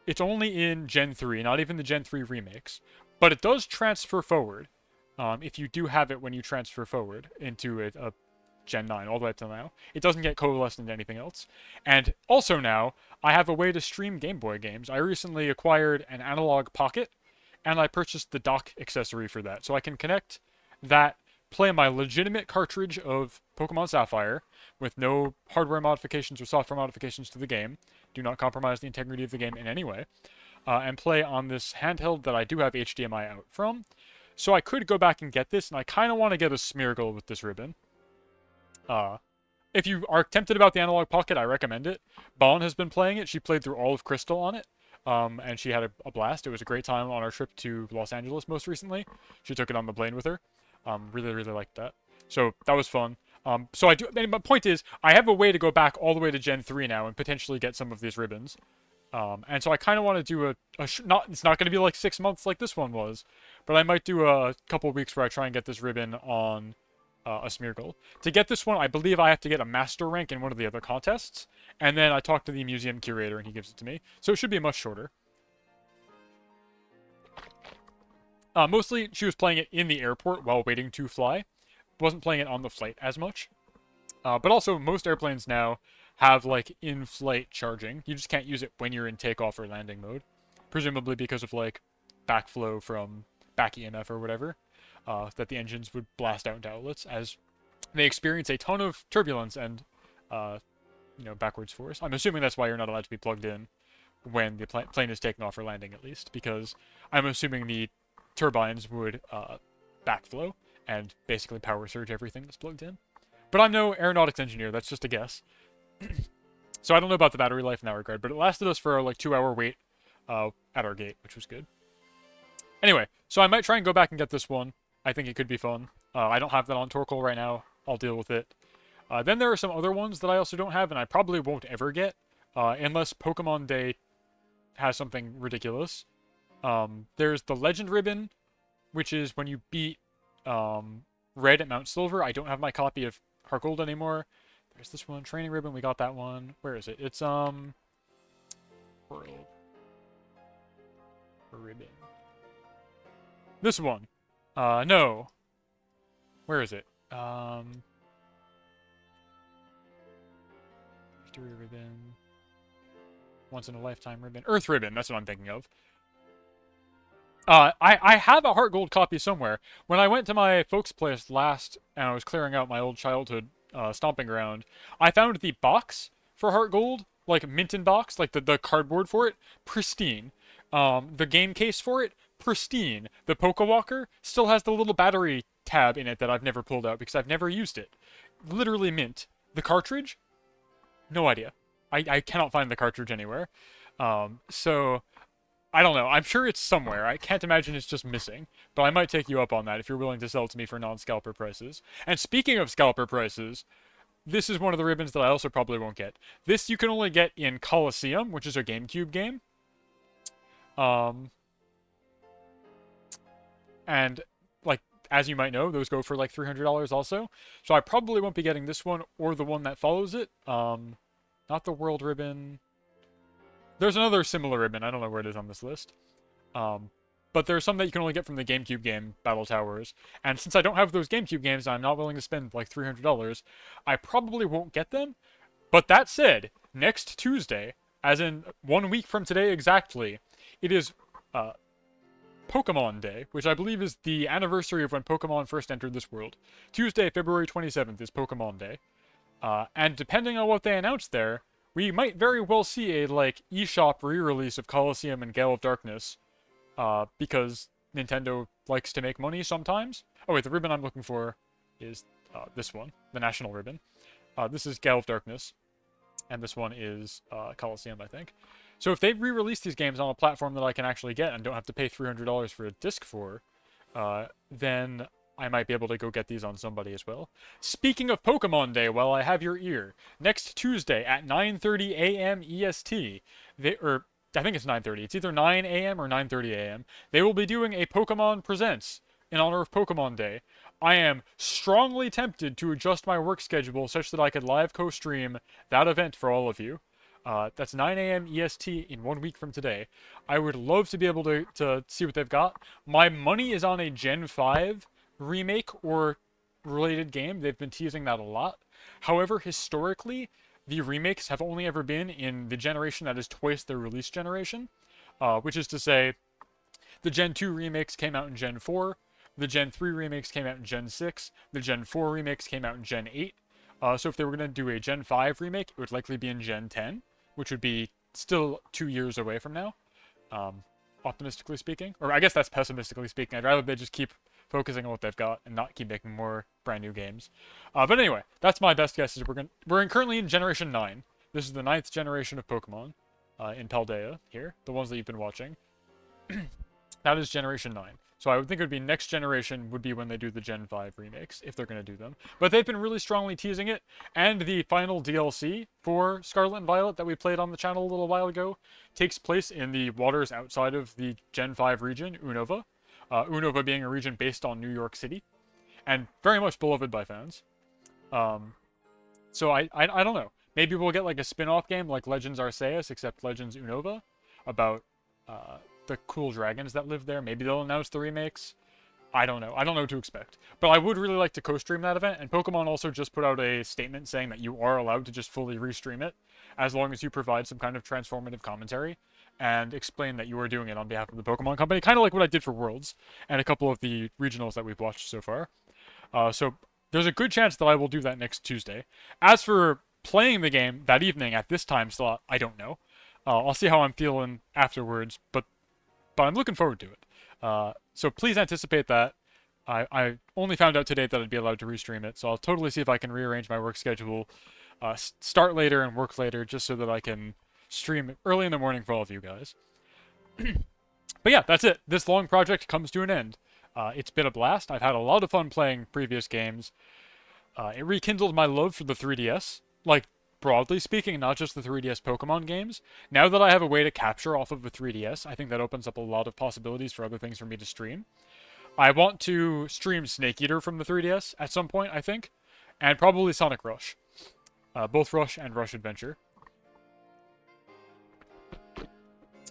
It's only in Gen 3, not even the Gen 3 remakes. But it does transfer forward, if you do have it when you transfer forward into a Gen 9, all the way up till now. It doesn't get coalesced into anything else. And also now, I have a way to stream Game Boy games. I recently acquired an analog pocket, and I purchased the dock accessory for that. So I can connect that, play my legitimate cartridge of Pokemon Sapphire with no hardware modifications or software modifications to the game. Do not compromise the integrity of the game in any way. And play on this handheld that I do have HDMI out from. So I could go back and get this, and I kind of want to get a Smeargle with this ribbon. If you are tempted about the Analog Pocket, I recommend it. Bon has been playing it. She played through all of Crystal on it. And she had a blast. It was a great time on our trip to Los Angeles most recently. She took it on the plane with her. Really, really liked that. So that was fun. So I do. And my point is, I have a way to go back all the way to Gen 3 now and potentially get some of these ribbons. And so I kind of want to do it's not going to be like 6 months like this one was, but I might do a couple weeks where I try and get this ribbon on a Smeargle. To get this one, I believe I have to get a master rank in one of the other contests, and then I talk to the museum curator and he gives it to me. So it should be much shorter. Mostly, she was playing it in the airport while waiting to fly. Wasn't playing it on the flight as much. But also, most airplanes now have, like, in-flight charging. You just can't use it when you're in takeoff or landing mode. Presumably because of, like, backflow from back EMF or whatever. That the engines would blast out into outlets as they experience a ton of turbulence and, backwards force. I'm assuming that's why you're not allowed to be plugged in when the plane is taking off or landing, at least. Because I'm assuming the turbines would backflow and basically power surge everything that's plugged in. But I'm no aeronautics engineer, that's just a guess. So I don't know about the battery life in that regard, but it lasted us for a 2-hour wait at our gate, which was good. Anyway, so I might try and go back and get this one. I think it could be fun. I don't have that on Torkoal right now. I'll deal with it. Then there are some other ones that I also don't have, and I probably won't ever get, unless Pokemon Day has something ridiculous. There's the Legend Ribbon, which is when you beat Red at Mount Silver. I don't have my copy of Heart Gold anymore. There's this one, Training Ribbon. We got that one. Where is it? It's World Ribbon. This one. No. Where is it? Victory Ribbon. Once in a Lifetime Ribbon. Earth Ribbon. That's what I'm thinking of. I have a Heart Gold copy somewhere. When I went to my folks' place last, and I was clearing out my old childhood stomping ground, I found the box for Heart Gold, like Minton box, like the cardboard for it, pristine. The game case for it, pristine. The Pokewalker still has the little battery tab in it that I've never pulled out because I've never used it. Literally mint. The cartridge? No idea. I cannot find the cartridge anywhere. So I don't know. I'm sure it's somewhere. I can't imagine it's just missing. But I might take you up on that if you're willing to sell it to me for non-scalper prices. And speaking of scalper prices, this is one of the ribbons that I also probably won't get. This you can only get in Colosseum, which is a GameCube game. And, like, as you might know, those go for like $300 also. So I probably won't be getting this one or the one that follows it. Not the World Ribbon. There's another similar ribbon. I don't know where it is on this list. But there's some that you can only get from the GameCube game, Battle Towers. And since I don't have those GameCube games, and I'm not willing to spend like $300, I probably won't get them. But that said, next Tuesday, as in 1 week from today exactly, it is Pokemon Day, which I believe is the anniversary of when Pokemon first entered this world. Tuesday, February 27th is Pokemon Day. And depending on what they announce there, we might very well see a, like, eShop re-release of Colosseum and Gale of Darkness, because Nintendo likes to make money sometimes. Oh wait, the ribbon I'm looking for is this one, the National Ribbon. This is Gale of Darkness, and this one is Colosseum, I think. So if they re-release these games on a platform that I can actually get and don't have to pay $300 for a disc for, then I might be able to go get these on somebody as well. Speaking of Pokemon Day, while I have your ear, next Tuesday at 9:30 a.m. EST, I think it's 9:30. It's either 9 a.m. or 9:30 a.m. They will be doing a Pokemon Presents in honor of Pokemon Day. I am strongly tempted to adjust my work schedule such that I could live co-stream that event for all of you. That's 9 a.m. EST in 1 week from today. I would love to be able to see what they've got. My money is on a Gen 5 remake or related game. They've been teasing that a lot. However, historically, the remakes have only ever been in the generation that is twice their release generation, which is to say, the Gen 2 remakes came out in Gen 4, the Gen 3 remakes came out in Gen 6, the Gen 4 remakes came out in Gen 8. So if they were going to do a Gen 5 remake, it would likely be in Gen 10, which would be still 2 years away from now, optimistically speaking. Or I guess that's pessimistically speaking. I'd rather they just keep focusing on what they've got and not keep making more brand new games. But anyway, that's my best guess. Is we're currently in Generation 9. This is the 9th generation of Pokemon in Paldea here, the ones that you've been watching. That is Generation 9. So I would think it would be next generation would be when they do the Gen 5 remakes, if they're going to do them. But they've been really strongly teasing it, and the final DLC for Scarlet and Violet that we played on the channel a little while ago takes place in the waters outside of the Gen 5 region, Unova. Unova being a region based on New York City, and very much beloved by fans. So I don't know. Maybe we'll get like a spin-off game like Legends Arceus, except Legends Unova, about the cool dragons that live there. Maybe they'll announce the remakes. I don't know. I don't know what to expect. But I would really like to co-stream that event, and Pokemon also just put out a statement saying that you are allowed to just fully restream it, as long as you provide some kind of transformative commentary, and explain that you are doing it on behalf of the Pokemon Company, kind of like what I did for Worlds, and a couple of the regionals that we've watched so far. So there's a good chance that I will do that next Tuesday. As for playing the game that evening at this time slot, I don't know. I'll see how I'm feeling afterwards, but I'm looking forward to it. So please anticipate that. I only found out today that I'd be allowed to restream it, so I'll totally see if I can rearrange my work schedule, start later and work later, just so that I can stream early in the morning for all of you guys. But yeah, that's it. This long project comes to an end. It's been a blast. I've had a lot of fun playing previous games. It rekindled my love for the 3DS, like, broadly speaking, not just the 3DS Pokemon games. Now that I have a way to capture off of the 3DS, I think that opens up a lot of possibilities for other things for me to stream. I want to stream Snake Eater from the 3DS at some point, I think, and probably Sonic Rush. Both Rush and Rush Adventure.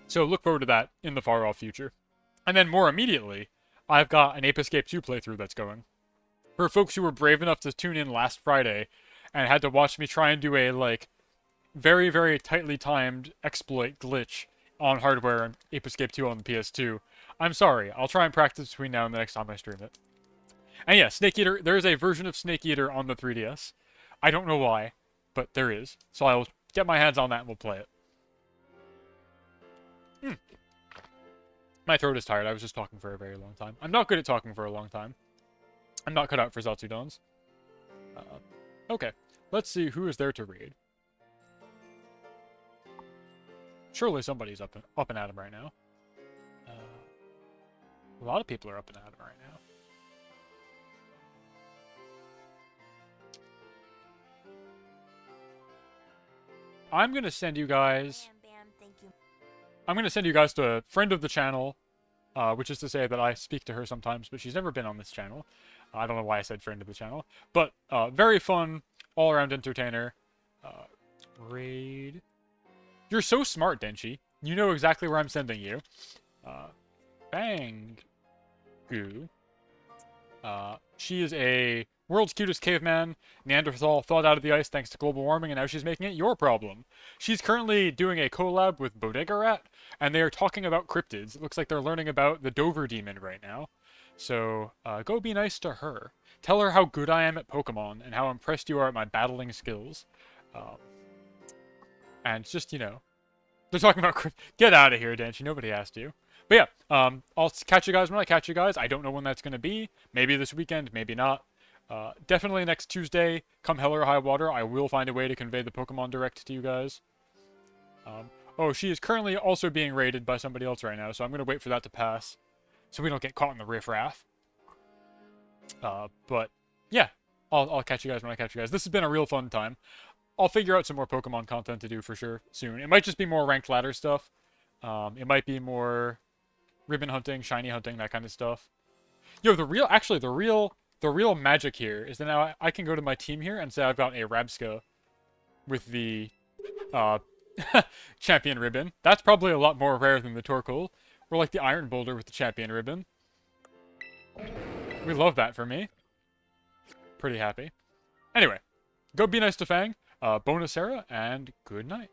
So look forward to that in the far-off future. And then more immediately, I've got an Ape Escape 2 playthrough that's going. For folks who were brave enough to tune in last Friday and had to watch me try and do a, like, very, very tightly timed exploit glitch on hardware and Ape Escape 2 on the PS2, I'm sorry. I'll try and practice between now and the next time I stream it. And yeah, Snake Eater, there is a version of Snake Eater on the 3DS. I don't know why, but there is. So I'll get my hands on that and we'll play it. My throat is tired. I was just talking for a very long time. I'm not good at talking for a long time. I'm not cut out for Zatsudons. Okay, let's see who is there to raid. Surely somebody's up and at him right now. A lot of people are up and at him right now. I'm gonna send you guys. I'm gonna send you guys to a friend of the channel, which is to say that I speak to her sometimes, but she's never been on this channel. I don't know why I said friend of the channel, but very fun, all-around entertainer. Raid. You're so smart, Denchi. You know exactly where I'm sending you. Bang. Goo. She is a world's cutest caveman, Neanderthal, thawed out of the ice thanks to global warming, and now she's making it your problem. She's currently doing a collab with Bodega Rat, and they are talking about cryptids. It looks like they're learning about the Dover Demon right now. So, go be nice to her. Tell her how good I am at Pokemon, and how impressed you are at my battling skills. And just, you know, they're talking about get out of here, Danchi. Nobody asked you. But yeah, I'll catch you guys when I catch you guys. I don't know when that's going to be. Maybe this weekend, maybe not. Definitely next Tuesday, come hell or high water, I will find a way to convey the Pokemon Direct to you guys. Oh, she is currently also being raided by somebody else right now, so I'm going to wait for that to pass, so we don't get caught in the riffraff. But yeah, I'll catch you guys when I catch you guys. This has been a real fun time. I'll figure out some more Pokemon content to do for sure soon. It might just be more ranked ladder stuff. It might be more ribbon hunting, shiny hunting, that kind of stuff. Yo, the real magic here is that now I can go to my team here and say I've got a Rabska with the champion ribbon. That's probably a lot more rare than the Torkoal. We're like the Iron Boulder with the champion ribbon. We love that for me. Pretty happy. Anyway, go be nice to Fang, bonus Sarah, and good night.